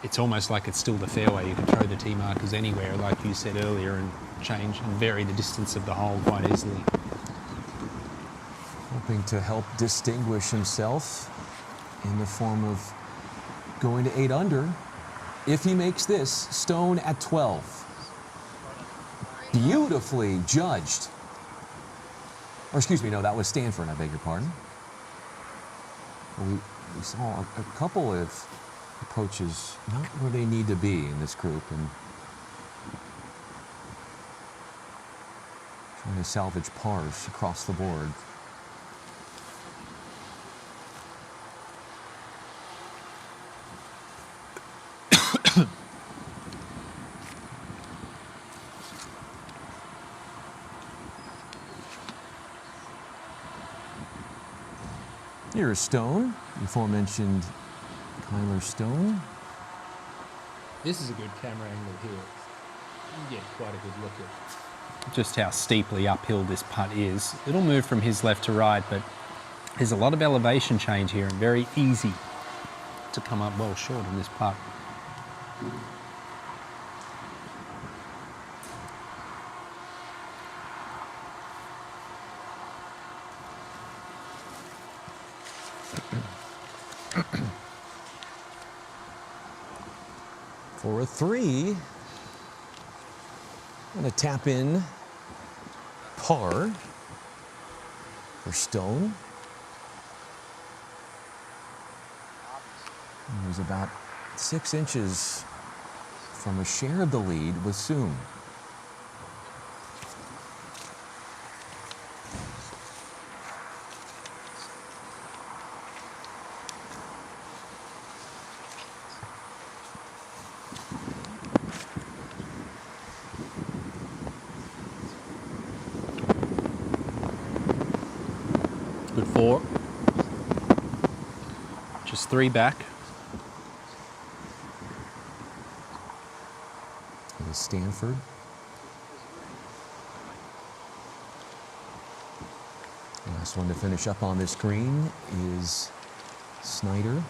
it's almost like it's still the fairway. You can throw the tee markers anywhere, like you said earlier, and change and vary the distance of the hole quite easily. Hoping to help distinguish himself in the form of going to 8 under. If he makes this, Stone at 12. Beautifully judged. Or excuse me, no, that was Stanford, I beg your pardon. We saw a couple of approaches not where they need to be in this group, and trying to salvage pars across the board. Here is Stone, the aforementioned Kyler Stone. This is a good camera angle here. You can get quite a good look at just how steeply uphill this putt is. It'll move from his left to right, but there's a lot of elevation change here and very easy to come up well short in this putt. For a 3, I'm going to tap in par for Stone. He was about 6 inches from a share of the lead with Soon. Good 4. Just 3 back. And Stanford. Last one to finish up on this green is Snyder.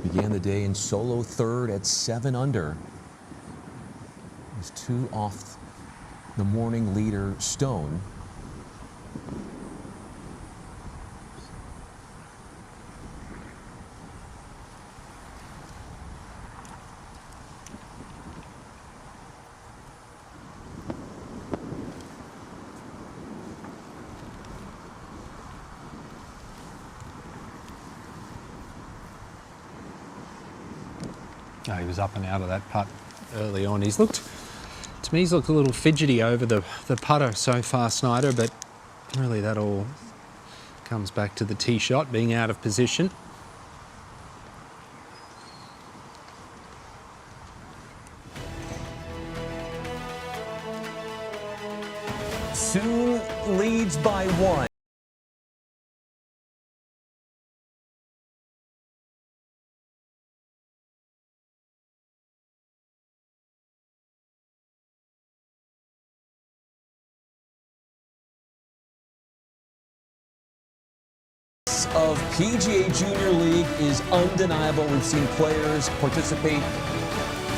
He began the day in solo 3rd at 7 under. He's 2 off the morning leader, Stone. Oh, he was up and out of that putt early on. To me, he's looked a little fidgety over the putter so far, Snyder, but really that all comes back to the tee shot being out of position. Soon leads by 1. Of PGA Junior League is undeniable. We've seen players participate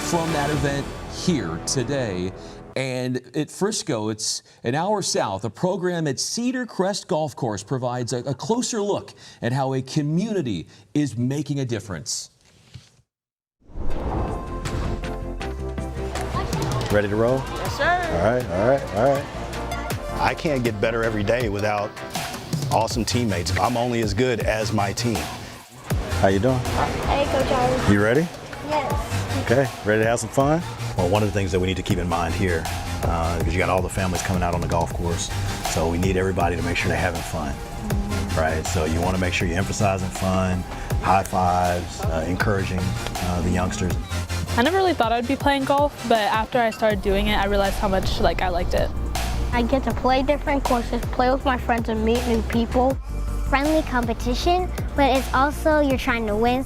from that event here today. And at Frisco, it's an hour south. A program at Cedar Crest Golf Course provides a closer look at how a community is making a difference. Ready to roll? Yes, sir. All right, all right, all right. I can't get better every day without awesome teammates. I'm only as good as my team. How you doing? Hey, Coach Harley. You ready? Yes. Okay, ready to have some fun? Well, one of the things that we need to keep in mind here, because you got all the families coming out on the golf course, so we need everybody to make sure they're having fun, right? So you want to make sure you're emphasizing fun, high fives, encouraging the youngsters. I never really thought I'd be playing golf, but after I started doing it, I realized how much I liked it. I get to play different courses, play with my friends, and meet new people. Friendly competition, but it's also you're trying to win.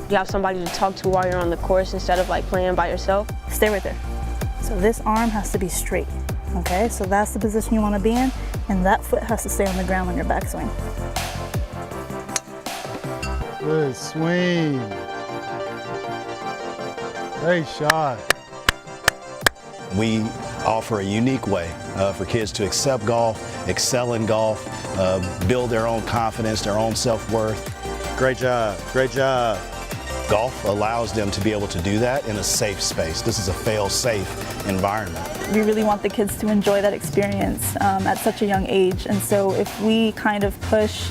You have somebody to talk to while you're on the course instead of playing by yourself. Stay right there. So this arm has to be straight, okay? So that's the position you want to be in, and that foot has to stay on the ground on your backswing. Good swing. Great shot. We offer a unique way for kids to accept golf, excel in golf, build their own confidence, their own self-worth. Great job, great job. Golf allows them to be able to do that in a safe space. This is a fail-safe environment. We really want the kids to enjoy that experience at such a young age, and so if we kind of push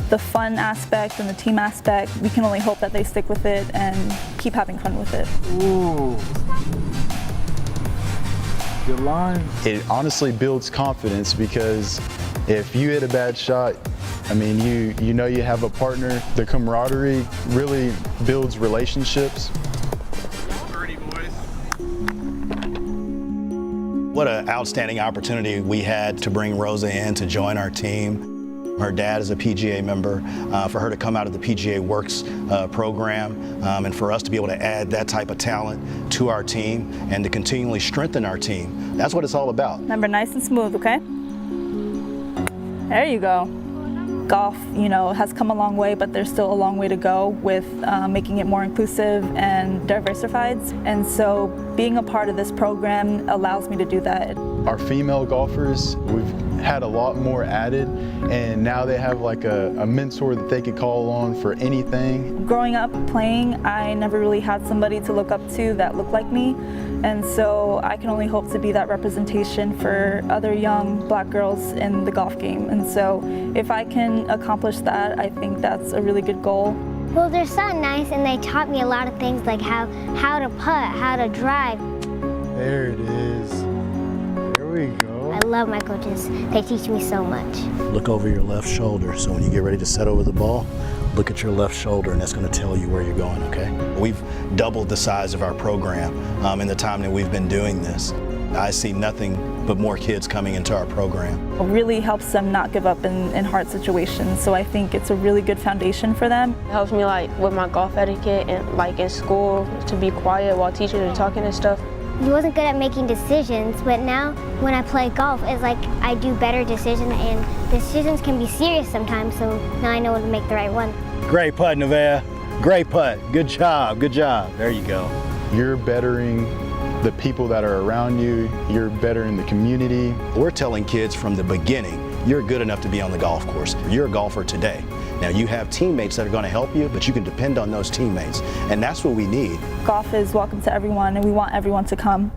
the fun aspect and the team aspect, we can only hope that they stick with it and keep having fun with it. Ooh. Good line. It honestly builds confidence because if you hit a bad shot, I mean, you know you have a partner. The camaraderie really builds relationships. What an outstanding opportunity we had to bring Rosa in to join our team. Her dad is a PGA member, for her to come out of the PGA Works program, and for us to be able to add that type of talent to our team and to continually strengthen our team. That's what it's all about. Remember, nice and smooth, okay? There you go. Golf, has come a long way, but there's still a long way to go with making it more inclusive and diversified. And so being a part of this program allows me to do that. Our female golfers, we've had a lot more added, and now they have a mentor that they could call on for anything. Growing up playing, I never really had somebody to look up to that looked like me, and so I can only hope to be that representation for other young black girls in the golf game. And so if I can accomplish that, I think that's a really good goal. Well, they're so nice, and they taught me a lot of things like how to putt, how to drive. There it is. There we go. I love my coaches. They teach me so much. Look over your left shoulder, so when you get ready to set over the ball, look at your left shoulder, and that's going to tell you where you're going, okay? We've doubled the size of our program in the time that we've been doing this. I see nothing but more kids coming into our program. It really helps them not give up in hard situations, so I think it's a really good foundation for them. It helps me with my golf etiquette and in school to be quiet while teachers are talking and stuff. He wasn't good at making decisions, but now when I play golf, it's like I do better decisions, and decisions can be serious sometimes, so now I know when to make the right one. Great putt, Nevaeh. Great putt. Good job, good job. There you go. You're bettering the people that are around you, you're bettering the community. We're telling kids from the beginning, you're good enough to be on the golf course. You're a golfer today. Now you have teammates that are going to help you, but you can depend on those teammates, and that's what we need. Golf is welcome to everyone, and we want everyone to come.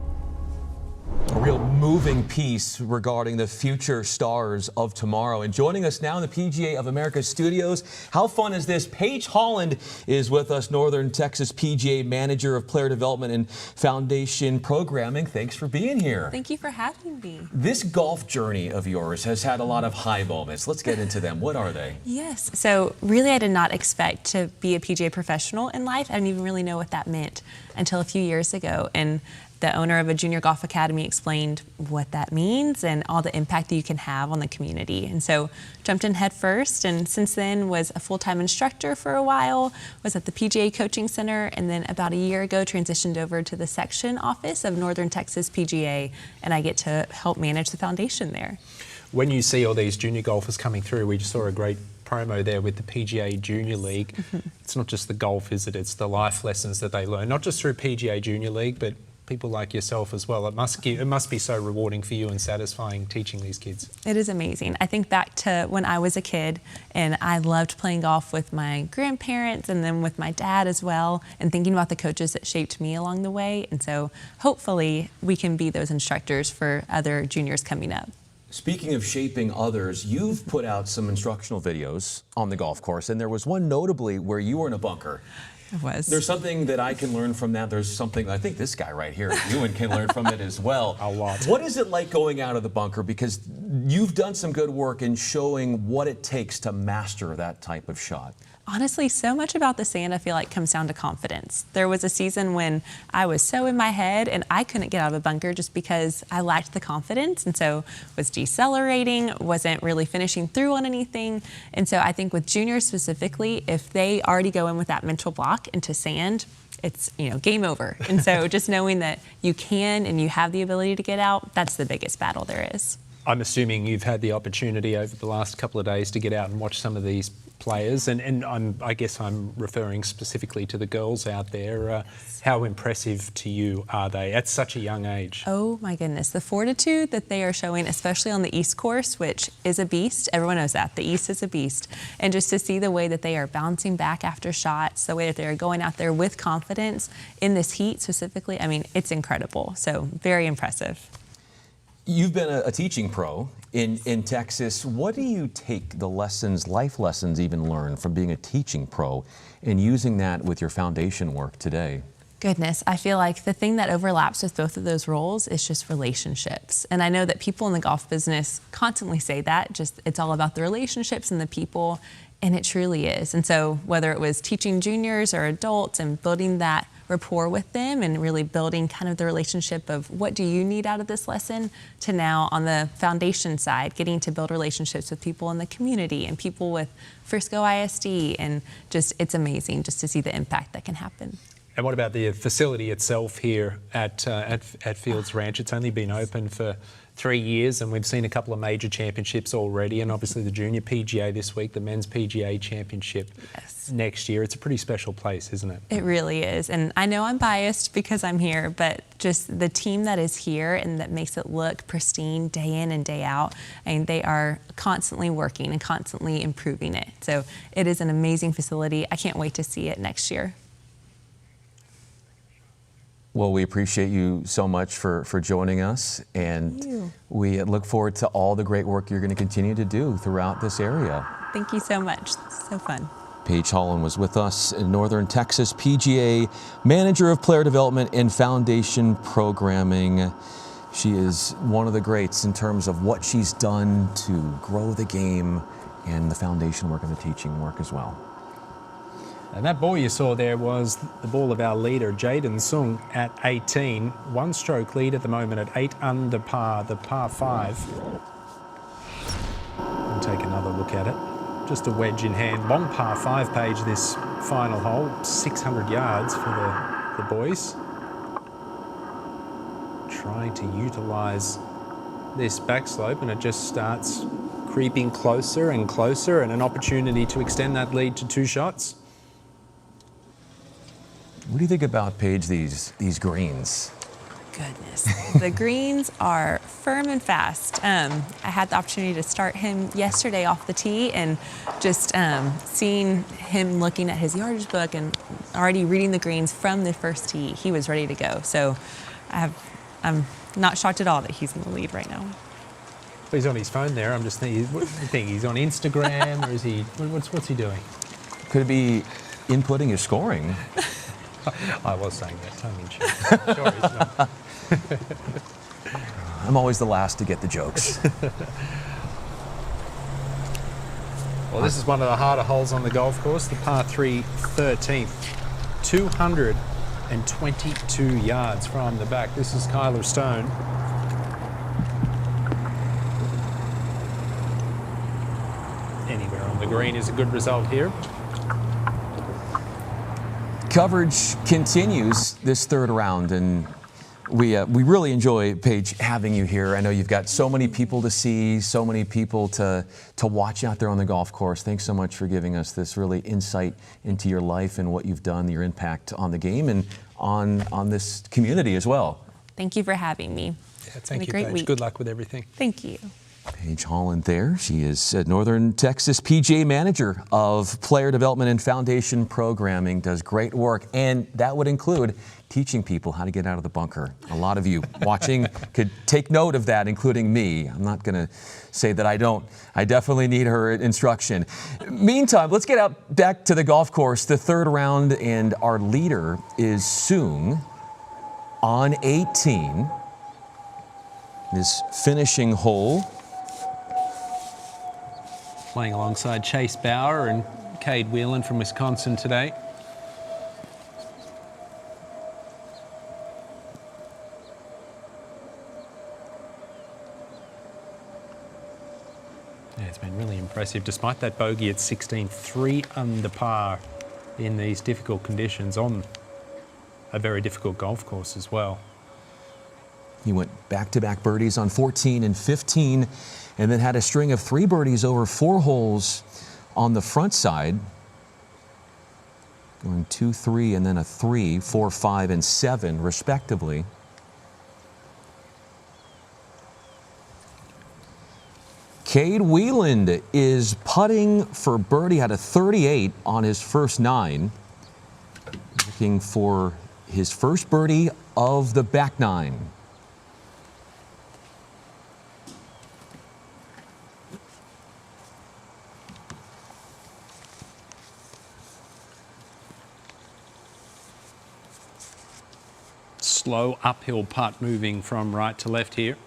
A real moving piece regarding the future stars of tomorrow. And joining us now in the PGA of America studios, how fun is this? Paige Holland is with us, Northern Texas PGA Manager of Player Development and Foundation Programming. Thanks for being here. Thank you for having me. This golf journey of yours has had a lot of high moments. Let's get into them. What are they? Yes. So really, I did not expect to be a PGA professional in life. I didn't even really know what that meant until a few years ago. And the owner of a junior golf academy explained what that means and all the impact that you can have on the community. And so jumped in head first, and since then was a full-time instructor for a while, was at the PGA Coaching Center, and then about a year ago transitioned over to the section office of Northern Texas PGA, and I get to help manage the foundation there. When you see all these junior golfers coming through, we just saw a great promo there with the PGA Junior League. It's not just the golf, is it? It's the life lessons that they learn, not just through PGA Junior League, but people like yourself as well. It must be so rewarding for you and satisfying teaching these kids. It is amazing. I think back to when I was a kid and I loved playing golf with my grandparents and then with my dad as well, and thinking about the coaches that shaped me along the way. And so hopefully we can be those instructors for other juniors coming up. Speaking of shaping others, you've put out some instructional videos on the golf course, and there was one notably where you were in a bunker. It was. There's something that I can learn from that. There's something I think this guy right here, Ewan, can learn from it as well. A lot. What is it like going out of the bunker? Because you've done some good work in showing what it takes to master that type of shot. Honestly, so much about the sand I feel like comes down to confidence. There was a season when I was so in my head and I couldn't get out of a bunker just because I lacked the confidence, and so was decelerating, wasn't really finishing through on anything. And so I think with juniors specifically, if they already go in with that mental block into sand, it's, you know, game over. And so just knowing that you can and you have the ability to get out, that's the biggest battle there is. I'm assuming you've had the opportunity over the last couple of days to get out and watch some of these players, and I guess I'm referring specifically to the girls out there. How impressive to you are they at such a young age? Oh my goodness, the fortitude that they are showing, especially on the East course, which is a beast. Everyone knows that. The East is a beast. And just to see the way that they are bouncing back after shots, the way that they are going out there with confidence in this heat specifically, I mean, it's incredible. So very impressive. You've been a teaching pro in Texas. What do you take the lessons, life lessons even learned from being a teaching pro and using that with your foundation work today? Goodness, I feel like the thing that overlaps with both of those roles is just relationships. And I know that people in the golf business constantly say that, just it's all about the relationships and the people, and it truly is. And so whether it was teaching juniors or adults and building that rapport with them and really building kind of the relationship of what do you need out of this lesson, to now on the foundation side, getting to build relationships with people in the community and people with Frisco ISD, and just it's amazing just to see the impact that can happen. And what about the facility itself here at Fields Ranch? It's only been open for 3 years, and we've seen a couple of major championships already, and obviously the Junior PGA this week, the Men's PGA Championship next year. It's a pretty special place, isn't it? It really is, and I know I'm biased because I'm here, but just the team that is here and that makes it look pristine day in and day out, and they are constantly working and constantly improving it. So it is an amazing facility. I can't wait to see it next year. Well, we appreciate you so much for joining us, and we look forward to all the great work you're going to continue to do throughout this area. Thank you so much. It's so fun. Paige Holland was with us in Northern Texas, PGA Manager of Player Development and Foundation Programming. She is one of the greats in terms of what she's done to grow the game and the foundation work and the teaching work as well. And that ball you saw there was the ball of our leader, Jaden Sung, at 18. One stroke lead at the moment at 8 under par, the par 5. We'll take another look at it. Just a wedge in hand. Long par 5, Paige, this final hole. 600 yards for the boys. Trying to utilise this backslope, and it just starts creeping closer and closer, and an opportunity to extend that lead to 2 shots. What do you think about, Paige, these greens? Goodness, the greens are firm and fast. I had the opportunity to start him yesterday off the tee, and just seeing him looking at his yardage book and already reading the greens from the first tee, he was ready to go. So I'm not shocked at all that he's in the lead right now. Well, he's on his phone there. I'm just thinking, what do you think? He's on Instagram, or is he? What's he doing? Could it be inputting his scoring? I was saying that, tongue in cheek. Sure he's not. I'm always the last to get the jokes. Well, this is one of the harder holes on the golf course, the par 3 13th. 222 yards from the back. This is Kyler Stone. Anywhere on the green is a good result here. Coverage continues this third round, and we really enjoy, Paige, having you here. I know you've got so many people to see, so many people to watch out there on the golf course. Thanks so much for giving us this really insight into your life and what you've done, your impact on the game, and on this community as well. Thank you for having me. Yeah, thank you, great Paige. week. Good luck with everything. Thank you. Paige Holland there. She is Northern Texas PGA Manager of Player Development and Foundation Programming, does great work, and that would include teaching people how to get out of the bunker. A lot of you watching could take note of that, including me. I'm not going to say that I don't. I definitely need her instruction. Meantime, let's get out back to the golf course, the third round, and our leader is Soong on 18. This finishing hole. Playing alongside Chase Bauer and Cade Whelan from Wisconsin today. Yeah, it's been really impressive. Despite that bogey at 16, 3 under par in these difficult conditions on a very difficult golf course as well. He went back-to-back birdies on 14 and 15, and then had a string of 3 birdies over 4 holes on the front side. Going 2, 3, and then a 3, 4, 5, and 7, respectively. Cade Whelan is putting for birdie, had a 38 on his first 9. Looking for his first birdie of the back 9. Slow uphill putt moving from right to left here.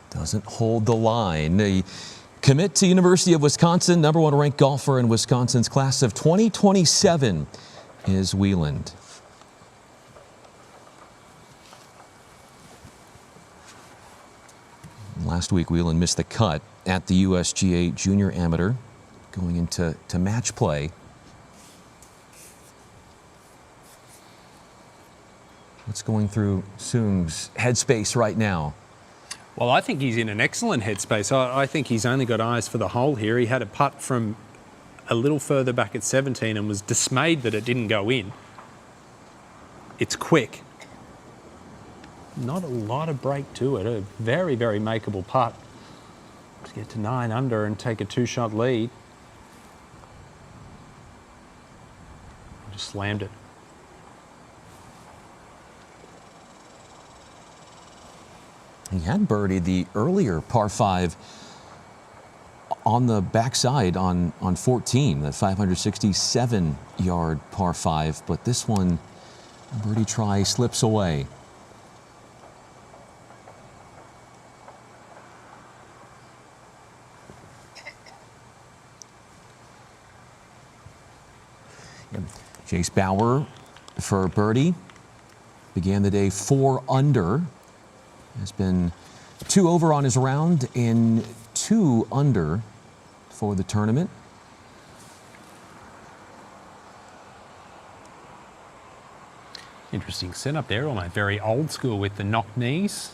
Doesn't hold the line. A commit to University of Wisconsin, #1 ranked golfer in Wisconsin's class of 2027 is Whelan. Last week, Whelan missed the cut at the USGA Junior Amateur, going into match play. What's going through Soong's headspace right now? Well, I think he's in an excellent headspace. I think he's only got eyes for the hole here. He had a putt from a little further back at 17 and was dismayed that it didn't go in. It's quick. Not a lot of break to it. A very, very makeable putt to get to 9 under and take a 2-shot lead. Just slammed it. He had birdied the earlier par 5 on the backside on 14, the 567-yard par 5, but this one, birdie try slips away. Chase Bauer for birdie. Began the day 4 under. Has been 2 over on his round and 2 under for the tournament. Interesting setup there, almost very old school with the knock knees.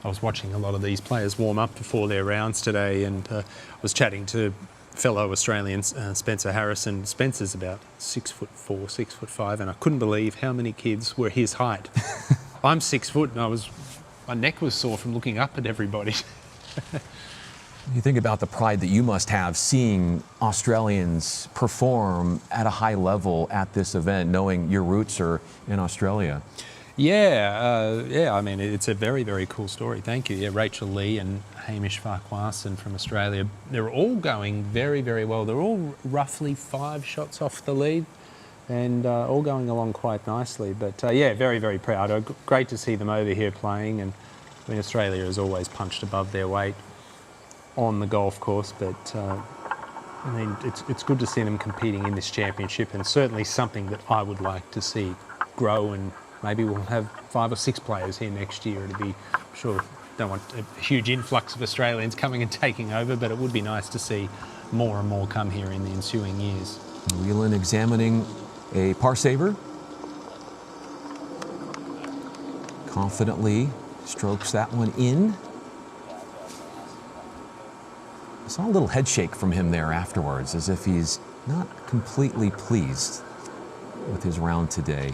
I was watching a lot of these players warm up before their rounds today, and was chatting to fellow Australian Spencer Harrison. Spencer's about 6'4", 6'5", and I couldn't believe how many kids were his height. I'm 6 foot, and my neck was sore from looking up at everybody. You think about the pride that you must have seeing Australians perform at a high level at this event, knowing your roots are in Australia. Yeah, I mean, it's a very, very cool story. Thank you. Yeah, Rachel Lee and Hamish Farquharson from Australia, they're all going very, very well. They're all roughly 5 shots off the lead and all going along quite nicely. But yeah, very, very proud. Great to see them over here playing. And I mean, Australia has always punched above their weight on the golf course, but I mean, it's good to see them competing in this championship, and certainly something that I would like to see grow, and maybe we'll have 5 or 6 players here next year. It'd be, I'm sure, don't want a huge influx of Australians coming and taking over, but it would be nice to see more and more come here in the ensuing years. Whelan examining a par saver. confidently strokes that one in. I saw a little head shake from him there afterwards, as if he's not completely pleased with his round today.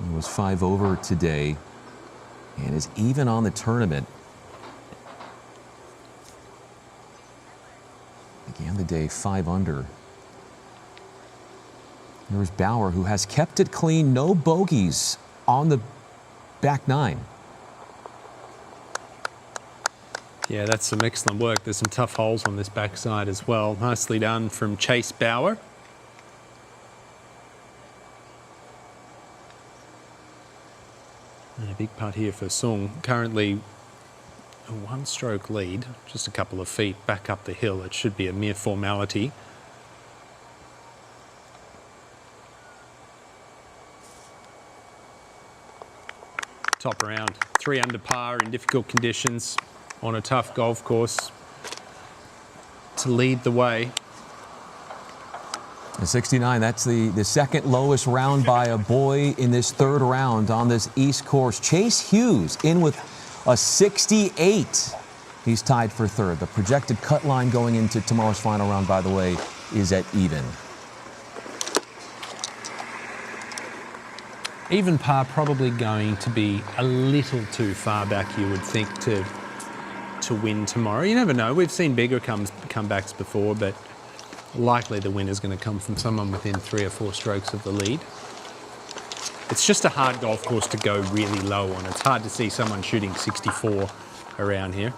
He was 5 over today and is even on the tournament. Began the day 5 under. Here's Bauer, who has kept it clean, no bogeys on the back 9. Yeah, that's some excellent work. There's some tough holes on this backside as well. Nicely done from Chase Bauer. And a big putt here for Sung. Currently a 1-stroke lead, just a couple of feet back up the hill. It should be a mere formality. Top round, 3 under par in difficult conditions on a tough golf course to lead the way. The 69, that's the second lowest round by a boy in this 3rd round on this East course. Chase Hughes in with a 68. He's tied for 3rd. The projected cut line going into tomorrow's final round, by the way, is at even. Even par probably going to be a little too far back, you would think, to win tomorrow. You never know. We've seen bigger comebacks before, but likely the winner's going to come from someone within 3 or 4 strokes of the lead. It's just a hard golf course to go really low on. It's hard to see someone shooting 64 around here.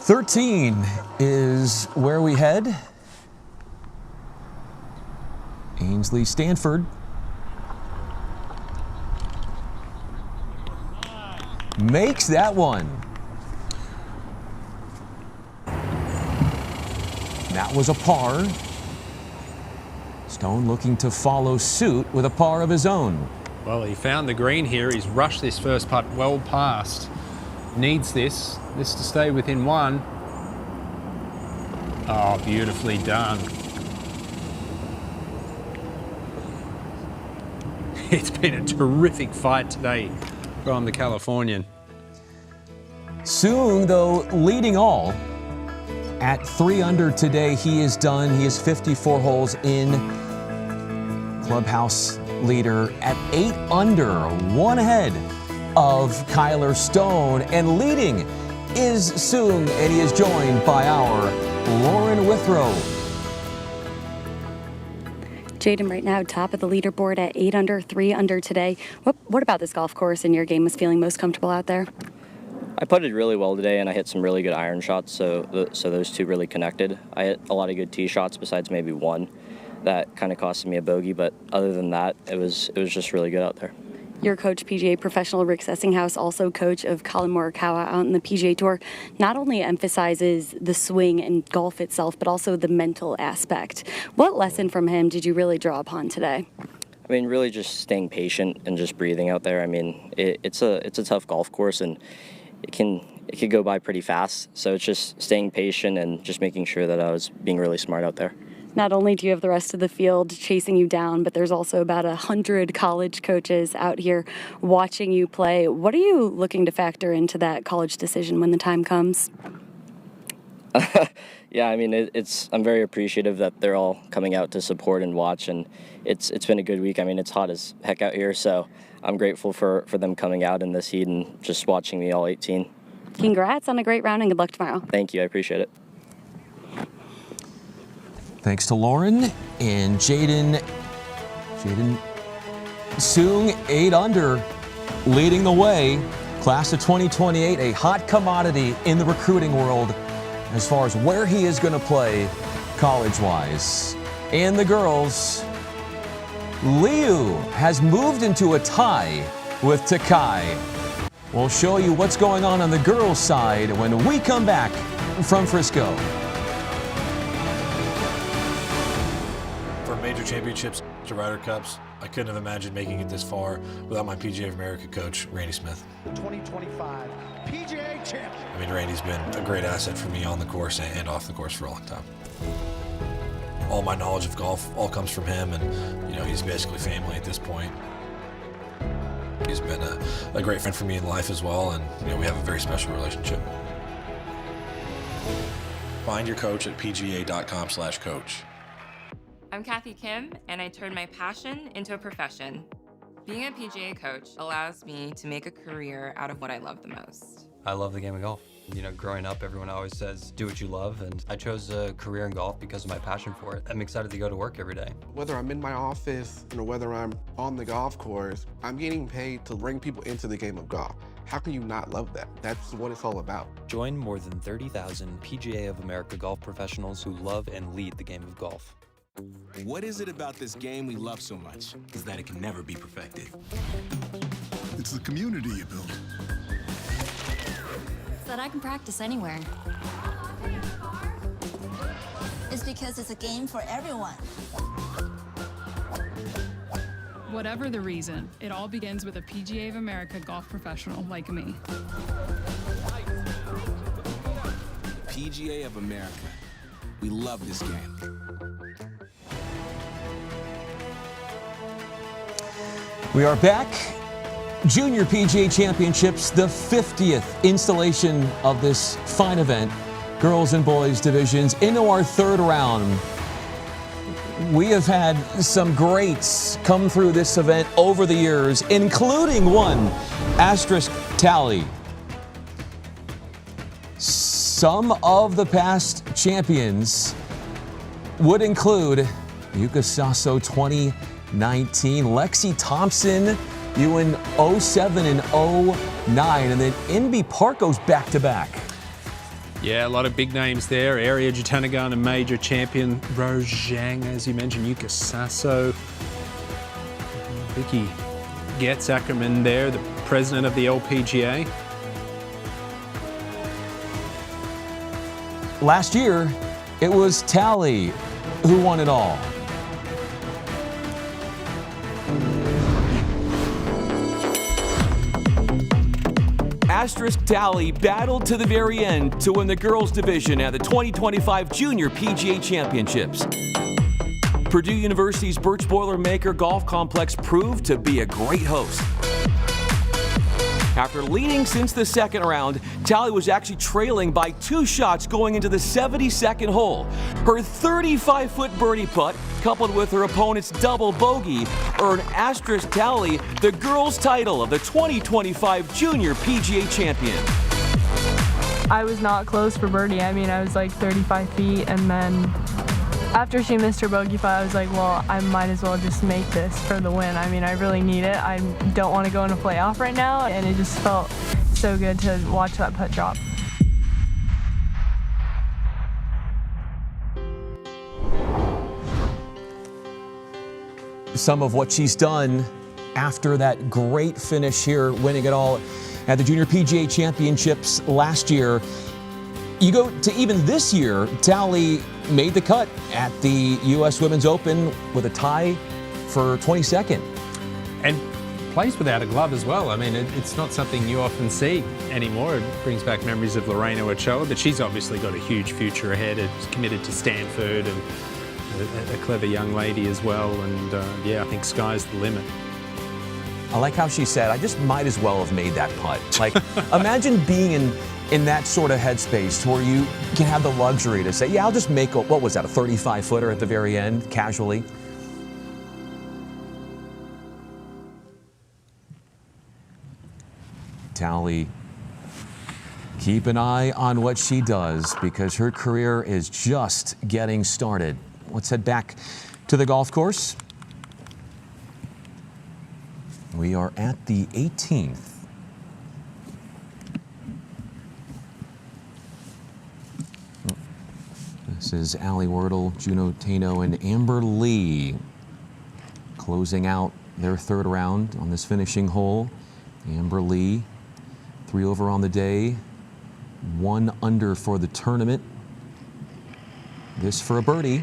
13 is where we head. Ainsley Stanford makes that one. That was a par. Stone looking to follow suit with a par of his own. Well, he found the green here. He's rushed this first putt well past. Needs this to stay within 1. Oh, beautifully done. It's been a terrific fight today from the Californian. Soon, though, leading all at 3 under today. He is done. He is 54 holes in. Clubhouse leader at 8 under, 1 ahead of Kyler Stone. And leading is Soon, and he is joined by our Lauren Withrow. Jaden, right now, top of the leaderboard at 8 under, 3 under today. What about this golf course in your game was feeling most comfortable out there? I putted really well today, and I hit some really good iron shots, so those two really connected. I hit a lot of good tee shots besides maybe one that kind of costed me a bogey, but other than that, it was just really good out there. Your coach, PGA Professional Rick Sessinghaus, also coach of Colin Morikawa out in the PGA Tour, not only emphasizes the swing and golf itself, but also the mental aspect. What lesson from him did you really draw upon today? I mean, really just staying patient and just breathing out there. I mean, it's a tough golf course, and it could go by pretty fast. So it's just staying patient and just making sure that I was being really smart out there. Not only do you have the rest of the field chasing you down, but there's also about 100 college coaches out here watching you play. What are you looking to factor into that college decision when the time comes? Yeah, I mean, I'm very appreciative that they're all coming out to support and watch, and it's been a good week. I mean, it's hot as heck out here, so I'm grateful for them coming out in this heat and just watching me all 18. Congrats on a great round and good luck tomorrow. Thank you, I appreciate it. Thanks to Lauren and Jaden Soong, 8 under, leading the way. Class of 2028, a hot commodity in the recruiting world as far as where he is going to play college-wise. And the girls, Liu has moved into a tie with Takai. We'll show you what's going on the girls' side when we come back from Frisco. Major championships to Ryder Cups, I couldn't have imagined making it this far without my PGA of America coach, Randy Smith. The 2025 PGA Champ. I mean, Randy's been a great asset for me on the course and off the course for a long time. all my knowledge of golf all comes from him, and you know, he's basically family at this point. He's been a great friend for me in life as well, and you know, we have a very special relationship. Find your coach at pga.com/coach. I'm Kathy Kim, and I turned my passion into a profession. Being a PGA coach allows me to make a career out of what I love the most. I love the game of golf. You know, growing up, everyone always says, do what you love, and I chose a career in golf because of my passion for it. I'm excited to go to work every day. Whether I'm in my office or whether I'm on the golf course, I'm getting paid to bring people into the game of golf. How can you not love that? That's what it's all about. Join more than 30,000 PGA of America golf professionals who love and lead the game of golf. What is it about this game we love so much? Is that it can never be perfected. It's the community you build. So that I can practice anywhere. It's because it's a game for everyone. Whatever the reason, it all begins with a PGA of America golf professional like me. PGA of America. We love this game. We are back. Junior PGA Championships, the 50th installation of this fine event. Girls and boys divisions into our third round. We have had some greats come through this event over the years, including one, Asterisk Tally. Some of the past champions would include Yuka Sasso 2019, Lexi Thompson, you in 07 and 09, and then Inbee Park goes back-to-back. Yeah, a lot of big names there. Area Jatanagarn, a major champion. Rose Zhang, as you mentioned, Yuka Sasso. Vicky Getz-Ackerman there, the president of the LPGA. Last year, it was Tally who won it all. Asterisk Tally battled to the very end to win the girls division at the 2025 Junior PGA Championships. Purdue University's Birch Boilermaker Golf Complex proved to be a great host. After leading since the second round, Tally was actually trailing by 2 shots going into the 72nd hole. Her 35-foot birdie putt, coupled with her opponent's double bogey, earned Asterisk Tally the girls' title of the 2025 Junior PGA Champion. I was not close for birdie. I mean, I was like 35 feet, and then after she missed her bogey putt, I was like, well, I might as well just make this for the win. I mean, I really need it. I don't want to go in a playoff right now, and it just felt so good to watch that putt drop. Some of what she's done after that great finish here, winning it all at the Junior PGA Championships last year. You go to even this year, Tally made the cut at the U.S. Women's Open with a tie for 22nd. And plays without a glove as well. I mean, it's not something you often see anymore. It brings back memories of Lorena Ochoa, but she's obviously got a huge future ahead. It's committed to Stanford and a clever young lady as well. And yeah, I think sky's the limit. I like how she said, I just might as well have made that putt. Like, imagine being in that sort of headspace where you can have the luxury to say, yeah, I'll just make, what was that, a 35-footer at the very end, casually. Tally, keep an eye on what she does because her career is just getting started. Let's head back to the golf course. We are at the 18th. This is Allie Wordle, Juno Tano, and Amber Lee closing out their third round on this finishing hole. Amber Lee, 3 over on the day, 1 under for the tournament. This for a birdie.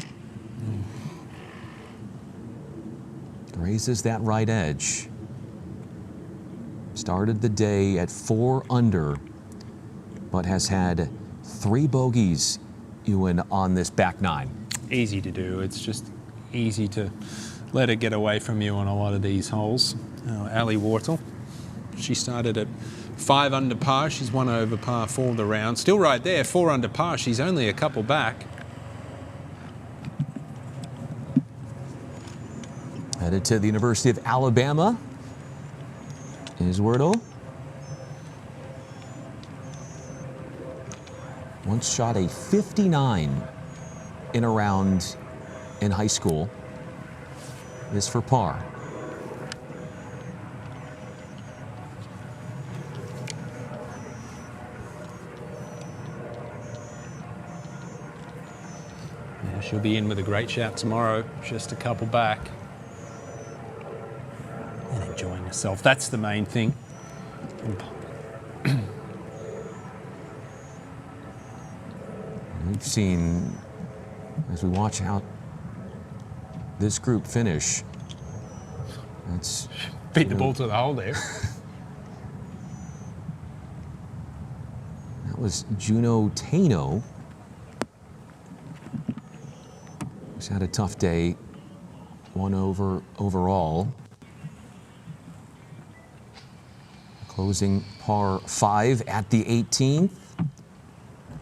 Grazes that right edge. Started the day at 4 under, but has had 3 bogeys, Ewan, on this back 9. easy to do. It's just easy to let it get away from you on a lot of these holes. Ali Wortel, she started at 5 under par. She's 1 over par 4 the round. Still right there, 4 under par. She's only a couple back. Headed to the University of Alabama is Wordle. Once shot a 59 in a round in high school. This for par. Yeah, she'll be in with a great shot tomorrow, just a couple back. And enjoying herself. That's the main thing. We've seen, as we watch how this group finish, it's beat the ball to the hole there. That was Juno Tano. Who's had a tough day. 1 over overall. Closing par 5 at the 18th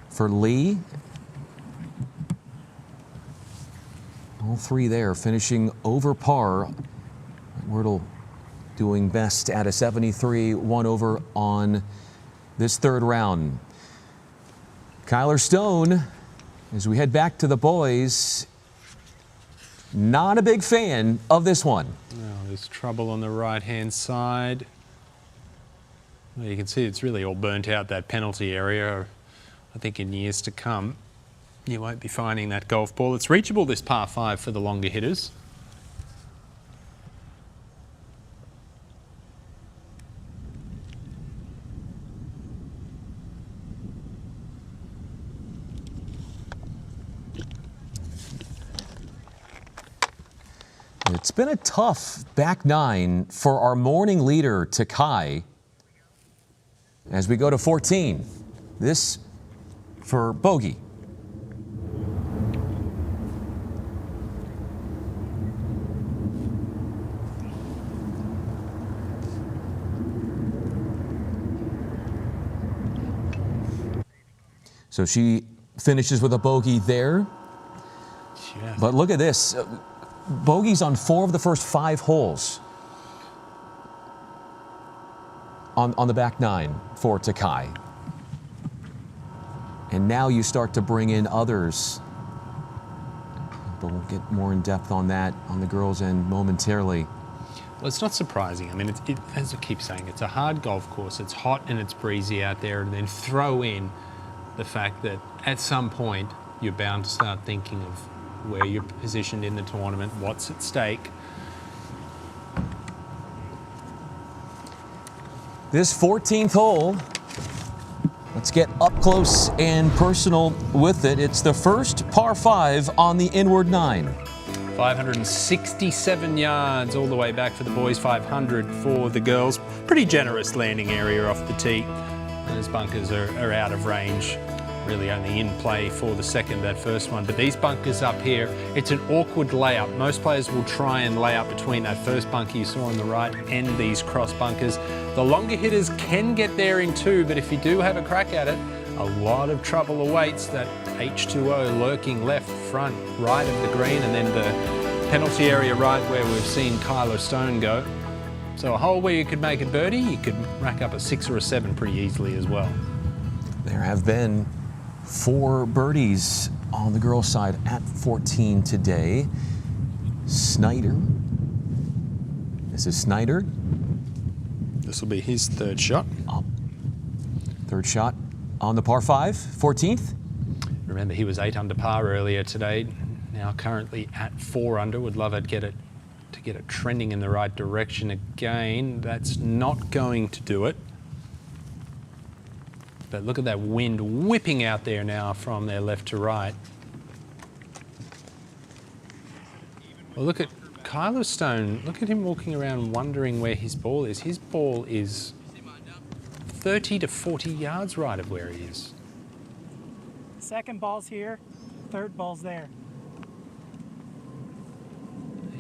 for Lee. All three there finishing over par. Wordle doing best at a 73, 1 over on this third round. Kyler Stone, as we head back to the boys, not a big fan of this one. No, there's trouble on the right-hand side. Well, you can see it's really all burnt out, that penalty area. I think in years to come, you won't be finding that golf ball. It's reachable, this par 5, for the longer hitters. It's been a tough back 9 for our morning leader, Takai, as we go to 14. This for bogey. So she finishes with a bogey there. Yeah. But look at this. Bogeys on 4 of the first 5 holes on the back 9 for Takai. And now you start to bring in others. But we'll get more in depth on that on the girls' end momentarily. Well, it's not surprising. I mean, as I keep saying, it's a hard golf course. It's hot and it's breezy out there, and then throw in the fact that at some point you're bound to start thinking of where you're positioned in the tournament, what's at stake. This 14th hole, let's get up close and personal with it. It's the first par 5 on the inward 9. 567 yards all the way back for the boys, 500 for the girls. Pretty generous landing area off the tee. Those bunkers are out of range. Really only in play for the second, that first one. But these bunkers up here, it's an awkward layout. Most players will try and lay up between that first bunker you saw on the right and these cross bunkers. The longer hitters can get there in 2, but if you do have a crack at it, a lot of trouble awaits. That H2O lurking left, front, right of the green, and then the penalty area right where we've seen Kyler Stone go. So a hole where you could make a birdie, you could rack up a 6 or a 7 pretty easily as well. There have been 4 birdies on the girls' side at 14 today. Snyder. This is Snyder. This will be his third shot. Third shot on the par 5, 14th. Remember, he was 8 under par earlier today. Now currently at 4 under. Would love it to get it trending in the right direction again. That's not going to do it. But look at that wind whipping out there now from their left to right. Well, look at Kyler Stone. Look at him walking around wondering where his ball is. His ball is 30 to 40 yards right of where he is. Second ball's here, third ball's there.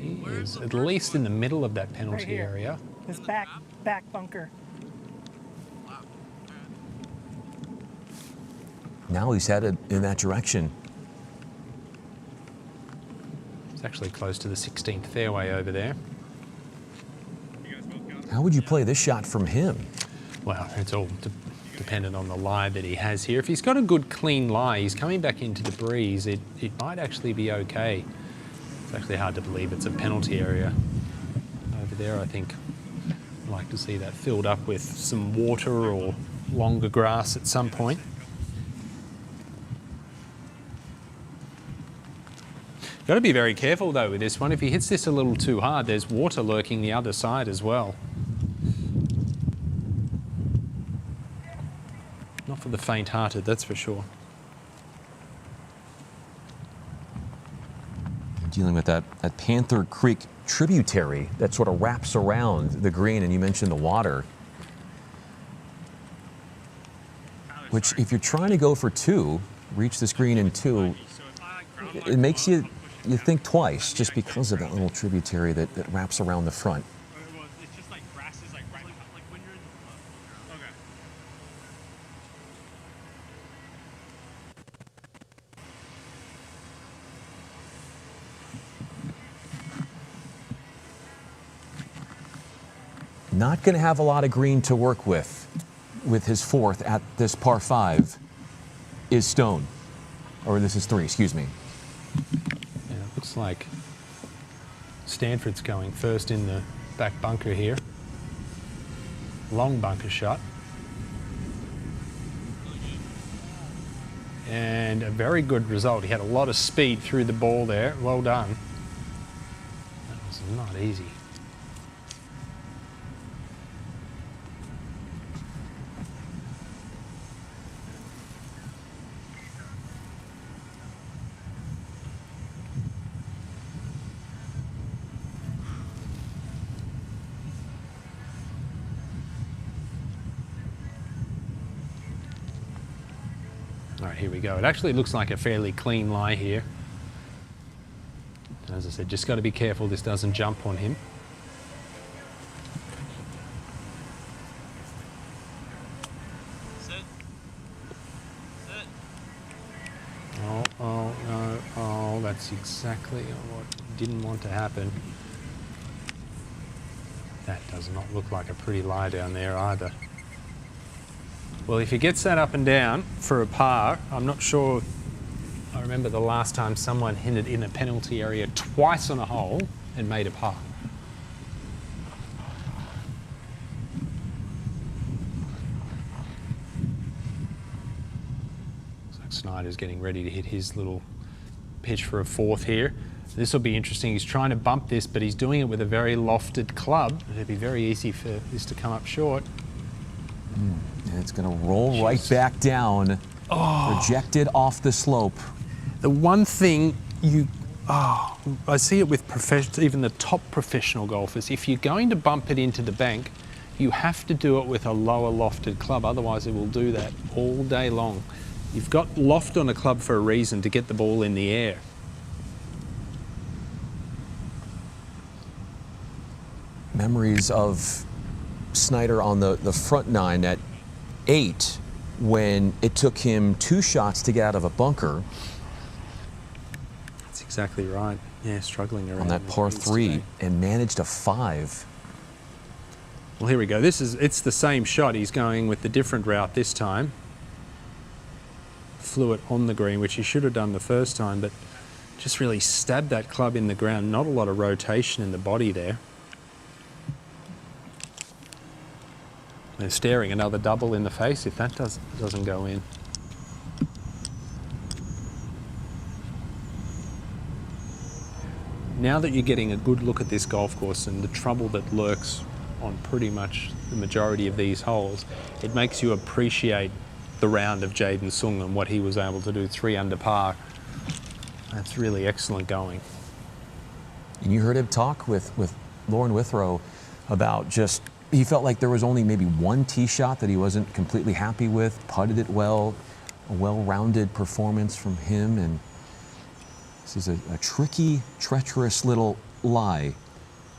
He is at least in the middle of that penalty Right here. area. This back bunker. Now he's headed in that direction. It's actually close to the 16th fairway over there. How would you play this shot from him? Well, it's all dependent on the lie that he has here. If he's got a good clean lie, he's coming back into the breeze, it might actually be okay. It's actually hard to believe it's a penalty area over there. I think I'd like to see that filled up with some water or longer grass at some point. Got to be very careful though with this one. If he hits this a little too hard, there's water lurking the other side as well. Not for the faint-hearted, that's for sure. Dealing with that Panther Creek tributary that sort of wraps around the green, and you mentioned the water. Which, if you're trying to go for two, reach this green in two, it makes you think twice just because of that little tributary that wraps around the front. Not going to have a lot of green to work with his fourth at this par 5 is Stone. Or this is 3, excuse me. Yeah, it looks like Stanford's going first in the back bunker here. Long bunker shot. And a very good result. He had a lot of speed through the ball there. Well done. That was not easy. All right, here we go. It actually looks like a fairly clean lie here. As I said, just got to be careful this doesn't jump on him. Oh, no. Oh, that's exactly what didn't want to happen. That does not look like a pretty lie down there either. Well, if he gets that up and down for a par, I'm not sure. I remember the last time someone hit it in a penalty area twice on a hole and made a par. Looks like Snyder's getting ready to hit his little pitch for a fourth here. This will be interesting. He's trying to bump this, but he's doing it with a very lofted club. It'd be very easy for this to come up short. And it's going to roll right back down, rejected off the slope. The one thing I see it with even the top professional golfers. If you're going to bump it into the bank, you have to do it with a lower lofted club. Otherwise, it will do that all day long. You've got loft on a club for a reason, to get the ball in the air. Memories of Snyder on the front nine at 8 when it took him 2 shots to get out of a bunker. That's exactly right. Yeah, struggling around on that par 3 and managed a 5. Well, here we go. It's the same shot. He's going with the different route this time. Flew it on the green, which he should have done the first time, but just really stabbed that club in the ground. Not a lot of rotation in the body there. They're staring another double in the face if that doesn't go in. Now that you're getting a good look at this golf course and the trouble that lurks on pretty much the majority of these holes, it makes you appreciate the round of Jaden Sung and what he was able to do, 3 under par. That's really excellent going. And you heard him talk with Lauren Withrow about just, he felt like there was only maybe 1 tee shot that he wasn't completely happy with, putted it well, a well-rounded performance from him. And this is a tricky, treacherous little lie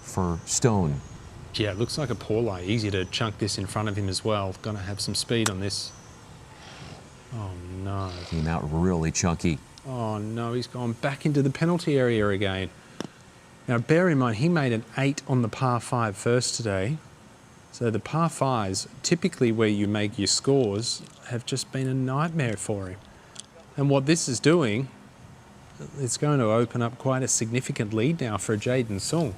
for Stone. Yeah, it looks like a poor lie. Easy to chunk this in front of him as well. Going to have some speed on this. Oh, no. Came out really chunky. Oh, no, he's gone back into the penalty area again. Now, bear in mind, he made an 8 on the par 5 first today. So the par 5s, typically where you make your scores, have just been a nightmare for him. And what this is doing, it's going to open up quite a significant lead now for Jaden Sung.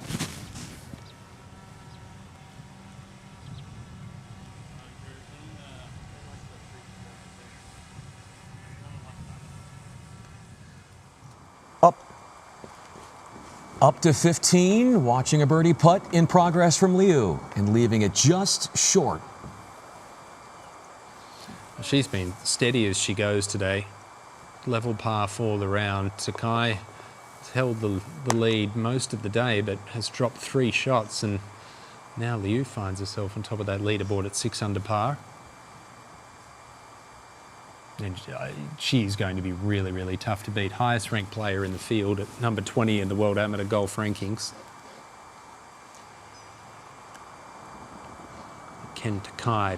Up to 15, watching a birdie putt in progress from Liu and leaving it just short. She's been steady as she goes today. Level par 4 the round. Sakai has held the lead most of the day but has dropped 3 shots, and now Liu finds herself on top of that leaderboard at 6 under par. And she's going to be really, really tough to beat. Highest ranked player in the field at number 20 in the World Amateur Golf Rankings. Ken Takai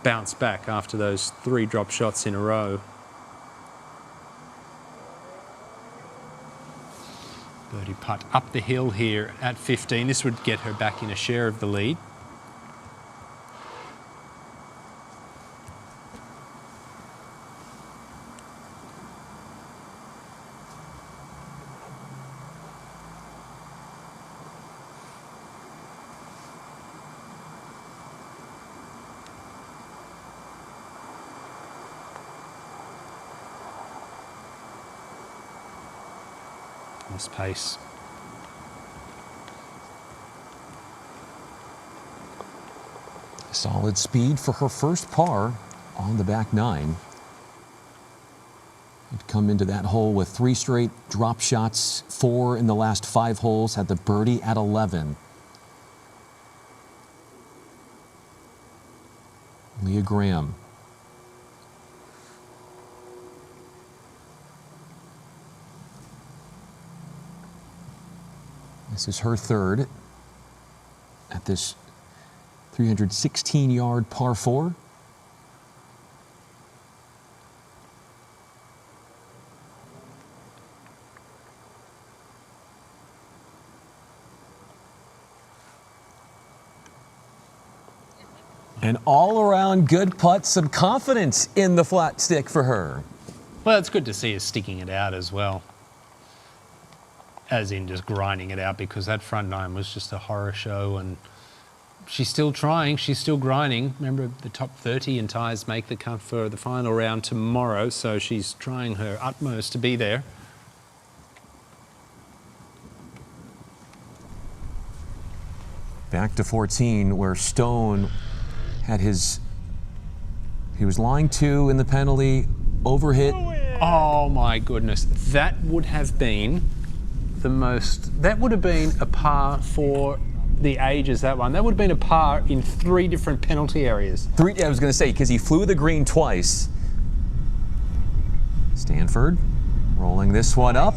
bounced back after those 3 drop shots in a row. Birdie putt up the hill here at 15. This would get her back in a share of the lead. This pace. Solid speed for her first par on the back 9. Had come into that hole with 3 straight drop shots, 4 in the last 5 holes, had the birdie at 11. Leah Graham. This is her third at this 316-yard par 4. An all-around good putt, some confidence in the flat stick for her. Well, it's good to see her sticking it out as well. As in just grinding it out, because that front 9 was just a horror show, and she's still trying, she's still grinding. Remember, the top 30 in ties make the cut for the final round tomorrow, so she's trying her utmost to be there. Back to 14, where Stone had his, he was lying 2 in the penalty, overhit. Oh my goodness, that would have been the most, that would have been a par for the ages, that one. That would have been a par in 3 different penalty areas. 3, I was going to say, because he flew the green twice. Stanford rolling this one up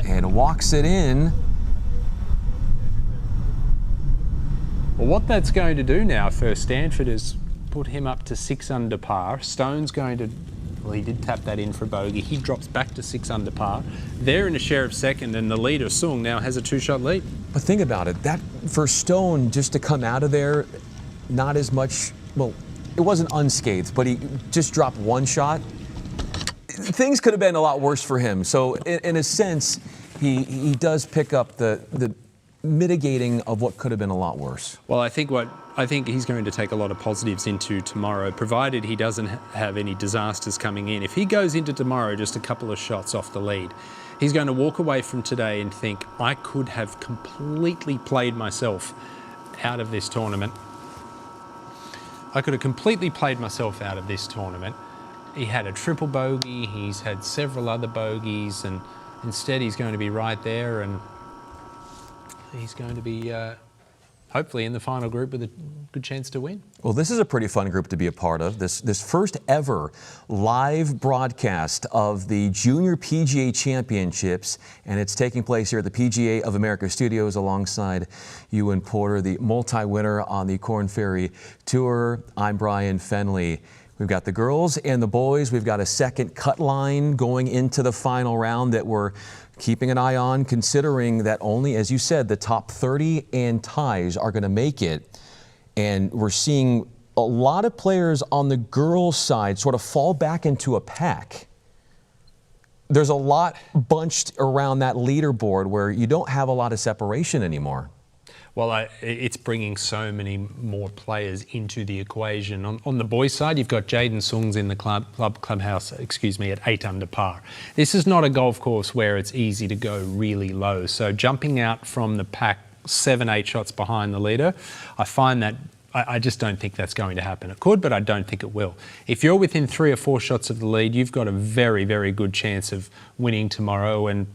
and walks it in. Well, what that's going to do now for Stanford is put him up to 6 under par. Stone's going to, well, he did tap that in for a bogey. He drops back to 6 under par. They're in a share of second, and the leader, Sung, now has a 2-shot lead. But think about it, that for Stone just to come out of there, not as much, well, it wasn't unscathed, but he just dropped 1 shot. Things could have been a lot worse for him. So in a sense, he does pick up the mitigating of what could have been a lot worse. Well, I think he's going to take a lot of positives into tomorrow, provided he doesn't have any disasters coming in. If he goes into tomorrow just a couple of shots off the lead, he's going to walk away from today and think, I could have completely played myself out of this tournament. I could have completely played myself out of this tournament. He had a triple bogey, he's had several other bogeys, and instead he's going to be right there, and he's going to be hopefully in the final group with a good chance to win. Well, this is a pretty fun group to be a part of. This first ever live broadcast of the Junior PGA Championships, and it's taking place here at the PGA of America studios alongside Ewan Porter, the multi-winner on the Korn Ferry Tour. I'm Brian Fenley. We've got the girls and the boys. We've got a second cut line going into the final round that we're keeping an eye on, considering that only, as you said, the top 30 and ties are going to make it. And we're seeing a lot of players on the girls' side sort of fall back into a pack. There's a lot bunched around that leaderboard where you don't have a lot of separation anymore. Well, it's bringing so many more players into the equation. On the boys' side, you've got Jaden Sungs in the clubhouse, at 8 under par. This is not a golf course where it's easy to go really low. So jumping out from the pack 7-8 shots behind the leader, I find that I just don't think that's going to happen. It could, but I don't think it will. If you're within 3 or 4 shots of the lead, you've got a very, very good chance of winning tomorrow. And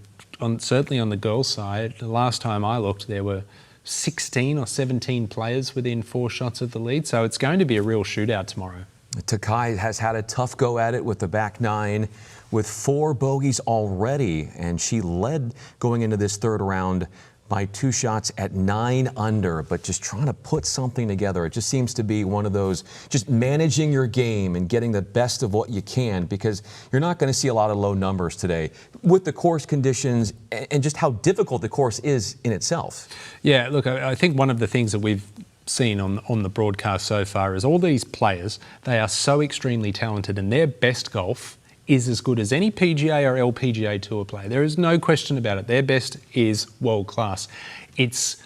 certainly on the girls' side, the last time I looked, there were 16 or 17 players within 4 shots of the lead, so it's going to be a real shootout tomorrow. Takai has had a tough go at it with the back 9 with 4 bogeys already, and she led going into this third round by 2 shots at 9 under, but just trying to put something together. It just seems to be one of those, just managing your game and getting the best of what you can, because you're not going to see a lot of low numbers today with the course conditions and just how difficult the course is in itself. Yeah, look, I think one of the things that we've seen on the broadcast so far is all these players, they are so extremely talented, and their best golf is as good as any PGA or LPGA Tour player. There is no question about it. Their best is world class. It's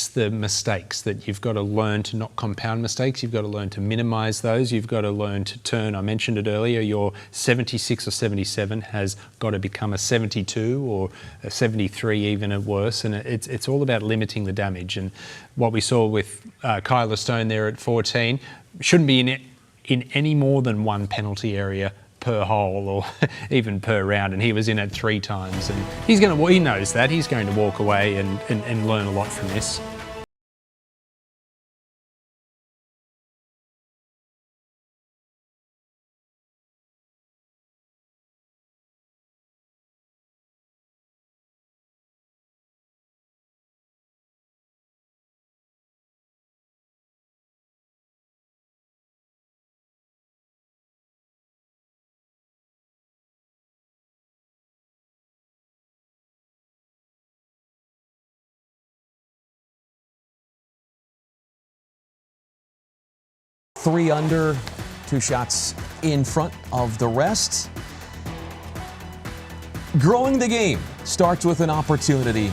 the mistakes that you've got to learn to not compound mistakes. You've got to learn to minimise those. You've got to learn to turn, I mentioned it earlier, your 76 or 77 has got to become a 72 or a 73 even at worse. And it's all about limiting the damage. And what we saw with Kyler Stone there at 14 shouldn't be in any more than 1 penalty area per hole or even per round, and he was in it 3 times, and he knows that. He's going to walk away and learn a lot from this. Three under, 2 shots in front of the rest. Growing the game starts with an opportunity.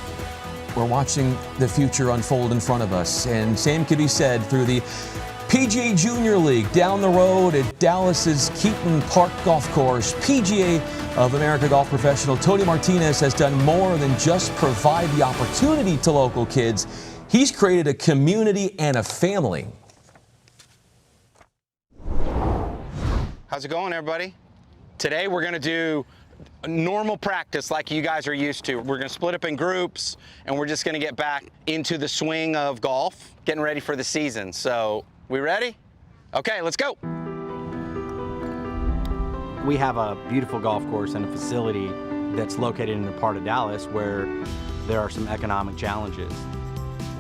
We're watching the future unfold in front of us, and same could be said through the PGA Junior League down the road at Dallas's Keaton Park Golf Course. PGA of America golf professional Tony Martinez has done more than just provide the opportunity to local kids. He's created a community and a family. How's it going, everybody? Today we're going to do a normal practice like you guys are used to. We're going to split up in groups, and we're just going to get back into the swing of golf, getting ready for the season. So, we ready? Okay, let's go. We have a beautiful golf course and a facility that's located in a part of Dallas where there are some economic challenges.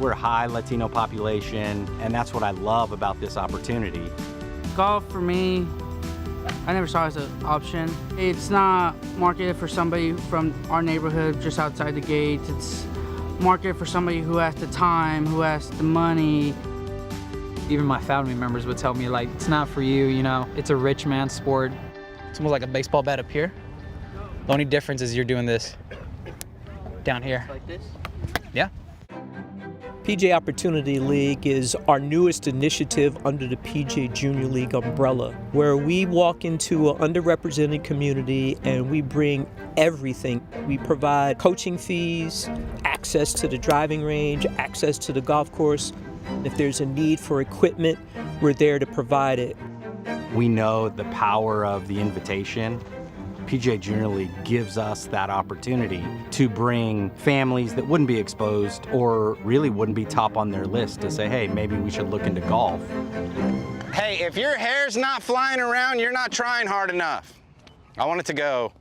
We're a high Latino population, and that's what I love about this opportunity. Golf, for me, I never saw it as an option. It's not marketed for somebody from our neighborhood just outside the gates. It's marketed for somebody who has the time, who has the money. Even my family members would tell me, like, it's not for you, you know? It's a rich man's sport. It's almost like a baseball bat up here. The only difference is you're doing this down here. Like this? Yeah. PGA Opportunity League is our newest initiative under the PGA Junior League umbrella, where we walk into an underrepresented community and we bring everything. We provide coaching fees, access to the driving range, access to the golf course. If there's a need for equipment, we're there to provide it. We know the power of the invitation PGA Junior League gives us that opportunity to bring families that wouldn't be exposed or really wouldn't be top on their list to say, hey, maybe we should look into golf. Hey, if your hair's not flying around, you're not trying hard enough. I want it to go.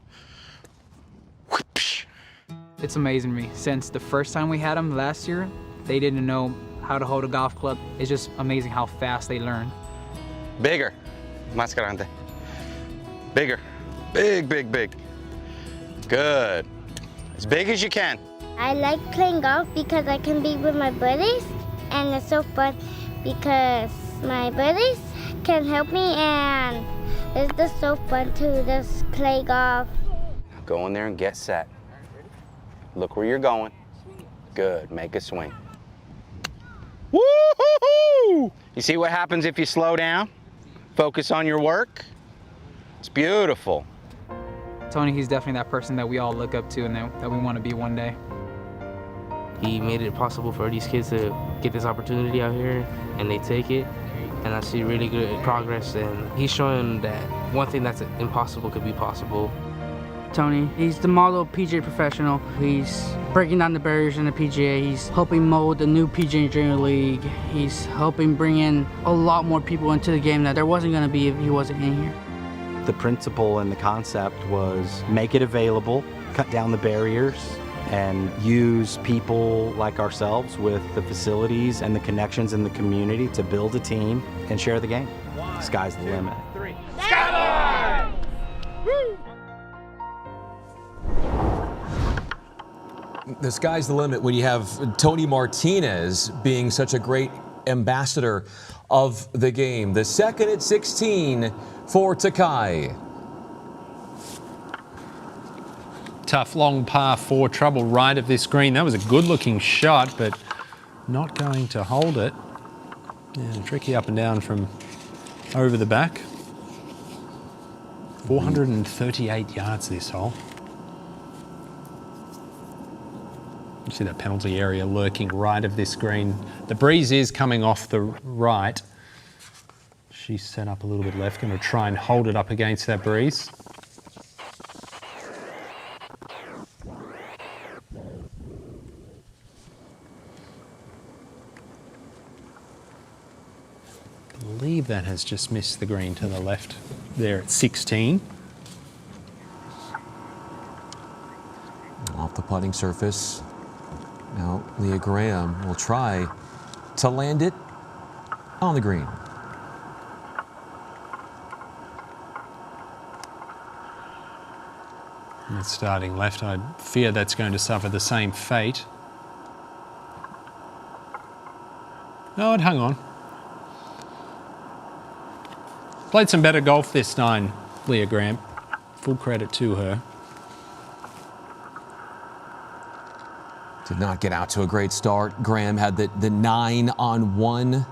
It's amazing to me. Since the first time we had them last year, they didn't know how to hold a golf club. It's just amazing how fast they learn. Bigger. Más grande. Bigger. Big, big, big. Good. As big as you can. I like playing golf because I can be with my buddies, and it's so fun because my buddies can help me, and it's just so fun to just play golf. Go in there and get set. Look where you're going. Good. Make a swing. Woo-hoo-hoo! You see what happens if you slow down? Focus on your work? It's beautiful. Tony, he's definitely that person that we all look up to and that we want to be one day. He made it possible for these kids to get this opportunity out here, and they take it. And I see really good progress, and he's showing that one thing that's impossible could be possible. Tony, he's the model PGA professional. He's breaking down the barriers in the PGA. He's helping mold the new PGA Junior League. He's helping bring in a lot more people into the game that there wasn't going to be if he wasn't in here. The principle and the concept was make it available, cut down the barriers, and use people like ourselves with the facilities and the connections in the community to build a team and share the game. Sky's the limit. Skyline! Woo! The sky's the limit when you have Tony Martinez being such a great ambassador of the game. The second at 16 for Takai. Tough long par 4, trouble right of this green. That was a good looking shot, but not going to hold it. Yeah, tricky up and down from over the back. 438 yards this hole. You see that penalty area lurking right of this green. The breeze is coming off the right. She's set up a little bit left, going to try and hold it up against that breeze. I believe that has just missed the green to the left there at 16. Off the putting surface. Now Leah Graham will try to land it on the green. And it's starting left. I fear that's going to suffer the same fate. Oh, it hung on. Played some better golf this time, Leah Graham. Full credit to her. Did not get out to a great start. Graham had the 9-on-1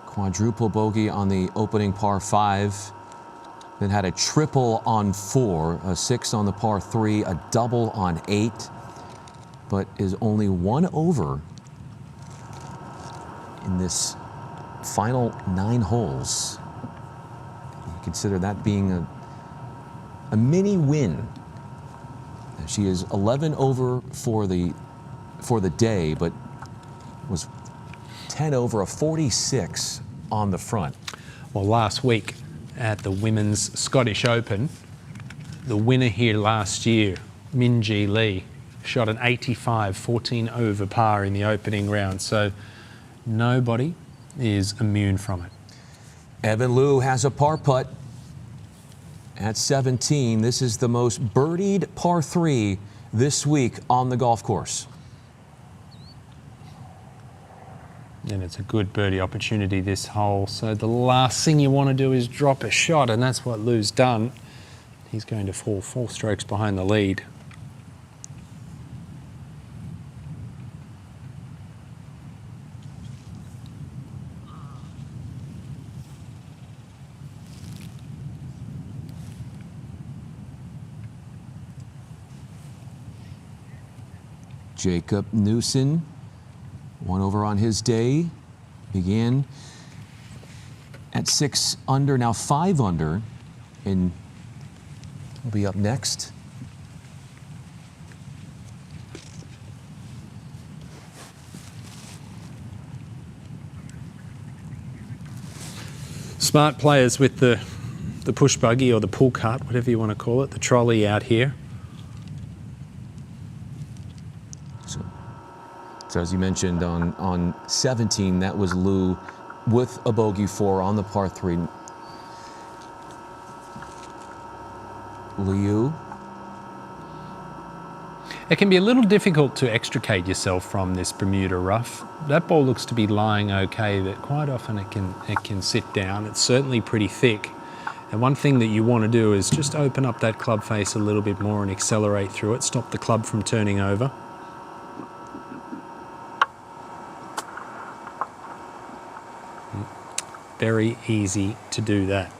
quadruple bogey on the opening par 5. Then had a triple on 4, a 6 on the par 3, a double on 8, but is only 1 over in this final 9 holes. You consider that being a mini win. She is 11 over for the day, but was 10 over, a 46 on the front. Well, last week at the Women's Scottish Open, the winner here last year, Minjee Lee, shot an 85, 14 over par in the opening round. So nobody is immune from it. Evan Liu has a par putt at 17. This is the most birdied par 3 this week on the golf course. And it's a good birdie opportunity this hole. So the last thing you want to do is drop a shot, and that's what Liu's done. He's going to fall 4 strokes behind the lead. Jacob Newson, 1 over on his day, began at 6 under, now 5 under in will be up next. Smart players with the push buggy or the pull cart, whatever you want to call it, the trolley out here. So as you mentioned, on 17, that was Lou with a bogey 4 on the par 3. Liu. It can be a little difficult to extricate yourself from this Bermuda rough. That ball looks to be lying okay, but quite often it can sit down. It's certainly pretty thick. And one thing that you want to do is just open up that club face a little bit more and accelerate through it. Stop the club from turning over. Very easy to do that.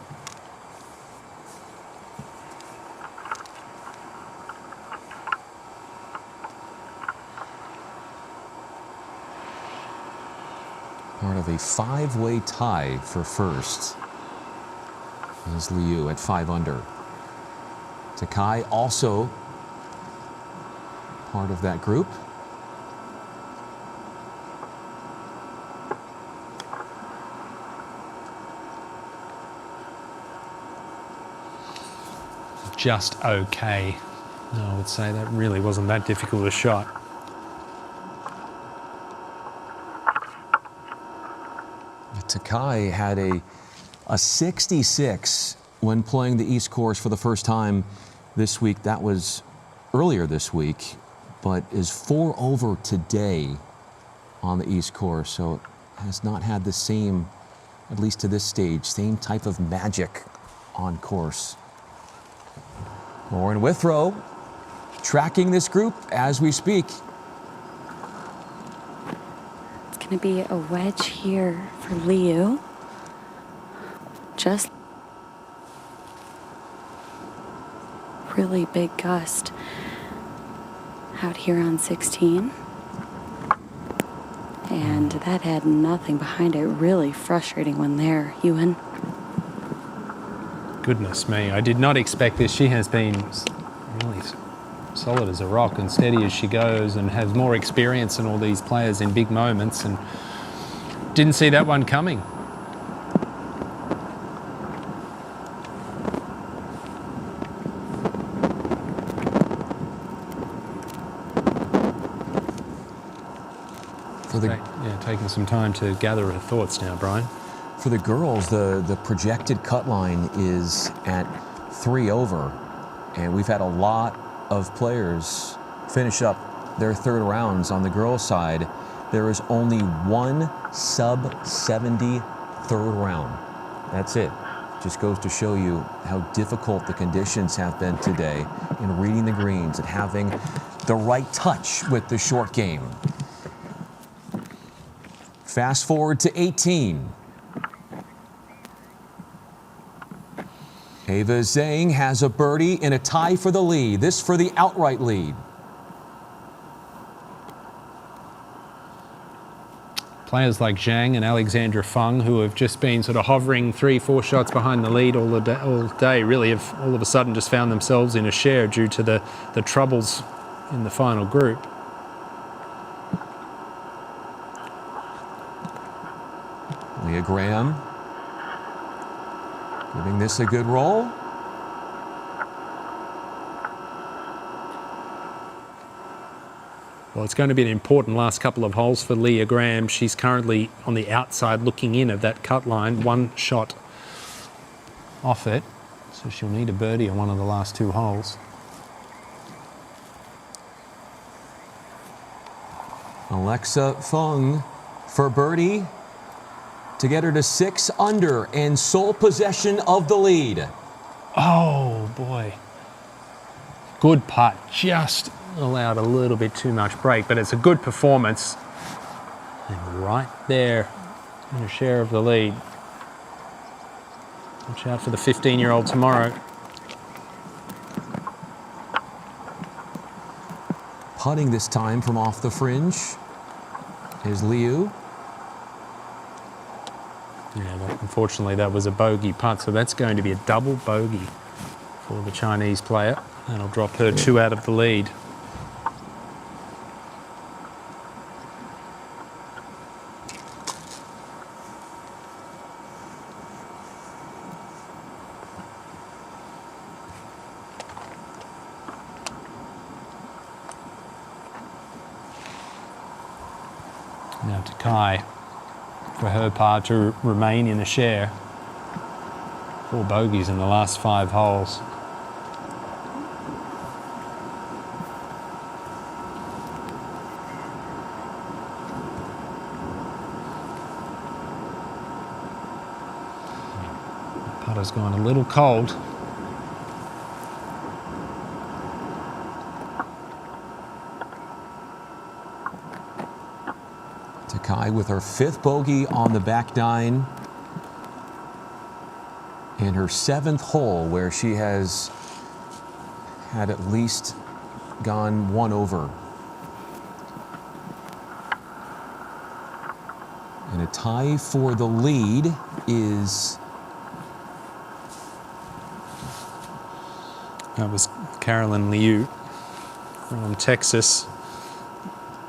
Part of a 5-way tie for first. Is Liu at 5 under. Takai also part of that group. Just okay. No, I would say that really wasn't that difficult a shot. Takai had a 66 when playing the East Course for the first time this week. That was earlier this week, but is 4 over today on the East Course. So has not had the same, at least to this stage, same type of magic on course. Lauren Withrow tracking this group as we speak. It's going to be a wedge here for Liu. Just really big gust out here on 16. And that had nothing behind it. Really frustrating one there, Ewan. Goodness me, I did not expect this. She has been really solid as a rock and steady as she goes and has more experience than all these players in big moments, and didn't see that one coming. Taking some time to gather her thoughts now, Brian. For the girls, the projected cut line is at 3 over, and we've had a lot of players finish up their third rounds. On the girls' side, there is only one sub-70 third round. That's it. Just goes to show you how difficult the conditions have been today in reading the greens and having the right touch with the short game. Fast forward to 18. Ava Zhang has a birdie in a tie for the lead. This for the outright lead. Players like Zhang and Alexandra Fung, who have just been sort of hovering 3-4 shots behind the lead all day, really have all of a sudden just found themselves in a share due to the troubles in the final group. Leah Graham giving this a good roll. Well, it's going to be an important last couple of holes for Leah Graham. She's currently on the outside looking in of that cut line, 1 shot off it. So she'll need a birdie on one of the last 2 holes. Alexa Fung for birdie to get her to 6 under and sole possession of the lead. Oh boy. Good putt, just allowed a little bit too much break, but it's a good performance. And right there in a share of the lead. Watch out for the 15-year-old tomorrow. Putting this time from off the fringe is Liu. Yeah, unfortunately that was a bogey putt, so that's going to be a double bogey for the Chinese player. That'll drop her 2 out of the lead. Now to Kai for her par to remain in the share. 4 bogeys in the last 5 holes. Putter's gone a little cold. Takai with her 5th bogey on the back 9. And her 7th hole where she has had at least gone 1 over. And a tie for the lead is... That was Carolyn Liu from Texas.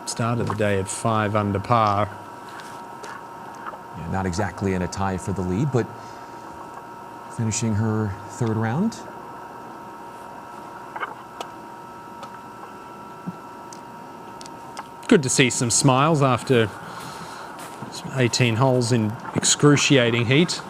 Started the day at 5 under par. Yeah, not exactly in a tie for the lead, but finishing her 3rd round. Good to see some smiles after 18 holes in excruciating heat.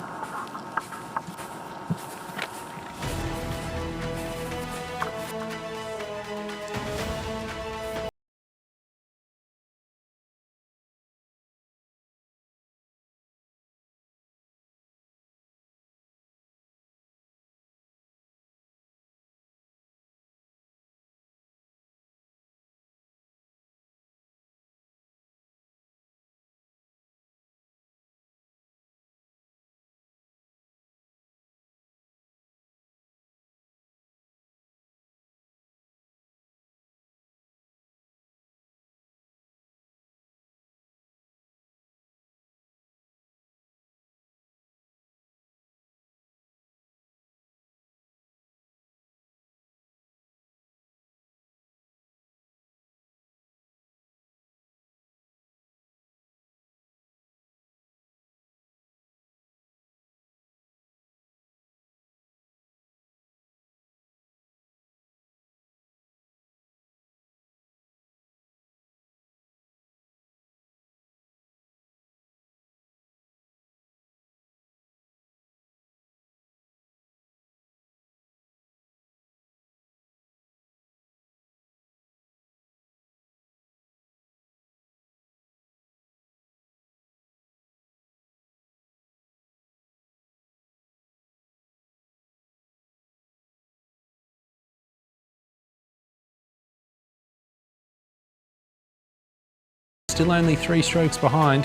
Still only 3 strokes behind.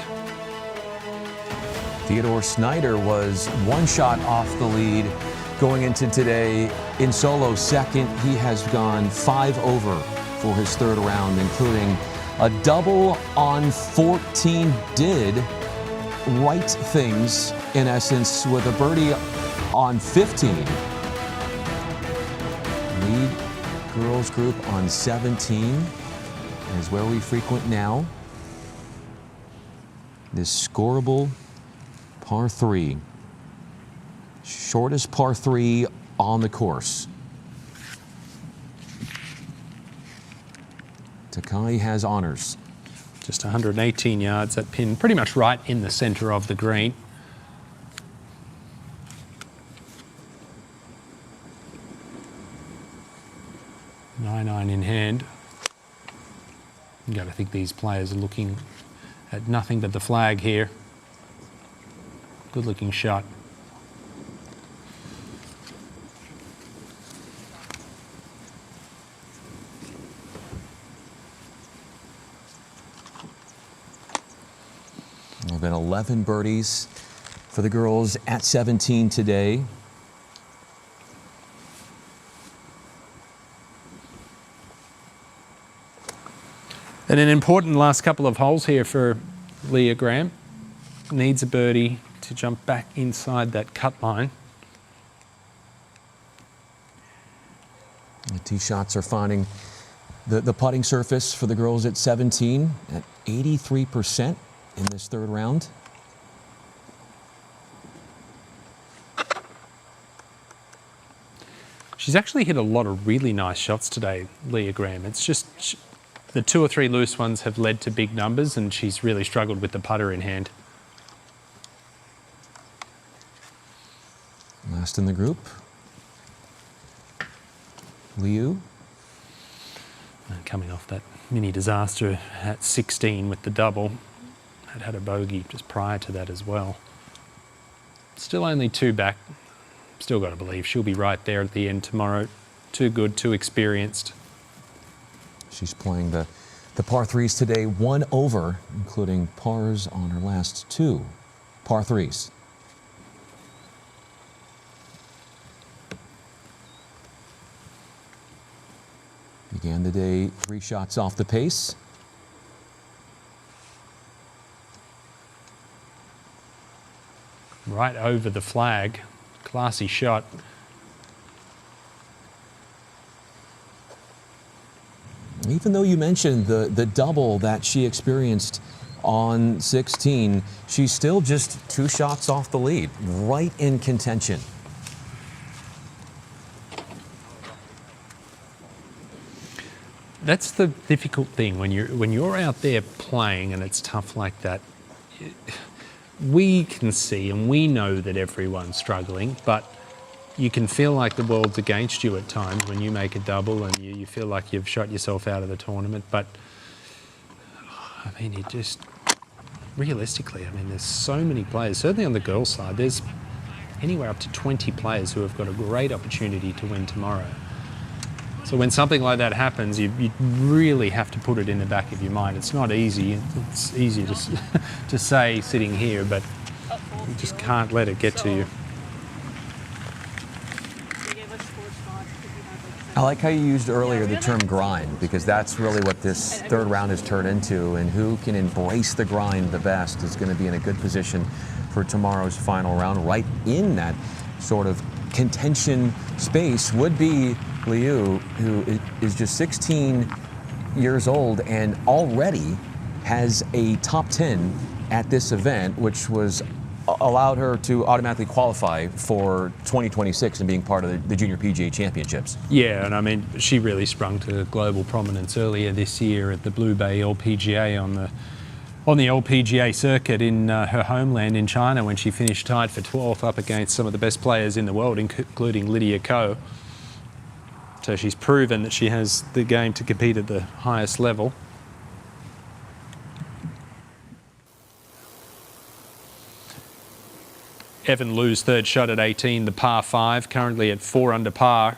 Theodore Snyder was 1 shot off the lead going into today. In solo 2nd, he has gone 5 over for his 3rd round, including a double on 14. Did right things, in essence, with a birdie on 15. Lead girls group on 17 is where we frequent now. This scoreable par 3. Shortest par 3 on the course. Takai has honors. Just 118 yards, that pin pretty much right in the center of the green. Nine in hand. You got to think these players are looking at nothing but the flag here. Good looking shot. There have been 11 birdies for the girls at 17 today. And an important last couple of holes here for Leah Graham. Needs a birdie to jump back inside that cut line. The tee shots are finding the putting surface for the girls at 17 at 83% in this third round. She's actually hit a lot of really nice shots today, Leah Graham. It's just the 2 or 3 loose ones have led to big numbers, and she's really struggled with the putter in hand. Last in the group, Liu. And coming off that mini disaster at 16 with the double, had a bogey just prior to that as well. Still only 2 back. Still got to believe she'll be right there at the end tomorrow. Too good, too experienced. She's playing the par 3s today, 1 over, including pars on her last 2 par 3s. Began the day 3 shots off the pace. Right over the flag. Classy shot. Even though you mentioned the double that she experienced on 16, she's still just 2 shots off the lead, right in contention. That's the difficult thing when you're out there playing and it's tough like that. We can see and we know that everyone's struggling, but you can feel like the world's against you at times when you make a double and you feel like you've shot yourself out of the tournament. But I mean, you just realistically, I mean, there's so many players, certainly on the girls' side, there's anywhere up to 20 players who have got a great opportunity to win tomorrow. So when something like that happens, you really have to put it in the back of your mind. It's not easy. It's easy to say sitting here, but you just can't let it get to you. I like how you used earlier the term grind, because that's really what this third round has turned into, and who can embrace the grind the best is going to be in a good position for tomorrow's final round. Right in that sort of contention space would be Liu, who is just 16 years old and already has a top 10 at this event, which was allowed her to automatically qualify for 2026 and being part of the Junior PGA Championships. Yeah, and I mean, she really sprung to global prominence earlier this year at the Blue Bay LPGA on the LPGA circuit in her homeland in China, when she finished tied for 12th up against some of the best players in the world, including Lydia Ko. So she's proven that she has the game to compete at the highest level. Evan Liu's third shot at 18, the par 5, currently at 4 under par.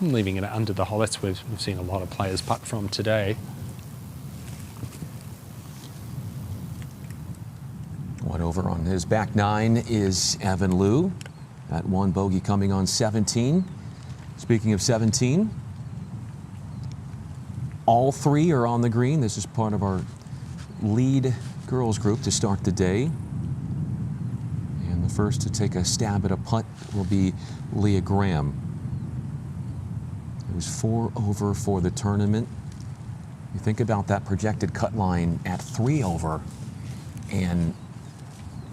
Leaving it under the hole. That's where we've seen a lot of players putt from today. One over on his back 9 is Evan Liu. That 1 bogey coming on 17. Speaking of 17, all 3 are on the green. This is part of our lead girls group to start the day. And the first to take a stab at a putt will be Leah Graham. It was 4 over for the tournament. You think about that projected cut line at 3 over, and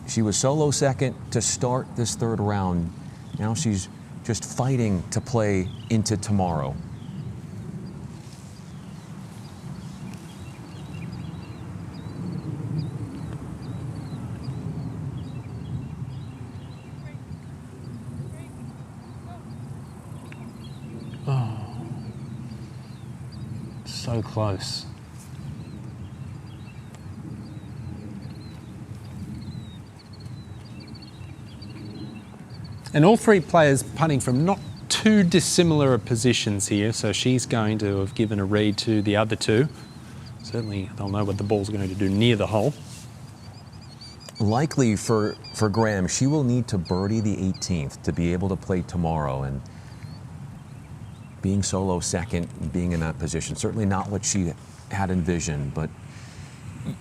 she was solo second to start this third round. Now she's just fighting to play into tomorrow. Oh, so close. And all 3 players putting from not too dissimilar positions here, so she's going to have given a read to the other 2. Certainly they'll know what the ball's going to do near the hole. Likely for Graham, she will need to birdie the 18th to be able to play tomorrow, and being solo second, being in that position, certainly not what she had envisioned, but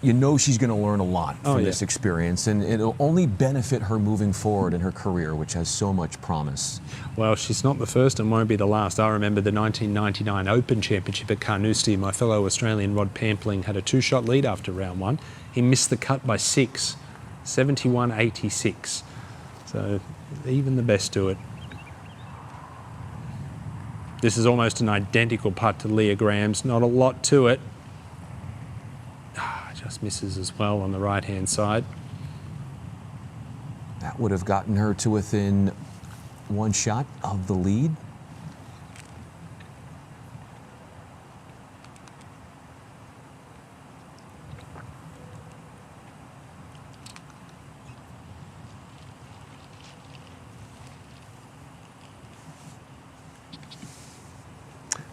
you know she's going to learn a lot from this experience, and it'll only benefit her moving forward in her career, which has so much promise. Well, she's not the first and won't be the last. I remember the 1999 Open Championship at Carnoustie. My fellow Australian Rod Pampling had a 2-shot lead after round 1. He missed the cut by 6, 71-86. So even the best do it. This is almost an identical putt to Leah Graham's. Not a lot to it. Just misses as well on the right-hand side. That would have gotten her to within 1 shot of the lead.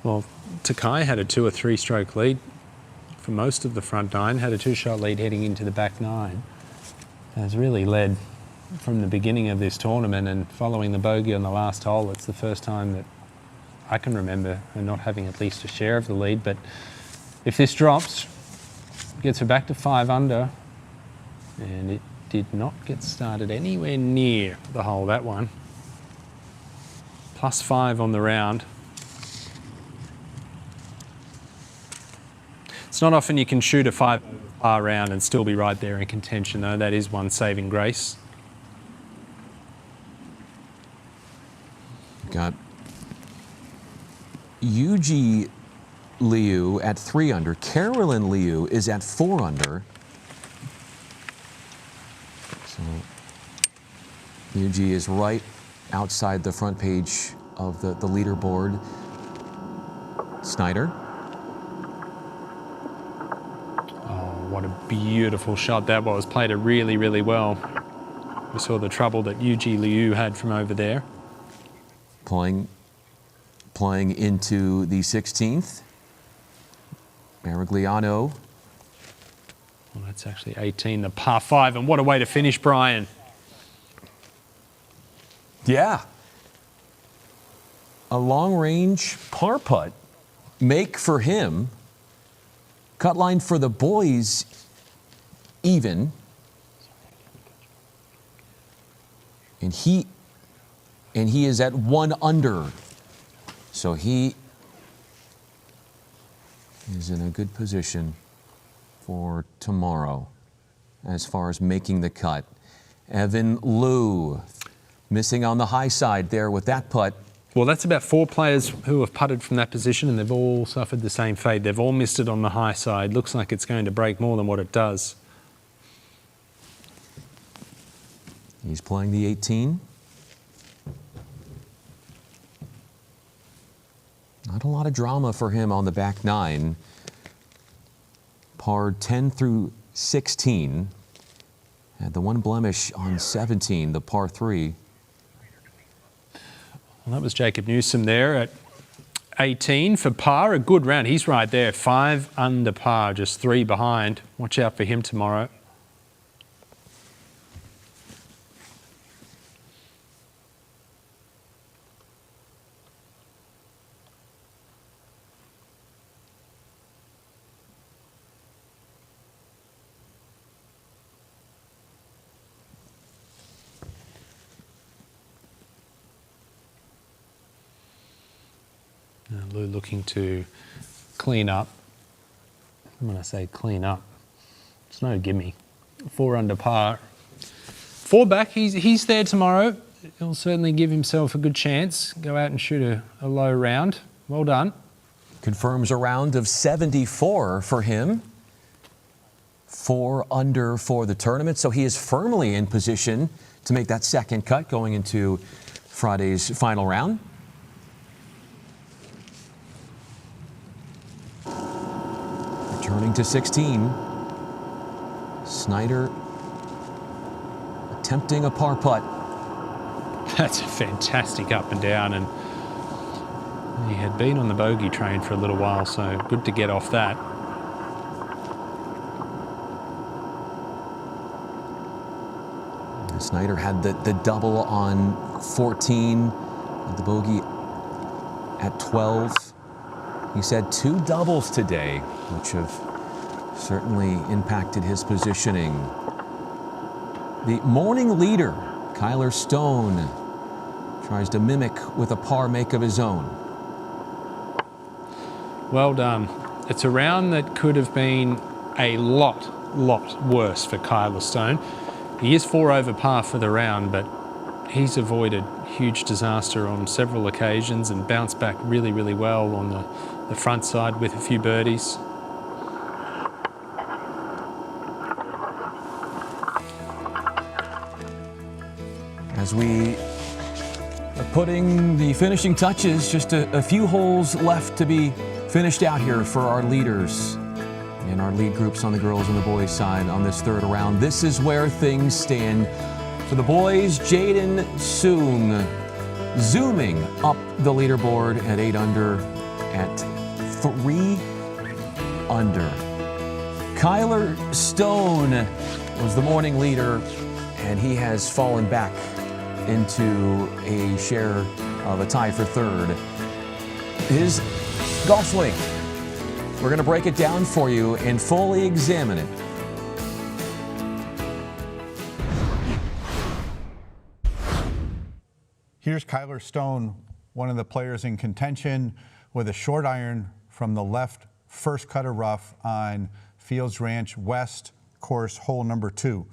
Well, Takai had a 2 or 3 stroke lead for most of the front 9, had a 2-shot lead heading into the back 9. Has really led from the beginning of this tournament, and following the bogey on the last hole, it's the first time that I can remember her not having at least a share of the lead. But if this drops, gets her back to 5 under, and it did not get started anywhere near the hole, that one. +5 on the round. It's not often you can shoot a 5 par round and still be right there in contention, though. That is one saving grace. Got Yuji Liu at 3 under. Carolyn Liu is at 4 under. So Yuji is right outside the front page of the leaderboard. Snyder. What a beautiful shot that was. Played it really, really well. We saw the trouble that Yuji Liu had from over there. Playing into the 16th. Marigliano. Well, that's actually 18, the par 5, and what a way to finish, Brian. Yeah. A long-range par putt. Make for him. Cut line for the boys, even. And he is at 1 under. So he is in a good position for tomorrow as far as making the cut. Evan Liu missing on the high side there with that putt. Well, that's about 4 players who have putted from that position, and they've all suffered the same fate. They've all missed it on the high side. Looks like it's going to break more than what it does. He's playing the 18. Not a lot of drama for him on the back 9. Par 10 through 16. Had the one blemish on 17, the par 3. Well, that was Jacob Newsom there at 18 for par. A good round. He's right there. 5 under par, just 3 behind. Watch out for him tomorrow. Lou looking to clean up. When I say clean up, it's no gimme. 4 under par. 4 back, he's there tomorrow. He'll certainly give himself a good chance. Go out and shoot a low round. Well done. Confirms a round of 74 for him. 4 under for the tournament, so he is firmly in position to make that second cut going into Friday's final round. Returning to 16. Snyder attempting a par putt. That's a fantastic up and down, and he had been on the bogey train for a little while, so good to get off that. Snyder had the double on 14, the bogey at 12. He's had 2 doubles today, which have certainly impacted his positioning. The morning leader, Kyler Stone, tries to mimic with a par make of his own. Well done. It's a round that could have been a lot worse for Kyler Stone. He is 4 over par for the round, but he's avoided huge disaster on several occasions and bounced back really, really well on the front side with a few birdies. As we are putting the finishing touches, just a few holes left to be finished out here for our leaders and our lead groups on the girls and the boys side on this third round. This is where things stand. For the boys, Jaden Soong zooming up the leaderboard at 8 under at 3 under. Kyler Stone was the morning leader, and he has fallen back into a share of a tie for third. His golf swing, we're going to break it down for you and fully examine it. Here's Kyler Stone, one of the players in contention, with a short iron from the left first cut of rough on Fields Ranch West course, hole number 2.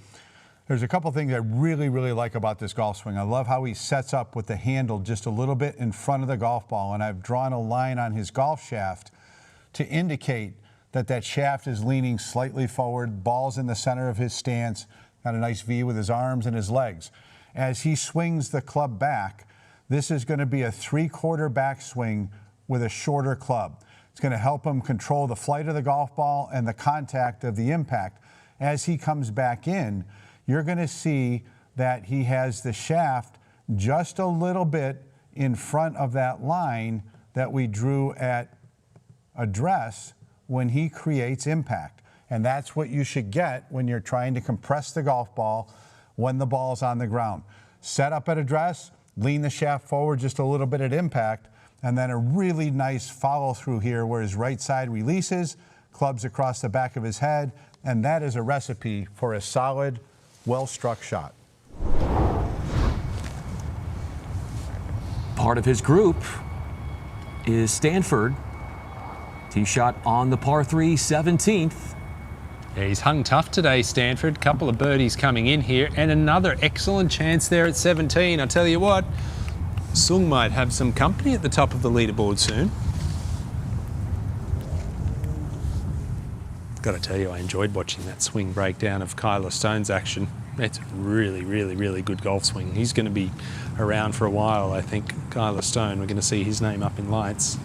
There's a couple things I really like about this golf swing. I love how he sets up with the handle just a little bit in front of the golf ball, and I've drawn a line on his golf shaft to indicate that that shaft is leaning slightly forward, ball's in the center of his stance, got a nice V with his arms and his legs. As he swings the club back, this is going to be a 3/4 backswing with a shorter club. It's going to help him control the flight of the golf ball and the contact of the impact. As he comes back in, you're going to see that he has the shaft just a little bit in front of that line that we drew at address when he creates impact. And that's what you should get when you're trying to compress the golf ball when the ball's on the ground. Set up at address, lean the shaft forward just a little bit at impact, and then a really nice follow through here where his right side releases, clubs across the back of his head, and that is a recipe for a solid, well-struck shot. Part of his group is Stanford. Tee shot on the par 3, 17th. Yeah, he's hung tough today, Stanford. Couple of birdies coming in here, and another excellent chance there at 17. I tell you what, Soong might have some company at the top of the leaderboard soon. Got to tell you, I enjoyed watching that swing breakdown of Kyler Stone's action. It's a really good golf swing. He's going to be around for a while, I think. Kyler Stone, we're going to see his name up in lights.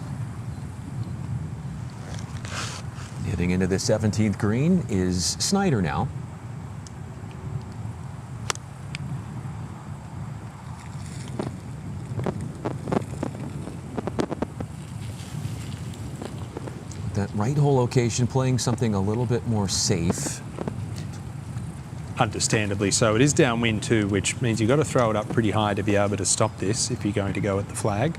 Heading into the 17th green is Snyder now. That right hole location, playing something a little bit more safe. Understandably so. It is downwind too, which means you've got to throw it up pretty high to be able to stop this if you're going to go at the flag.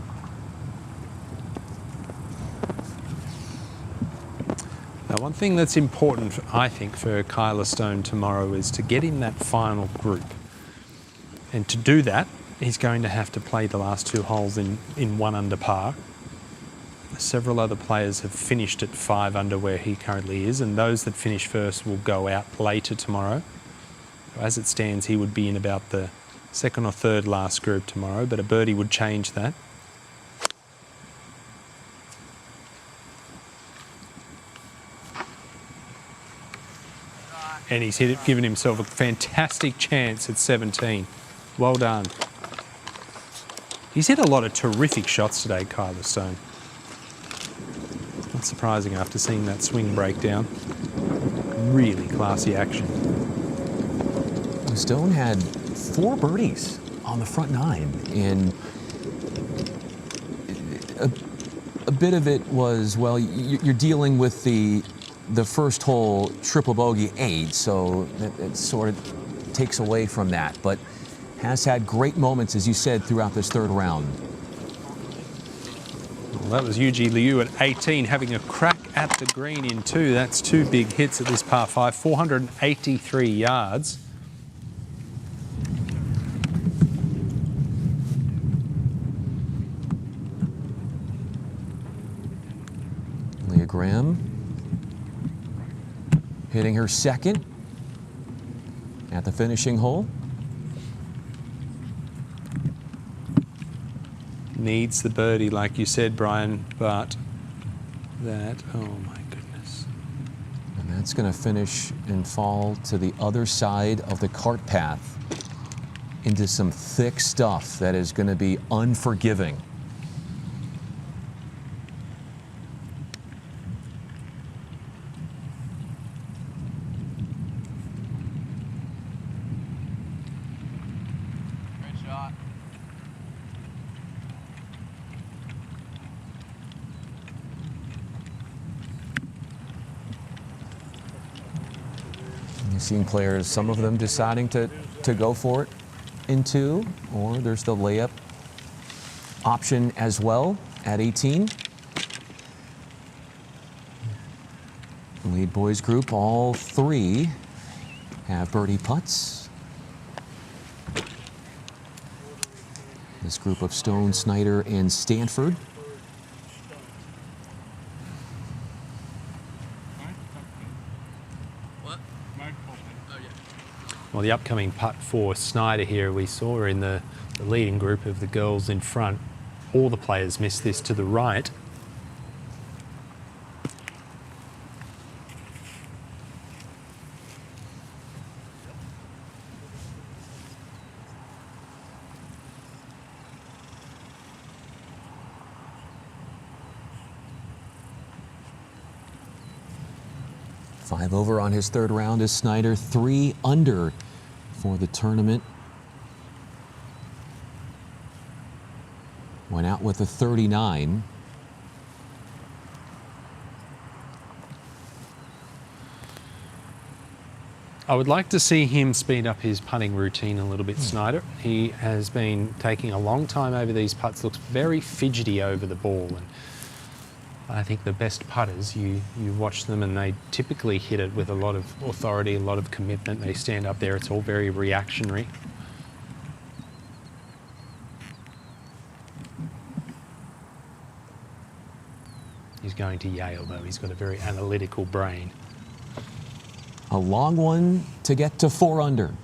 Now, one thing that's important, I think, for Kyler Stone tomorrow is to get in that final group. And to do that, he's going to have to play the last 2 holes in 1 under par. Several other players have finished at 5 under where he currently is, and those that finish first will go out later tomorrow. As it stands, he would be in about the 2nd or 3rd last group tomorrow, but a birdie would change that. And he's hit it, given himself a fantastic chance at 17. Well done. He's hit a lot of terrific shots today, Kyler Stone. Not surprising after seeing that swing breakdown. Really classy action. Stone had 4 birdies on the front 9, and a bit of it was, well, you're dealing with the first hole triple bogey 8, so it sort of takes away from that, but has had great moments, as you said, throughout this 3rd round. Well, that was Yuji Liu at 18, having a crack at the green in 2. That's 2 big hits at this par 5, 483 yards. Leah Graham hitting her second at the finishing hole. Needs the birdie, like you said, Brian, but that, oh my goodness. And that's going to finish and fall to the other side of the cart path into some thick stuff that is going to be unforgiving. You're seeing players, some of them deciding to go for it in 2, or there's the layup option as well at 18. The lead boys group, all 3 have birdie putts. This group of Stone, Snyder, and Stanford. Well, the upcoming putt for Snyder here, we saw her in the leading group of the girls in front. All the players missed this to the right. Five over on his third round is Snyder, 3 under for the tournament. Went out with a 39. I would like to see him speed up his putting routine a little bit, Snyder. He has been taking a long time over these putts, looks very fidgety over the ball. And I think the best putters, you watch them and they typically hit it with a lot of authority, a lot of commitment. They stand up there, it's all very reactionary. He's going to Yale though, he's got a very analytical brain. A long one to get to 4 under.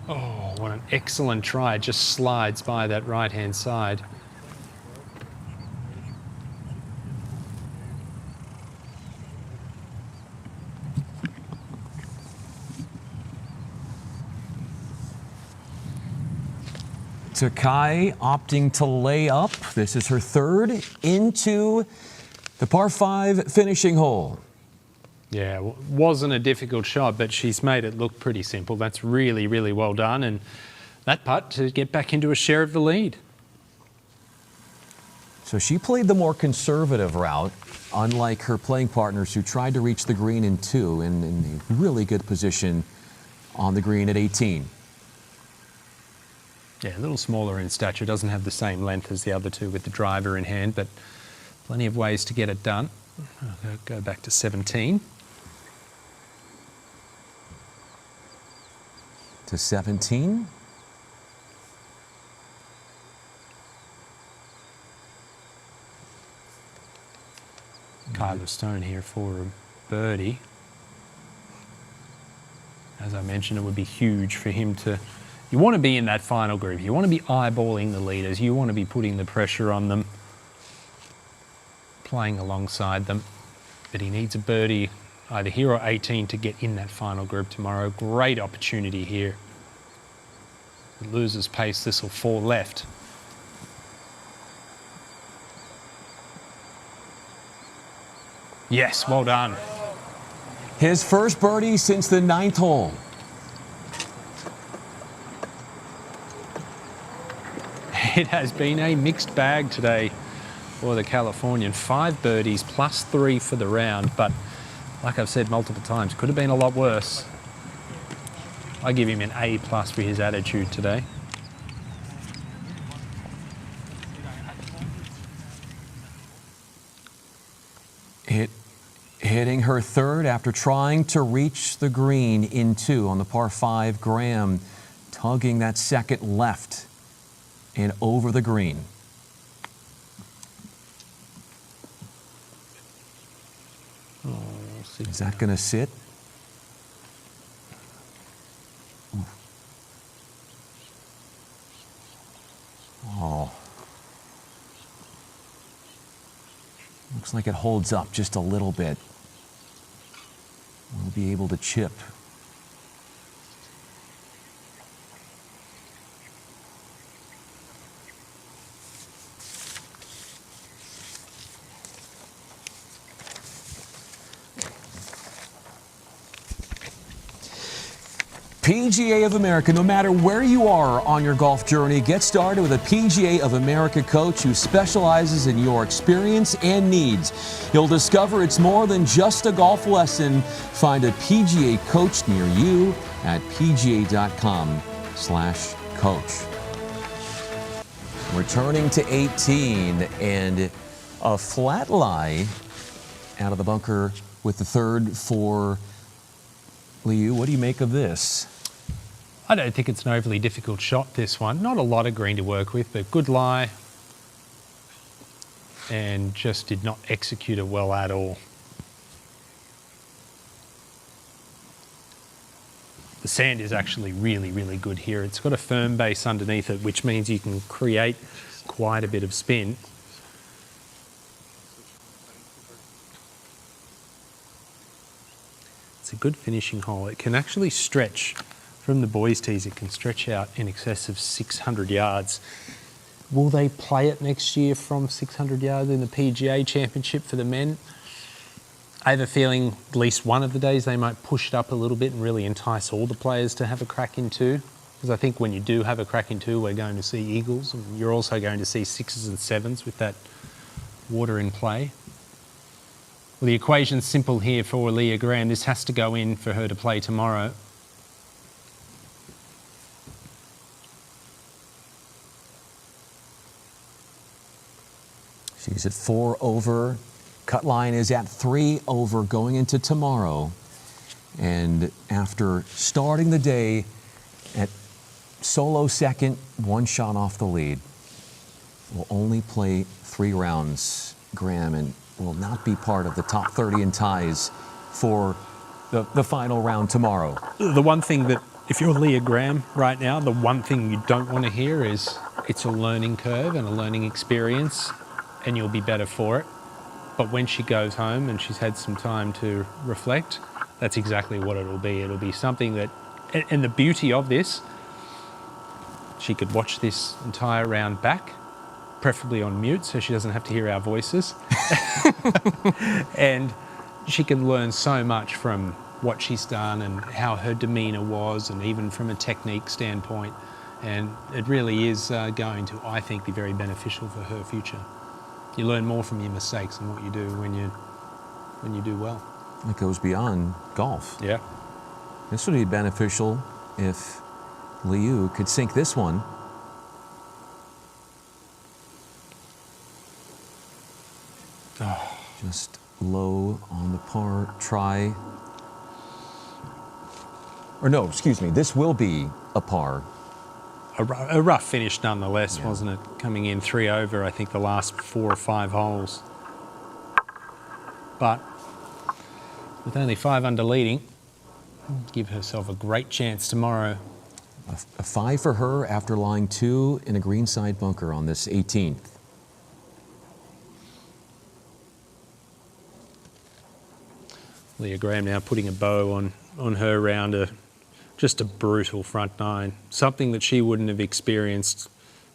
Oh, what an excellent try. It just slides by that right-hand side. Takai opting to lay up. This is her third into the par 5 finishing hole. Yeah, wasn't a difficult shot, but she's made it look pretty simple. That's really, really well done. And that putt to get back into a share of the lead. So she played the more conservative route, unlike her playing partners who tried to reach the green in 2 and in a really good position on the green at 18. Yeah, a little smaller in stature, doesn't have the same length as the other 2 with the driver in hand, but plenty of ways to get it done. I'll go back to 17. To 17. Kyla Stone here for a birdie. As I mentioned, it would be huge for him to... You want to be in that final group. You want to be eyeballing the leaders. You want to be putting the pressure on them, playing alongside them. But he needs a birdie either here or 18 to get in that final group tomorrow. Great opportunity here. If it loses pace, this will fall left. Yes, well done. His first birdie since the 9th hole. It has been a mixed bag today for the Californian. 5 birdies plus 3 for the round, but like I've said multiple times, could have been a lot worse. I give him an A+ for his attitude today. Hitting her third after trying to reach the green in 2 on the par 5. Graham tugging that second left and over the green. Is that going to sit? Oh. Looks like it holds up just a little bit. We'll be able to chip. PGA of America, no matter where you are on your golf journey, get started with a PGA of America coach who specializes in your experience and needs. You'll discover it's more than just a golf lesson. Find a PGA coach near you at pga.com/coach. Returning to 18 and a flat lie out of the bunker with the third for Liu. What do you make of this? I don't think it's an overly difficult shot, this one. Not a lot of green to work with, but good lie. And just did not execute it well at all. The sand is actually really, really good here. It's got a firm base underneath it, which means you can create quite a bit of spin. It's a good finishing hole. It can actually stretch from the boys' tees. It can stretch out in excess of 600 yards. Will they play it next year from 600 yards in the PGA Championship for the men? I have a feeling at least one of the days they might push it up a little bit and really entice all the players to have a crack in 2. Because I think when you do have a crack in 2, we're going to see eagles, and you're also going to see 6s and 7s with that water in play. Well, the equation's simple here for Leah Graham. This has to go in for her to play tomorrow. She's at 4 over. Cut line is at 3 over going into tomorrow. And after starting the day at solo second, 1 shot off the lead, will only play 3 rounds, Graham, and will not be part of the top 30 in ties for the final round tomorrow. The one thing that, if you're Leah Graham right now, the one thing you don't want to hear is it's a learning curve and a learning experience, and you'll be better for it. But when she goes home and she's had some time to reflect, that's exactly what it'll be. It'll be something that, and the beauty of this, she could watch this entire round back, preferably on mute so she doesn't have to hear our voices. And she can learn so much from what she's done and how her demeanour was, and even from a technique standpoint. And it really is going to, I think, be very beneficial for her future. You learn more from your mistakes than what you do when you do well. It goes beyond golf. Yeah. This would be beneficial if Liu could sink this one. Oh. Just low on the par try. Or no, excuse me, this will be a par. A rough finish nonetheless, yeah. Wasn't it? Coming in 3 over, I think, the last 4 or 5 holes. But with only 5 under leading, give herself a great chance tomorrow. A 5 for her after lying 2 in a greenside bunker on this 18th. Leah Graham now putting a bow on her round. Just a brutal front 9, something that she wouldn't have experienced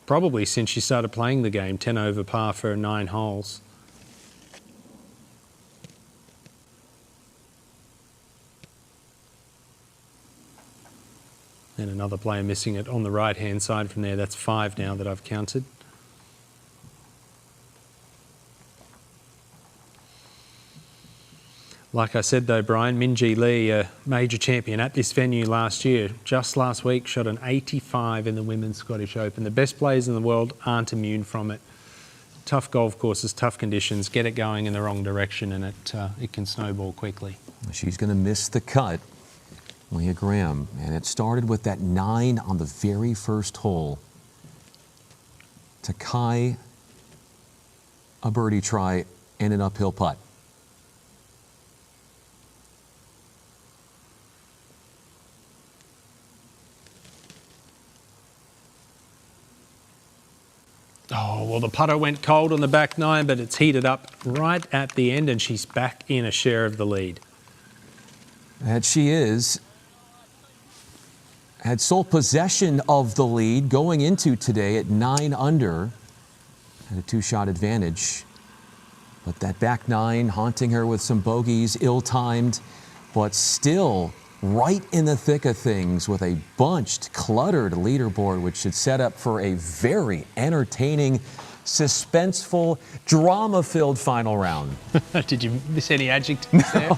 probably since she started playing the game. 10 over par for 9 holes. And another player missing it on the right-hand side from there. That's 5 now that I've counted. Like I said though, Brian, Minjee Lee, a major champion at this venue last year, just last week shot an 85 in the Women's Scottish Open. The best players in the world aren't immune from it. Tough golf courses, tough conditions, get it going in the wrong direction and it can snowball quickly. She's going to miss the cut, Leah Graham, and it started with that 9 on the very first hole. Takai, a birdie try and an uphill putt. Oh, well, the putter went cold on the back 9, but it's heated up right at the end and she's back in a share of the lead. That she is. Had sole possession of the lead going into today at 9 under. Had a 2-shot advantage. But that back 9 haunting her with some bogeys, ill-timed, but still right in the thick of things with a bunched, cluttered leaderboard, which should set up for a very entertaining, suspenseful, drama-filled final round. Did you miss any adjectives there?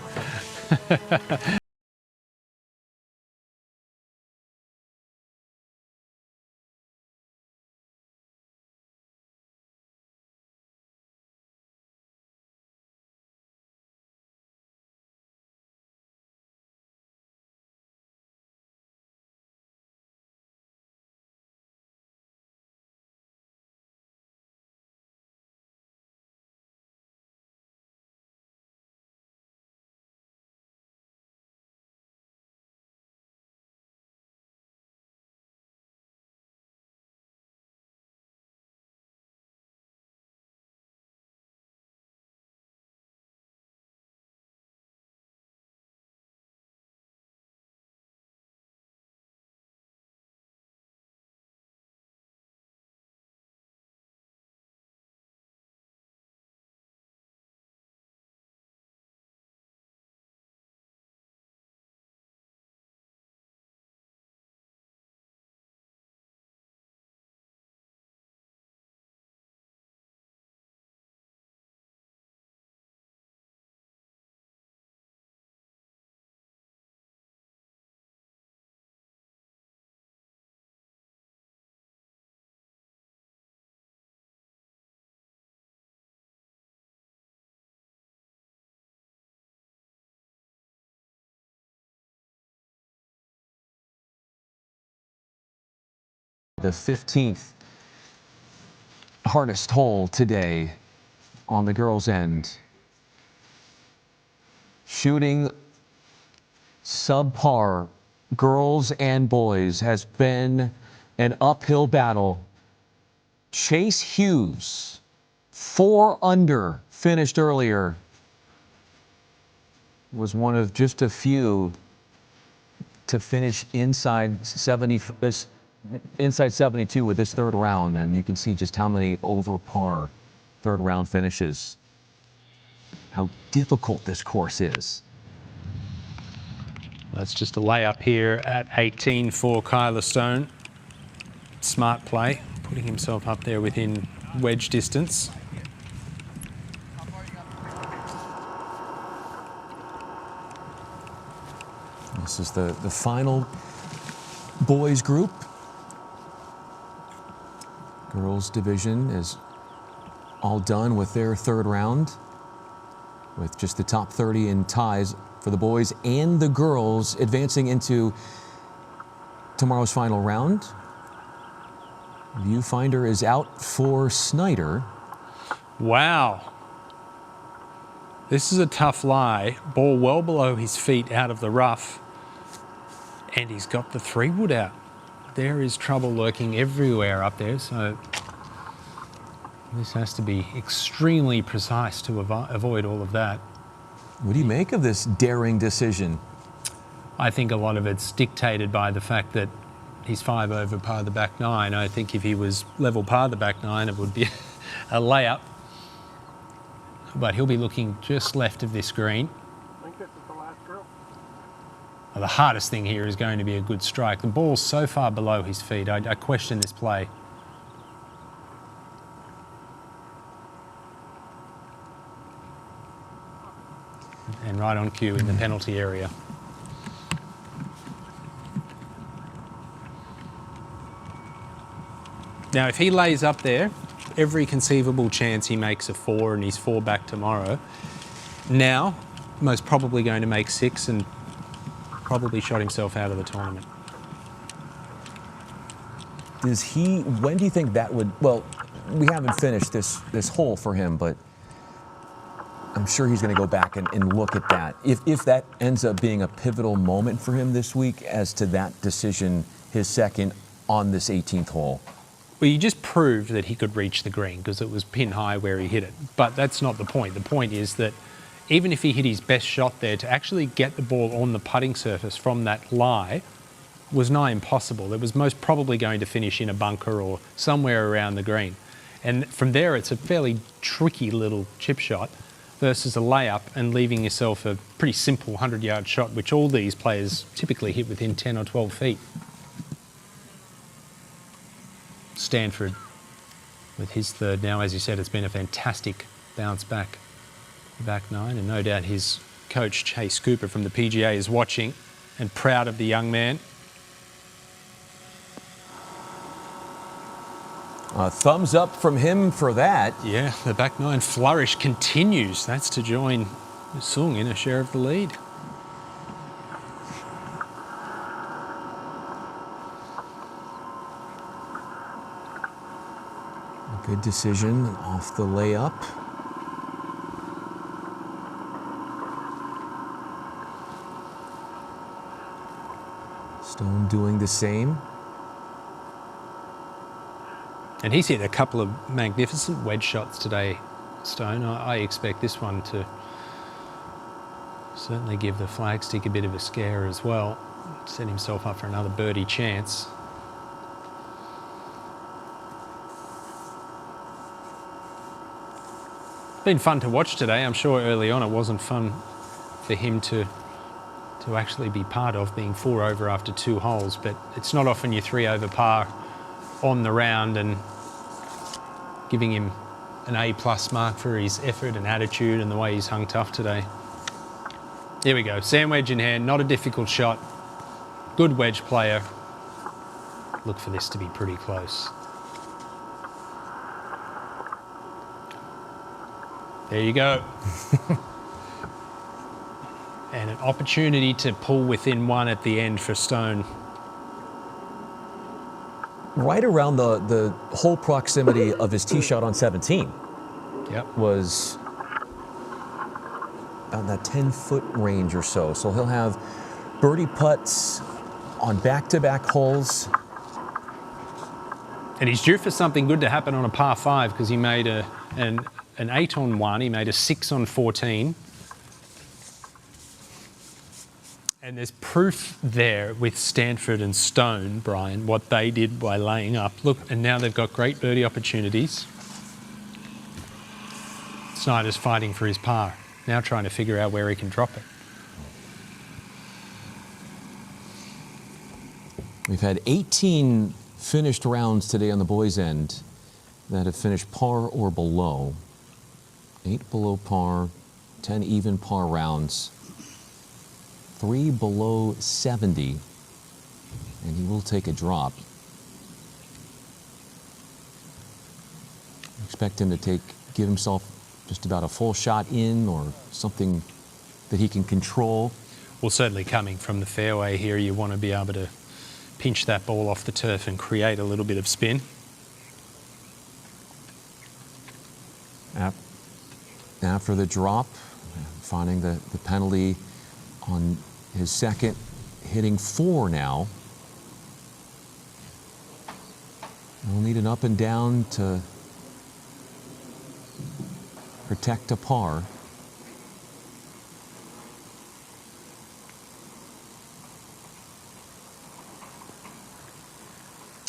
The 15th hardest hole today on the girls' end. Shooting subpar, girls and boys, has been an uphill battle. Chase Hughes, 4 under, finished earlier, was one of just a few to finish inside 72 with this third round, and you can see just how many over par third round finishes. How difficult this course is. That's just a layup here at 18 for Kyler Stone. Smart play, putting himself up there within wedge distance. This is the final boys group. Girls division is all done with their third round, with just the top 30 in ties for the boys and the girls advancing into tomorrow's final round. Viewfinder is out for Snyder. Wow. This is a tough lie. Ball well below his feet out of the rough. And he's got the 3-wood out. There is trouble lurking everywhere up there, so this has to be extremely precise to avoid all of that. What do you make of this daring decision? I think a lot of it's dictated by the fact that he's 5 over par the back 9. I think if he was level par the back 9, it would be a layup. But he'll be looking just left of this green. I think this is the last girl. The hardest thing here is going to be a good strike. The ball's so far below his feet. I question this play. and right on cue in the penalty area. Now, if he lays up there, every conceivable chance he makes a 4 and he's 4 back tomorrow. Now, most probably going to make 6 and probably shot himself out of the tournament. When do you think that would, well, we haven't finished this hole for him, but I'm sure he's going to go back and look at that. If that ends up being a pivotal moment for him this week as to that decision, his second on this 18th hole. Well, you just proved that he could reach the green because it was pin high where he hit it. But that's not the point. The point is that even if he hit his best shot there, to actually get the ball on the putting surface from that lie was nigh impossible. It was most probably going to finish in a bunker or somewhere around the green. And from there, it's a fairly tricky little chip shot versus a layup and leaving yourself a pretty simple 100-yard shot, which all these players typically hit within 10 or 12 feet. Stanford with his third now. As you said, it's been a fantastic bounce back nine, and no doubt his coach Chase Cooper from the PGA is watching and proud of the young man. Thumbs up from him for that. Yeah, the back nine flourish continues. That's to join Sung in a share of the lead. Good decision off the layup. Stone doing the same. And he's hit a couple of magnificent wedge shots today, Stone. I expect this one to certainly give the flagstick a bit of a scare as well. Set himself up for another birdie chance. Been fun to watch today. I'm sure early on it wasn't fun for him to actually be part of, being 4 over after 2 holes, but it's not often you're 3 over par on the round, and giving him an A+ mark for his effort and attitude and the way he's hung tough today. Here we go, sand wedge in hand, not a difficult shot. Good wedge player. Look for this to be pretty close. There you go. And an opportunity to pull within 1 at the end for Stone. Right around the hole proximity of his tee shot on 17. Yep. Was about that 10-foot range or so. So he'll have birdie putts on back-to-back holes. And he's due for something good to happen on a par 5 because he made an 8 on 1, he made a 6 on 14. And there's proof there with Stanford and Stone, Brian, what they did by laying up. Look, and now they've got great birdie opportunities. Snyder's fighting for his par, now trying to figure out where he can drop it. We've had 18 finished rounds today on the boys' end that have finished par or below. 8 below par, 10 even par rounds. 3 below 70, and he will take a drop. Expect him to give himself just about a full shot in or something that he can control. Well, certainly coming from the fairway here, you want to be able to pinch that ball off the turf and create a little bit of spin. After the drop, finding the penalty on his second, hitting 4 now. We'll need an up and down to protect a par.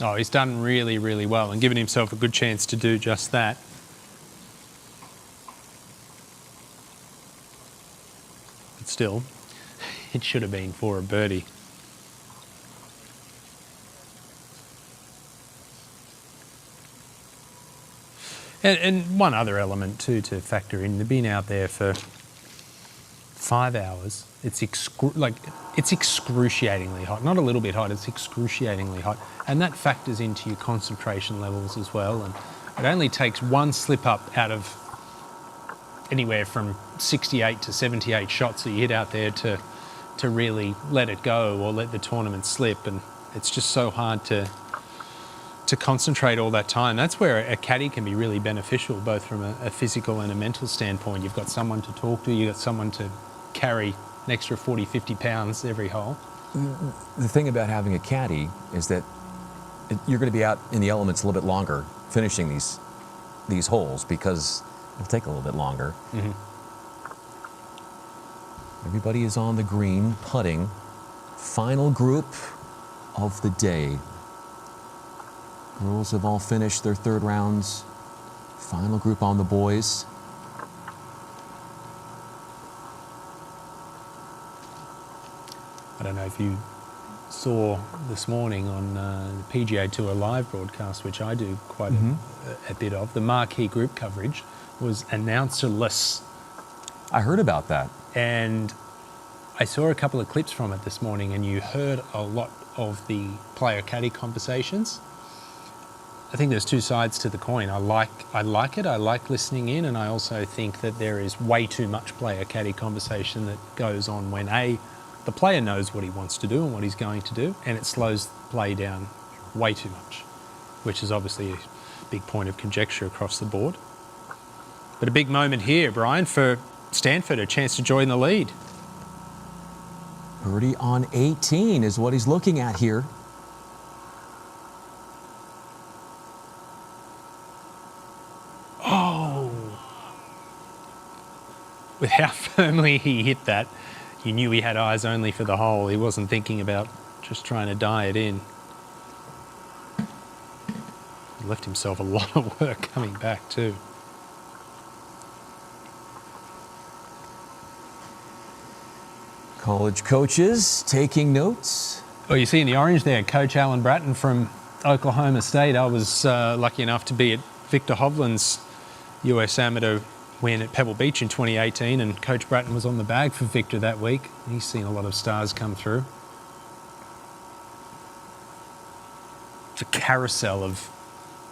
Oh, he's done really, really well and given himself a good chance to do just that. But still, it should have been for a birdie. And one other element too to factor in, being out there for 5 hours. It's excruciatingly hot. Not a little bit hot, it's excruciatingly hot. And that factors into your concentration levels as well. And it only takes one slip up out of anywhere from 68 to 78 shots that you hit out there to really let it go or let the tournament slip. And it's just so hard to concentrate all that time. That's where a caddy can be really beneficial, both from a physical and a mental standpoint. You've got someone to talk to, you've got someone to carry an extra 40, 50 pounds every hole. The thing about having a caddy is that you're going to be out in the elements a little bit longer finishing these holes because it'll take a little bit longer. Mm-hmm. Everybody is on the green, putting. Final group of the day. Girls have all finished their third rounds. Final group on the boys. I don't know if you saw this morning on the PGA Tour live broadcast, which I do quite a bit of, the marquee group coverage was announcerless. I heard about that. And I saw a couple of clips from it this morning, and you heard a lot of the player-caddy conversations. I think there's two sides to the coin. I like it. I like listening in, and I also think that there is way too much player-caddy conversation that goes on when the player knows what he wants to do and what he's going to do, and it slows the play down way too much, which is obviously a big point of conjecture across the board. But a big moment here, Brian, for Stanford, a chance to join the lead. Birdie on 18 is what he's looking at here. Oh! With how firmly he hit that, you knew he had eyes only for the hole. He wasn't thinking about just trying to die it in. He left himself a lot of work coming back too. College coaches taking notes. Oh, you see in the orange there, Coach Alan Bratton from Oklahoma State. I was lucky enough to be at Victor Hovland's US Amateur win at Pebble Beach in 2018, and Coach Bratton was on the bag for Victor that week. He's seen a lot of stars come through. It's a carousel of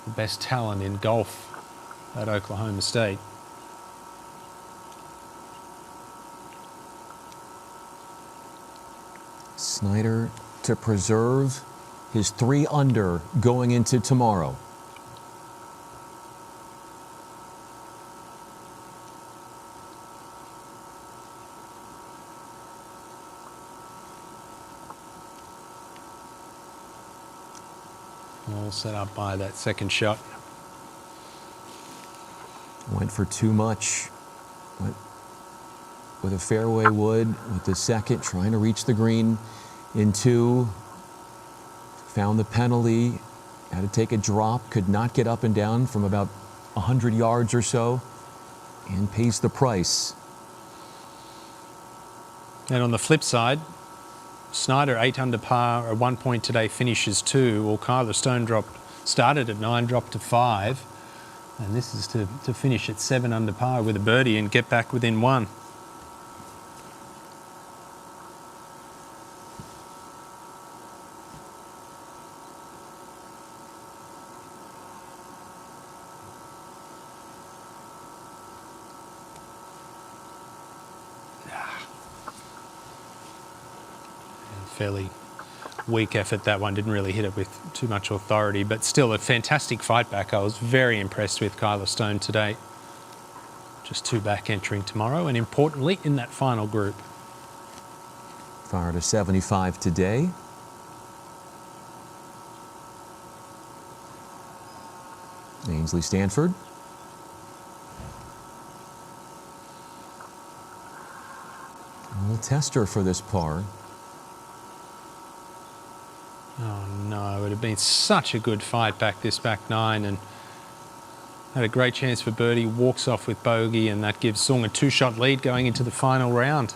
the best talent in golf at Oklahoma State. Snyder to preserve his 3 under going into tomorrow. All set up by that second shot. Went for too much. Went with a fairway wood with the second, trying to reach the green in 2. Found the penalty, had to take a drop, could not get up and down from about 100 yards or so, and pays the price. And on the flip side, Snyder 8 under par at 1 point today, finishes 2. Well, Kyler Stone started at 9, dropped to 5. And this is to finish at 7 under par with a birdie and get back within 1. Fairly weak effort, that one. Didn't really hit it with too much authority, but still a fantastic fight back. I was very impressed with Kyler Stone today. Just 2 back entering tomorrow, and importantly in that final group. Fired a 75 today. Ainsley Stanford. A little tester for this par. Oh no, it would have been such a good fight back, this back 9, and had a great chance for birdie, walks off with bogey, and that gives Sung a 2-shot lead going into the final round.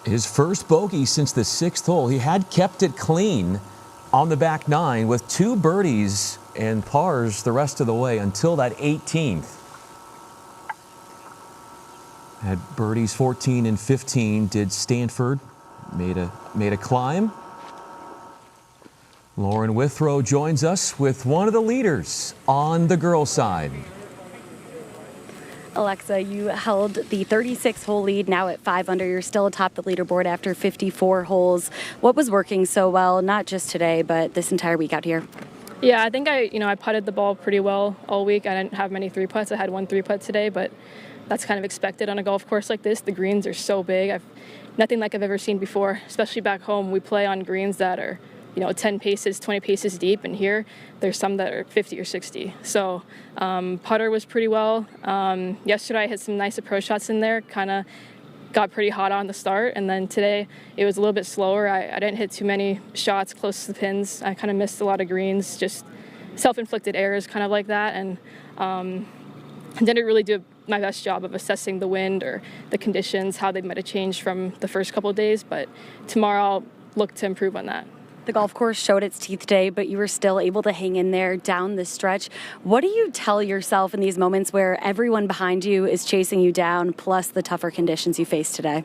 His first bogey since the 6th hole. He had kept it clean on the back 9 with 2 birdies and pars the rest of the way until that 18th. Had birdies 14 and 15. Did Stanford. Made a climb. Lauren Withrow joins us with one of the leaders on the girls' side. Alexa, you held the 36-hole lead, now at 5 under. You're still atop the leaderboard after 54 holes. What was working so well, not just today, but this entire week out here? Yeah, I think I putted the ball pretty well all week. I didn't have many 3-putts. I had 1 3-putt today, but that's kind of expected on a golf course like this. The greens are so big. Nothing like I've ever seen before, especially back home. We play on greens that are 10 paces, 20 paces deep, and here there's some that are 50 or 60. So putter was pretty well. Yesterday I had some nice approach shots in there, kind of got pretty hot on the start, and then today it was a little bit slower. I didn't hit too many shots close to the pins. I kind of missed a lot of greens, just self-inflicted errors kind of like that, and didn't really do my best job of assessing the wind or the conditions, how they might have changed from the first couple of days, but tomorrow I'll look to improve on that. The golf course showed its teeth today, but you were still able to hang in there down the stretch. What do you tell yourself in these moments where everyone behind you is chasing you down, plus the tougher conditions you faced today?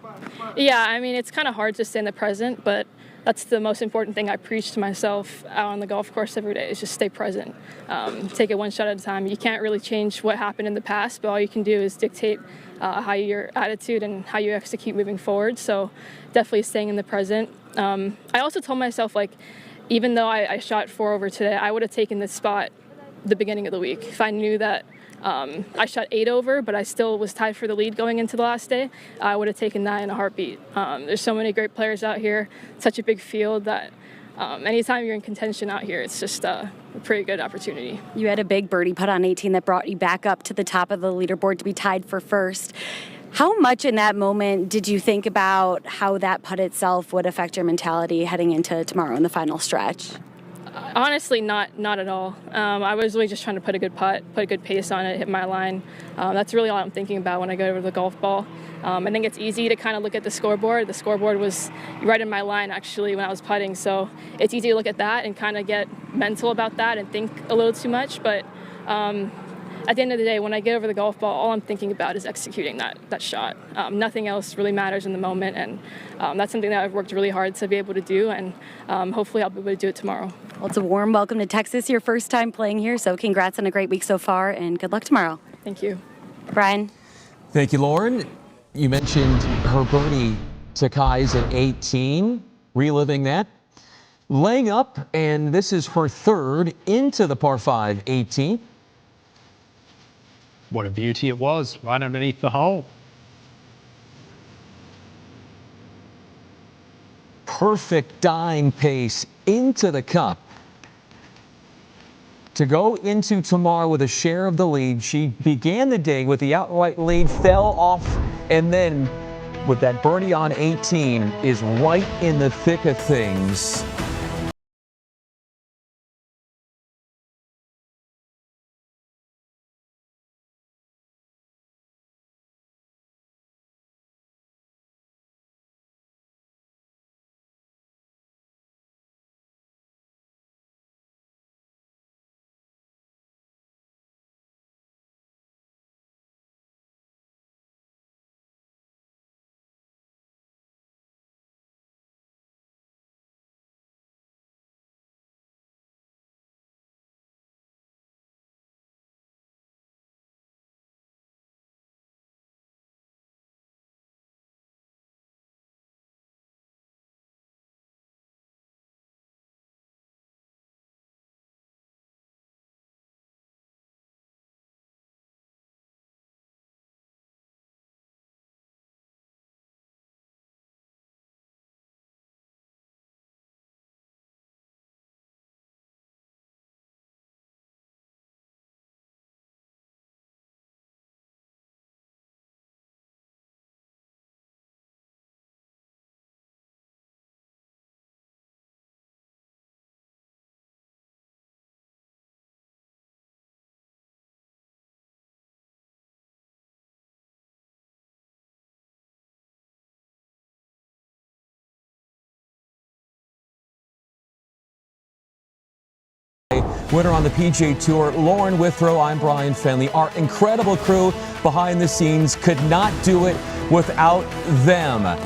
Yeah, I mean, it's kind of hard to stay in the present, but that's the most important thing I preach to myself out on the golf course every day, is just stay present. Take it one shot at a time. You can't really change what happened in the past, but all you can do is dictate how your attitude and how you execute moving forward. So definitely staying in the present. I also told myself, even though I shot 4 over today, I would have taken this spot the beginning of the week. If I knew that I shot 8 over, but I still was tied for the lead going into the last day, I would have taken that in a heartbeat. There's so many great players out here, such a big field that anytime you're in contention out here, it's just a pretty good opportunity. You had a big birdie putt on 18 that brought you back up to the top of the leaderboard to be tied for first. How much in that moment did you think about how that putt itself would affect your mentality heading into tomorrow in the final stretch? Honestly, not at all. I was really just trying to put a good putt, put a good pace on it, hit my line. That's really all I'm thinking about when I go over the golf ball. I think it's easy to kind of look at the scoreboard. The scoreboard was right in my line, actually, when I was putting. So it's easy to look at that and kind of get mental about that and think a little too much. But at the end of the day, when I get over the golf ball, all I'm thinking about is executing that shot. Nothing else really matters in the moment, and that's something that I've worked really hard to be able to do, and hopefully I'll be able to do it tomorrow. Well, it's a warm welcome to Texas, your first time playing here, so congrats on a great week so far, and good luck tomorrow. Thank you. Brian. Thank you, Lauren. You mentioned her birdie to Kai's at 18, reliving that. Laying up, and this is her third into the par 5 18. What a beauty it was, right underneath the hole. Perfect dying pace into the cup. To go into tomorrow with a share of the lead, she began the day with the outright lead, fell off, and then with that birdie on 18 is right in the thick of things. winner on the PGA Tour, Lauren Withrow. I'm Brian Fenley. Our incredible crew behind the scenes could not do it without them.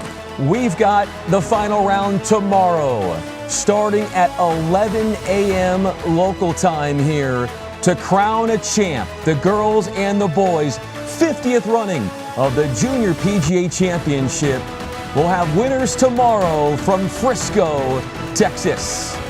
We've got the final round tomorrow, starting at 11 a.m. local time here to crown a champ, the girls and the boys, 50th running of the Junior PGA Championship. We'll have winners tomorrow from Frisco, Texas.